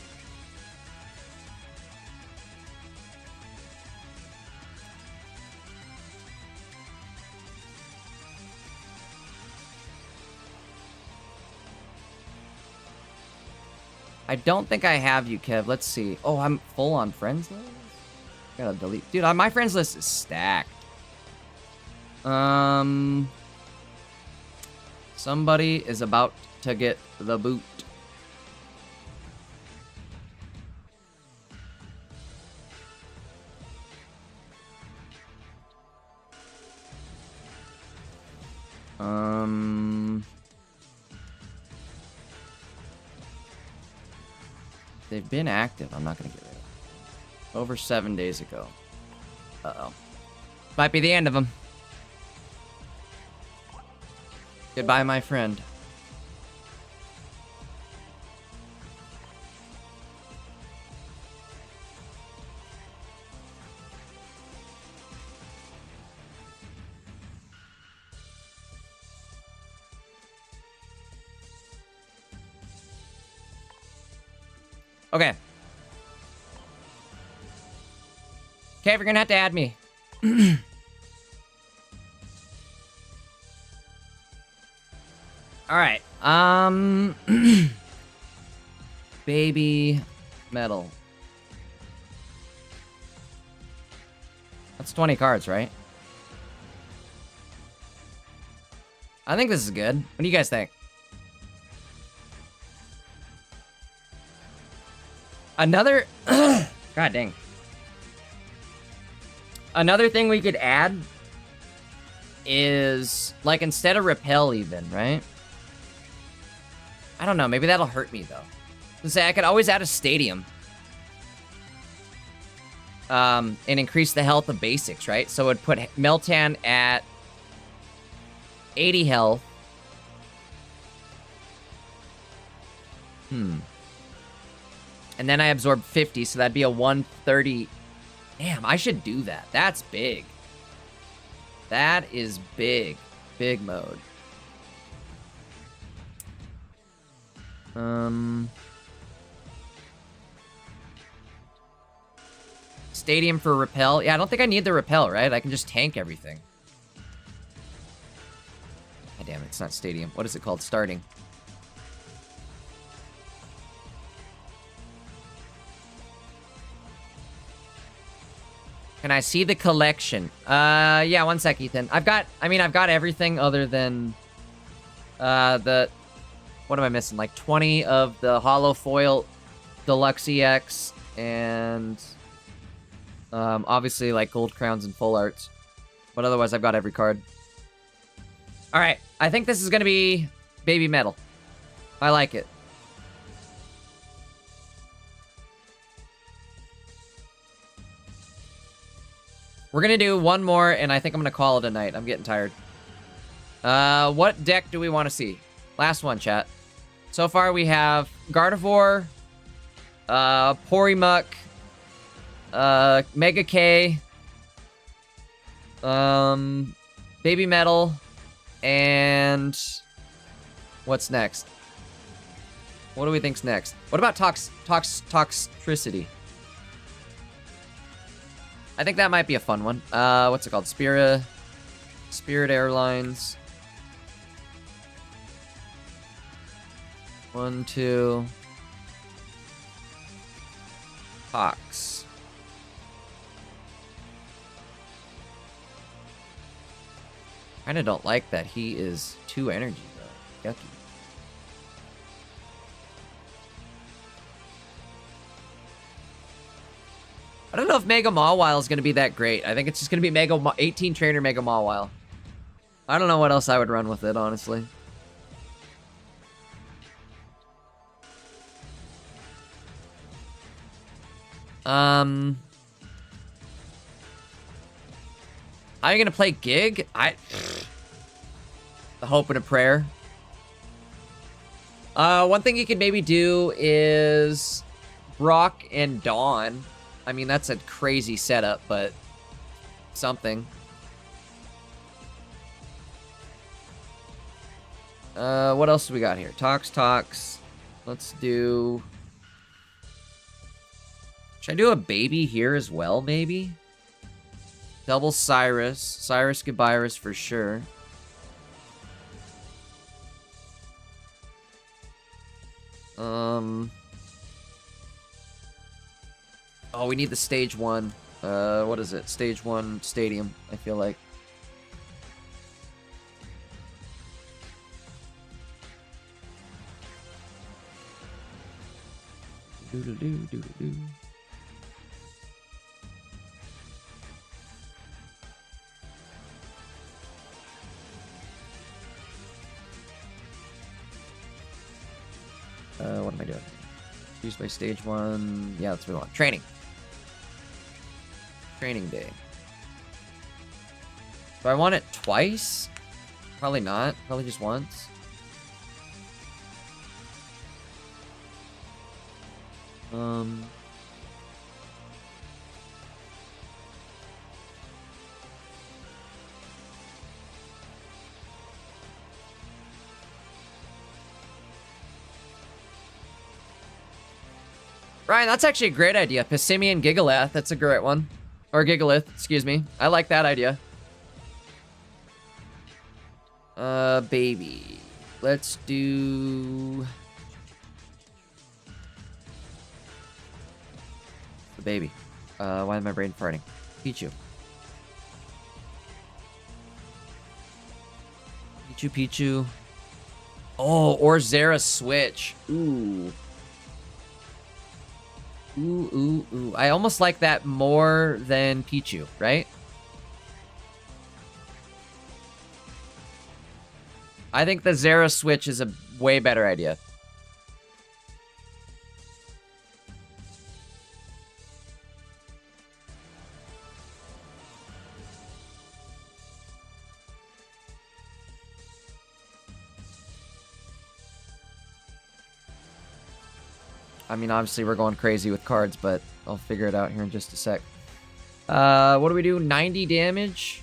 A: I don't think I have you, Kev. Let's see. Oh, I'm full on friends list? Gotta delete. Dude, my friends list is stacked. Somebody is about to get the boot. They've been active. I'm not gonna get rid of them. Over 7 days ago. Uh-oh. Might be the end of them. Goodbye, my friend. Okay. Okay, you're gonna have to add me. Alright. Baby metal. That's 20 cards, right? I think this is good. What do you guys think? Another... God dang. Another thing we could add is, like, instead of repel even, right? I don't know. Maybe that'll hurt me, though. Let's say I could always add a stadium. And increase the health of basics, right? So it would put Meltan at 80 health. And then I absorb 50, so that'd be a 130. Damn, I should do that. That's big. That is big. Big mode. Stadium for repel. Yeah, I don't think I need the repel, right? I can just tank everything. God damn it, it's not stadium. What is it called? Starting. Can I see the collection? Yeah, one sec, Ethan. I've got everything other than, what am I missing? Like 20 of the Holo Foil Deluxe EX and, obviously like gold crowns and full arts. But otherwise, I've got every card. All right, I think this is gonna be Baby Metal. I like it. We're gonna do one more, and I think I'm gonna call it a night. I'm getting tired. What deck do we want to see? Last one, chat. So far, we have Gardevoir, Porimuck, Mega K, Baby Metal, and what's next? What do we think's next? What about toxicity? I think that might be a fun one. What's it called? Spirit Airlines. 1, 2. Tox. Kinda don't like that he is 2 energy, though. Yucky. I don't know if Mega Mawile is going to be that great. I think it's just going to be 18 trainer Mega Mawile. I don't know what else I would run with it, honestly. Are you going to play Gig? The hope and a prayer. One thing you could maybe do is Brock and Dawn. I mean, that's a crazy setup, but something. What else do we got here? Tox. Let's do... Should I do a baby here as well, maybe? Double Cyrus. Cyrus Gabirus for sure. Oh, we need the stage 1. What is it? Stage 1 stadium, I feel like. Doodle-doo. What am I doing? Used by stage 1. Yeah, let's move on. Training day. Do I want it twice? Probably not. Probably just once. Ryan, that's actually a great idea. Pissimian Gigalith. That's a great one. Or Gigalith, excuse me. I like that idea. Baby. Let's do... the baby. Why is my brain farting? Pichu. Pichu. Oh, or Zera Switch. Ooh. Ooh. I almost like that more than Pichu, right? I think the Zera Switch is a way better idea. I mean, obviously we're going crazy with cards, but I'll figure it out here in just a sec. What do we do? 90 damage?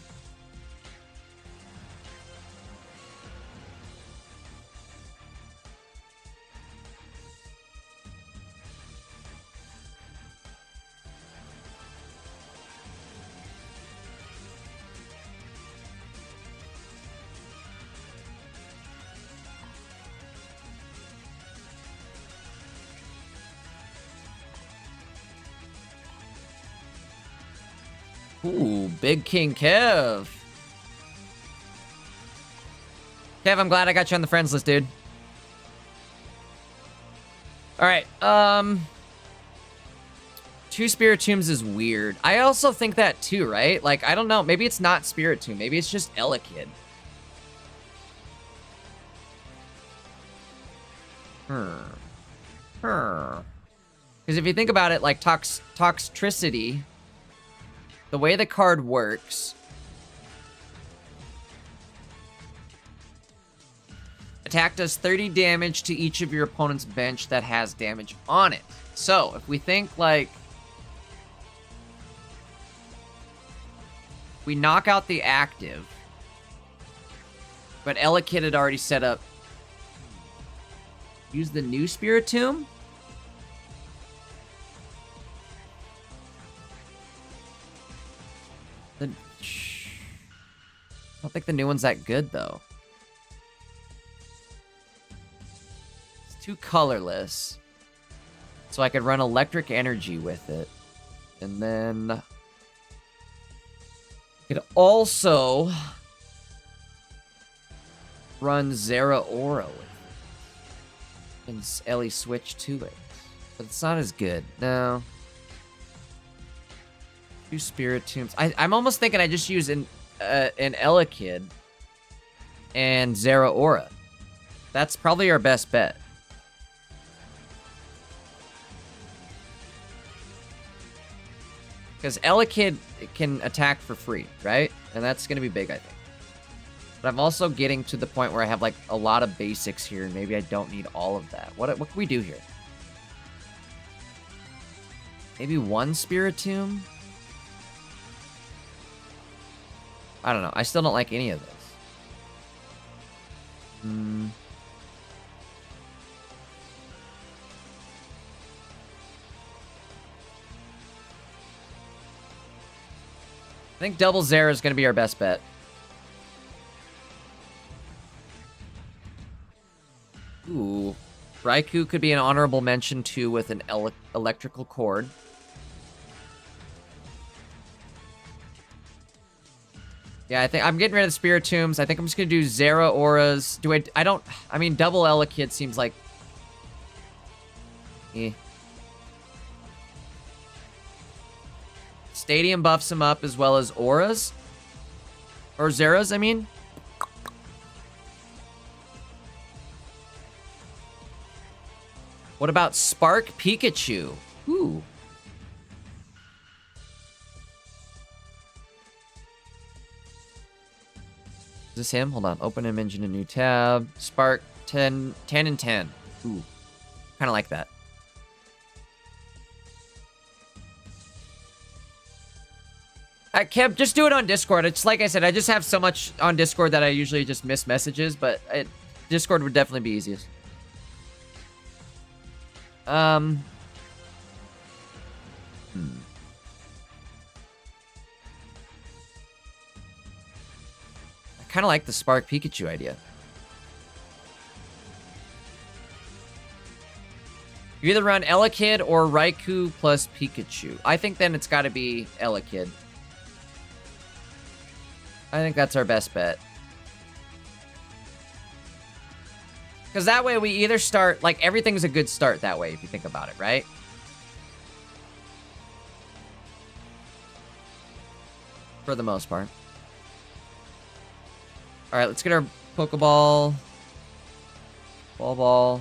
A: Ooh, Big King Kev. Kev, I'm glad I got you on the friends list, dude. Alright, 2 Spirit Tombs is weird. I also think that too, right? Like, I don't know. Maybe it's not Spirit Tomb. Maybe it's just Elekid. Because if you think about it, like, Toxicity... The way the card works... Attack does 30 damage to each of your opponent's bench that has damage on it. So, if we think, like... We knock out the active... But Elekid had already set up... use the new Spiritomb. I don't think the new one's that good, though. It's too colorless. So I could run electric energy with it. And then... I could also... run Zeraora with it. And Ellie switch to it. But it's not as good. No. 2 Spiritombs. I'm almost thinking I just use an Elekid and Zeraora. That's probably our best bet. Because Elekid can attack for free, right? And that's going to be big, I think. But I'm also getting to the point where I have, like, a lot of basics here, and maybe I don't need all of that. What can we do here? Maybe 1 Spiritomb? I don't know. I still don't like any of this. I think double Zera is going to be our best bet. Ooh. Raikou could be an honorable mention, too, with an electrical cord. Yeah, I think I'm getting rid of the Spiritombs. I think I'm just going to do Zeraoras. I mean, double Elekid seems like... Eh. Stadium buffs him up as well as Auras. Or Zeras, I mean. What about Spark Pikachu? Ooh. Is this him? Hold on. Open image in a new tab. Spark 10 and 10. Ooh. Kind of like that. Kev, just do it on Discord. It's like I said, I just have so much on Discord that I usually just miss messages, but Discord would definitely be easiest. I kind of like the Spark Pikachu idea. You either run Elekid or Raikou plus Pikachu. I think then it's got to be Elekid. I think that's our best bet. Because that way we either start... Like, everything's a good start that way, if you think about it, right? For the most part. Alright, let's get our Pokeball. Ball.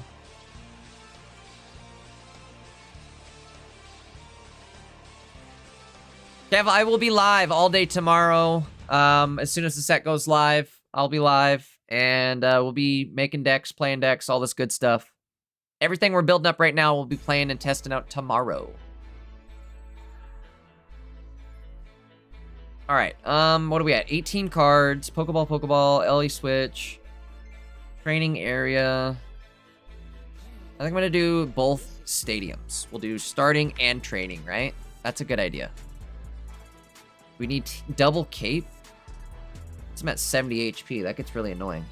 A: Kev, I will be live all day tomorrow. As soon as the set goes live, I'll be live. And we'll be making decks, playing decks, all this good stuff. Everything we're building up right now, we'll be playing and testing out tomorrow. All right, what are we at? 18 cards, Pokeball, Ellie Switch, training area. I think I'm gonna do both stadiums. We'll do starting and training, right? That's a good idea. We need double cape. I'm at 70 HP. That gets really annoying.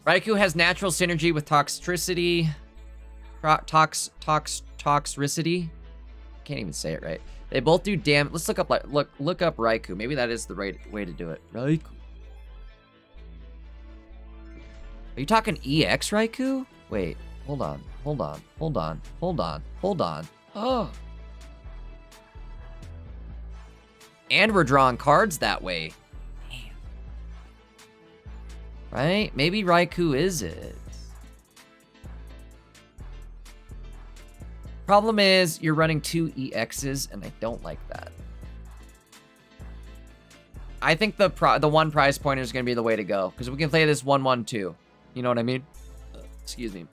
A: Raikou has natural synergy with toxicity. Toxicity. Can't even say it right. They both do damage. Let's look up Raikou. Maybe that is the right way to do it. Raikou. Are you talking EX Raikou? Wait, hold on. Oh. And we're drawing cards that way. Damn. Right? Maybe Raikou is it. Problem is, you're running 2 EXs, and I don't like that. I think the one prize pointer is going to be the way to go. Because we can play this 1-1-2. You know what I mean? Excuse me.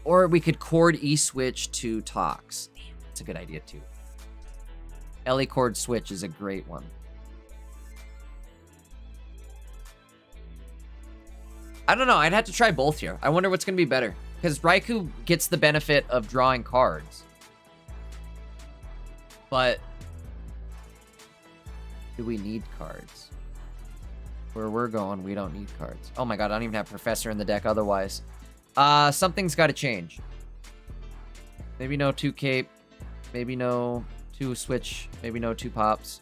A: Or we could chord E-switch to Tox. That's a good idea, too. Ellie chord switch is a great one. I don't know. I'd have to try both here. I wonder what's going to be better. Because Raikou gets the benefit of drawing cards. But do we need cards? Where we're going, we don't need cards. Oh my god, I don't even have Professor in the deck otherwise. Something's got to change. Maybe no 2 cape. Maybe no 2 switch. Maybe no 2 pops.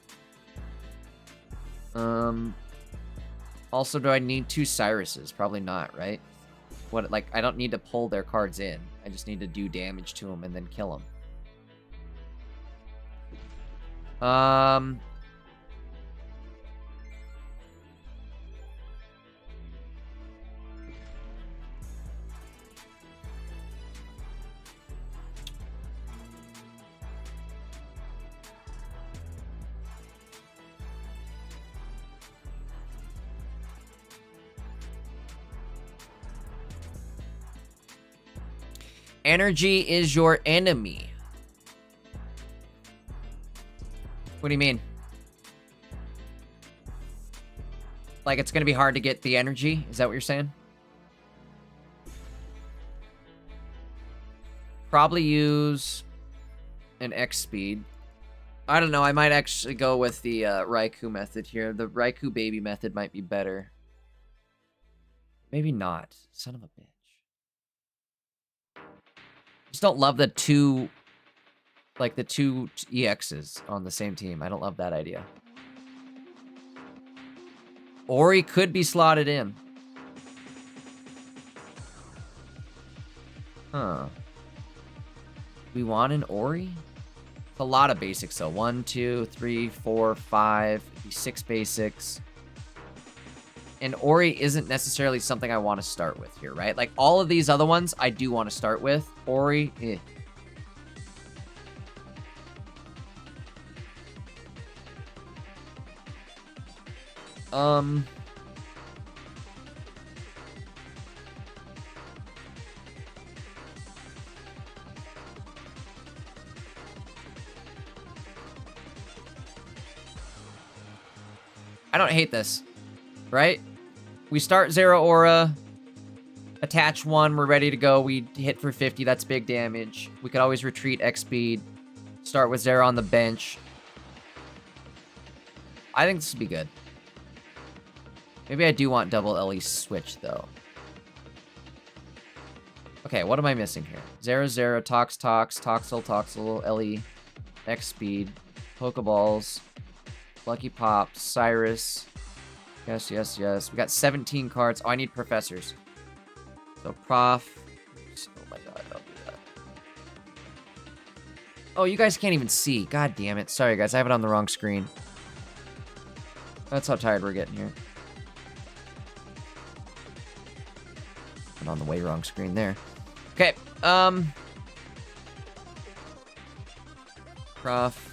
A: Also, do I need 2 Cyruses? Probably not, right? What, like, I don't need to pull their cards in. I just need to do damage to them and then kill them. Energy is your enemy. What do you mean? Like, it's gonna be hard to get the energy? Is that what you're saying? Probably use an X speed. I don't know, I might actually go with the Raikou method here. The Raikou baby method might be better. Maybe not. Son of a bitch. Just don't love the two EXs on the same team. I don't love that idea. Ori could be slotted in. Huh. We want an Ori? It's a lot of basics though. 1, 2, 3, 4, 5, 6 basics. And Ori isn't necessarily something I want to start with here, right? Like, all of these other ones, I do want to start with. Ori, eh. I don't hate this, right? We start 0 aura, attach 1, we're ready to go. We hit for 50, that's big damage. We could always retreat X speed, start with 0 on the bench. I think this would be good. Maybe I do want double LE switch though. Okay, what am I missing here? 0, 0, Tox, Toxel, LE, X speed, Pokeballs, Lucky Pops, Cyrus. Yes, yes, yes. We got 17 cards. Oh, I need professors. So, Prof. Oh my god, I'll do that. Oh, you guys can't even see. God damn it. Sorry, guys. I have it on the wrong screen. That's how tired we're getting here. And on the way wrong screen there. Okay, Prof.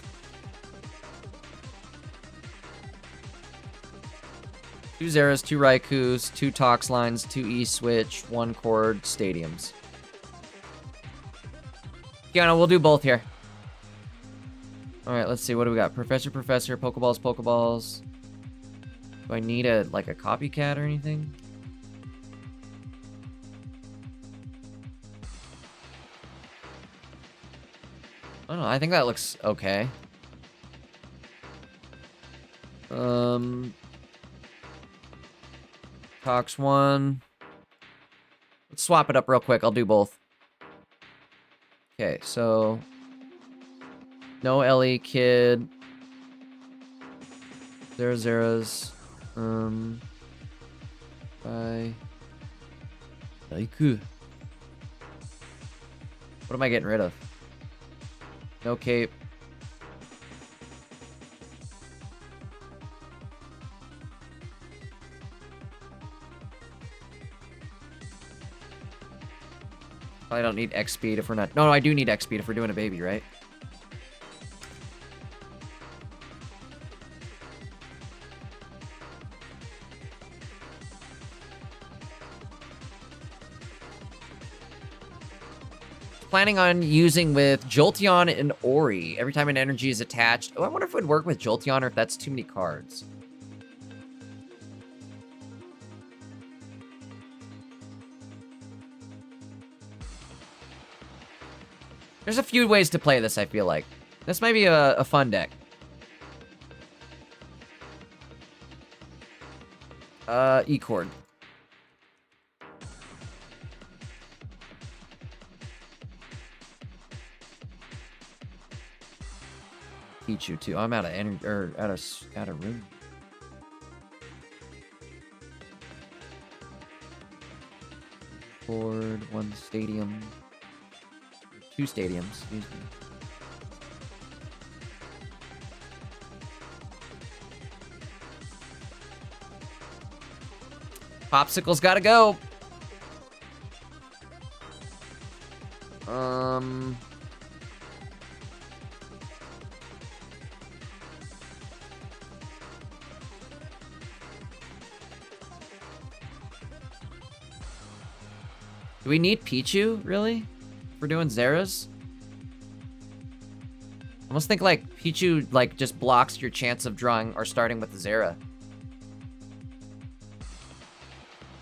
A: 2 Zeras, 2 Raikous, 2 Tox lines, 2 E-switch, 1 chord, stadiums. Kiana, we'll do both here. Alright, let's see. What do we got? Professor, Pokeballs. Do I need a copycat or anything? I don't know. I think that looks okay. Tox 1. Let's swap it up real quick. I'll do both. Okay, so no LE Kid. 0 Zeros. Bye. Raikou. What am I getting rid of? No cape. I don't need X speed if we're not. No, I do need X speed if we're doing a baby, right? planning on using with Jolteon and Ori. Every time an energy is attached. Oh, I wonder if it would work with Jolteon or if that's too many cards. There's a few ways to play this, I feel like. This might be a fun deck. E-Chord. Pichu too. I'm out of energy, or out of room. Chord, 1 stadium. 2 stadiums, excuse me. Popsicle's gotta go. Do we need Pichu, really? If we're doing Zeras? I almost think, like, Pichu, like, just blocks your chance of drawing or starting with the Zera.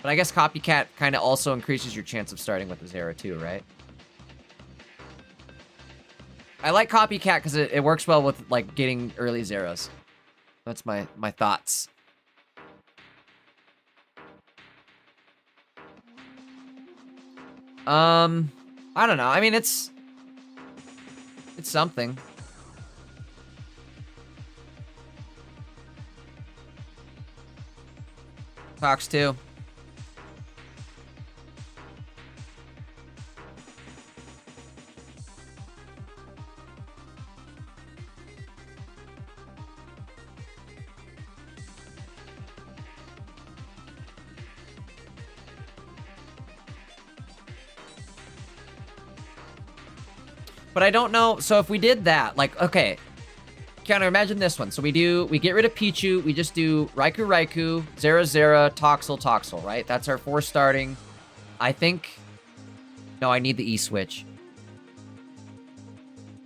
A: But I guess Copycat kind of also increases your chance of starting with the Zera, too, right? I like Copycat because it works well with, like, getting early Zeras. That's my thoughts. I don't know. I mean, it's something. Talks too. But I don't know. So if we did that, like, okay. Counter, imagine this one. So we get rid of Pichu. We just do Raikou, Zera, Toxel, right? That's our 4 starting. I think... No, I need the E-Switch.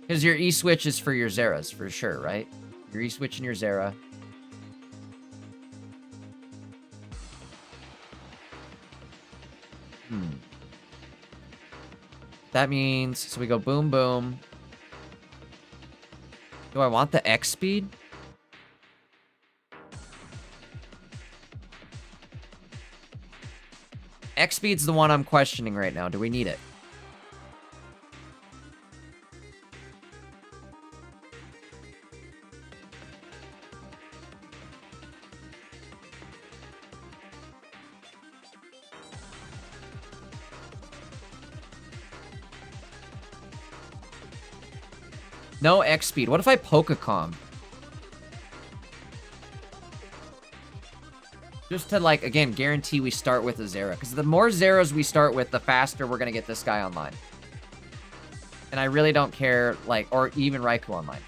A: Because your E-Switch is for your Zeras, for sure, right? Your E-Switch and your Zera. That means... So we go boom, boom. Do I want the X speed? X speed's the one I'm questioning right now. Do we need it? No X speed. What if I Pokecom? Just to, like, again, guarantee we start with a Zera. Because the more Zeras we start with, the faster we're going to get this guy online. And I really don't care, like, or even Raikou online.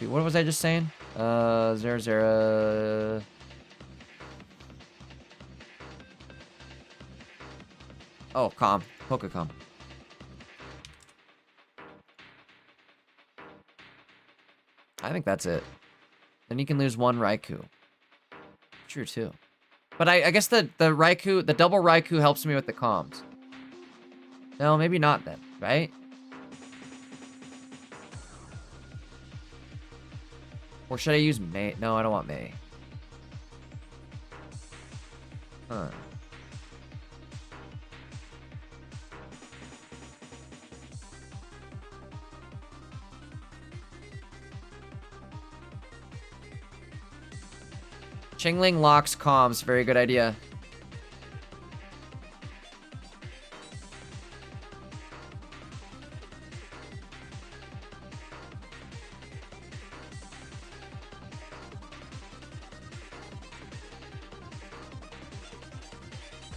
A: What was I just saying? Zera. Oh, Pokecom. I think that's it. Then you can lose 1 Raikou. True, too. But I guess the Raikou, the double Raikou helps me with the comms. No, maybe not then, right? Or should I use May? No, I don't want May. Huh. Chingling locks comms. Very good idea.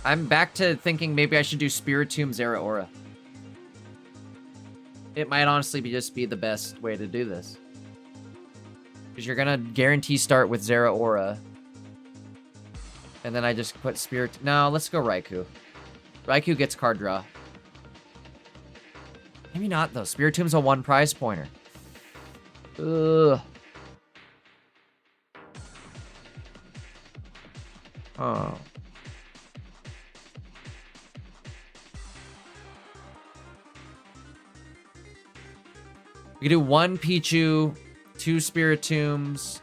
A: I'm back to thinking maybe I should do Spiritomb Zera Aura. It might honestly just be the best way to do this. Because you're gonna guarantee start with Zeraora. And then I just put Spirit... No, let's go Raikou. Raikou gets card draw. Maybe not, though. Spiritomb's a 1 prize pointer. Ugh. Oh. We can do 1 Pichu, 2 Spiritombs.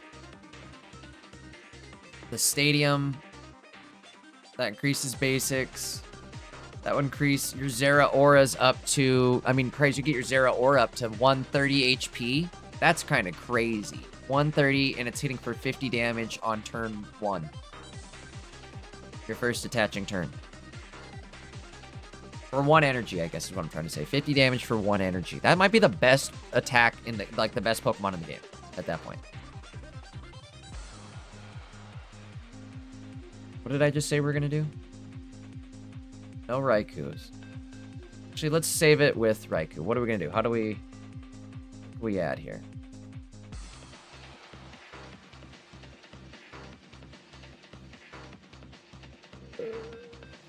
A: The Stadium. That increases basics. That would increase your Zeraora's up to... I mean, crazy. You get your Zeraora up to 130 HP. That's kind of crazy. 130, and it's hitting for 50 damage on turn 1. Your first attaching turn. For 1 energy, I guess is what I'm trying to say. 50 damage for 1 energy. That might be the best attack in the... Like, the best Pokemon in the game at that point. What did I just say we're going to do? No Raikous. Actually, let's save it with Raikou. What are we going to do? How do we add here?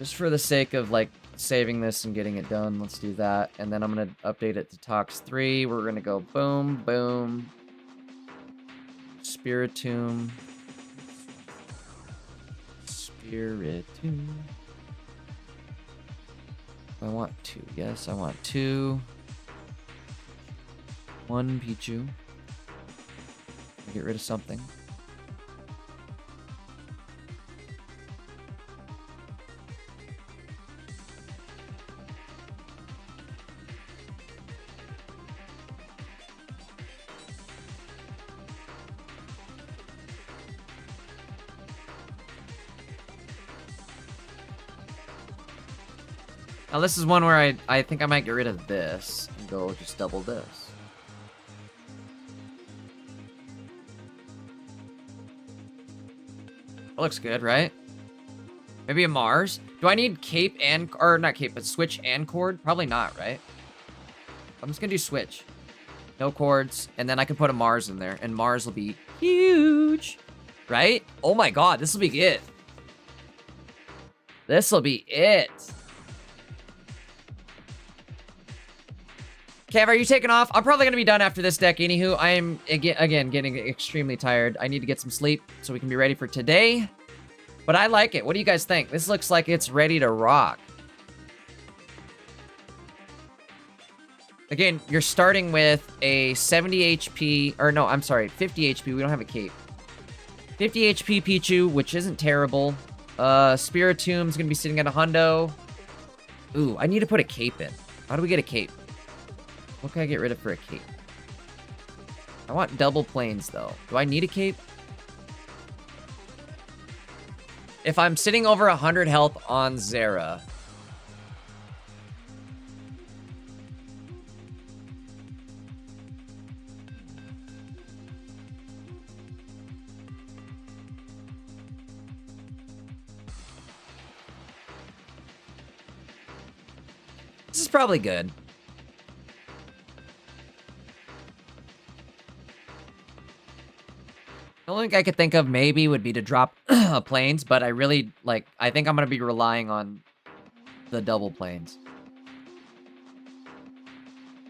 A: Just for the sake of, like, saving this and getting it done, let's do that. And then I'm going to update it to Tox 3. We're going to go boom, boom. Spiritomb. Spiritomb. I want 2. Yes, I want 2. 1 Pichu. Get rid of something. Now this is one where I think I might get rid of this and go just double this. That looks good, right? Maybe a Mars? Do I need cape and... Or not cape, but switch and cord? Probably not, right? I'm just gonna do switch. No cords. And then I can put a Mars in there. And Mars will be huge. Right? Oh my god, this will be it. This will be it. Kev, are you taking off? I'm probably going to be done after this deck. Anywho, I am, again, getting extremely tired. I need to get some sleep so we can be ready for today. But I like it. What do you guys think? This looks like it's ready to rock. Again, you're starting with a 70 HP, or no, I'm sorry, 50 HP. We don't have a cape. 50 HP Pichu, which isn't terrible. Spiritomb's going to be sitting at a hundo. Ooh, I need to put a cape in. How do we get a cape? What can I get rid of for a cape? I want double planes, though. Do I need a cape? If I'm sitting over 100 health on Zera... This is probably good. The only thing I could think of maybe would be to drop planes, but I really, like, I think I'm going to be relying on the double planes.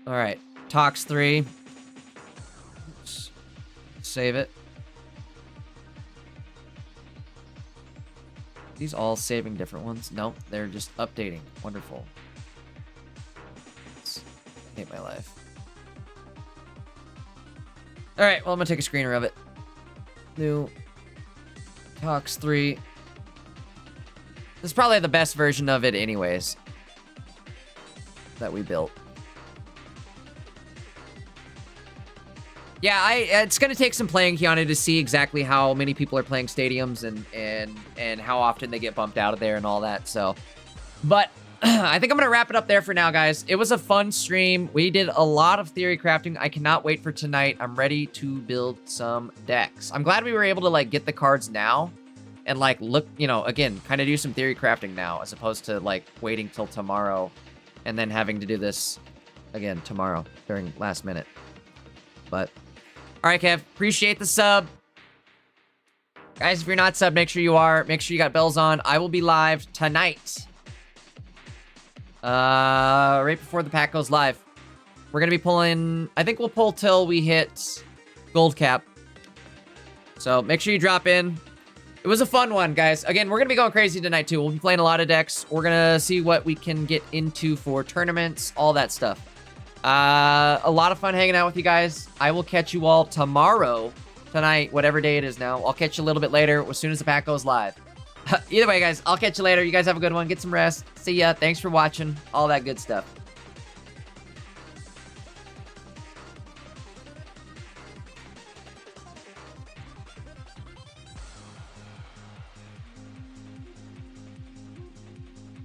A: All right, Tox 3. Oops. Save it. These all saving different ones? Nope, they're just updating. Wonderful. I hate my life. All right, well, I'm going to take a screener of it. New Tox 3. This is probably the best version of it anyways that we built. Yeah, it's gonna take some playing, Keanu, to see exactly how many people are playing stadiums and how often they get bumped out of there and all that. So, but I think I'm gonna wrap it up there for now, guys. It was a fun stream. We did a lot of theory crafting. I cannot wait for tonight. I'm ready to build some decks. I'm glad we were able to like get the cards now and like look, you know, again, kind of do some theory crafting now as opposed to like waiting till tomorrow and then having to do this again tomorrow during last minute. But all right, Kev, appreciate the sub. Guys, if you're not subbed, make sure you are. Make sure you got bells on. I will be live tonight. Right before the pack goes live. We're going to be pulling... I think we'll pull till we hit gold cap. So make sure you drop in. It was a fun one, guys. Again, we're going to be going crazy tonight, too. We'll be playing a lot of decks. We're going to see what we can get into for tournaments, all that stuff. A lot of fun hanging out with you guys. I will catch you all tomorrow, tonight, whatever day it is now. I'll catch you a little bit later as soon as the pack goes live. Either way, guys, I'll catch you later. You guys have a good one. Get some rest. See ya. Thanks for watching. All that good stuff.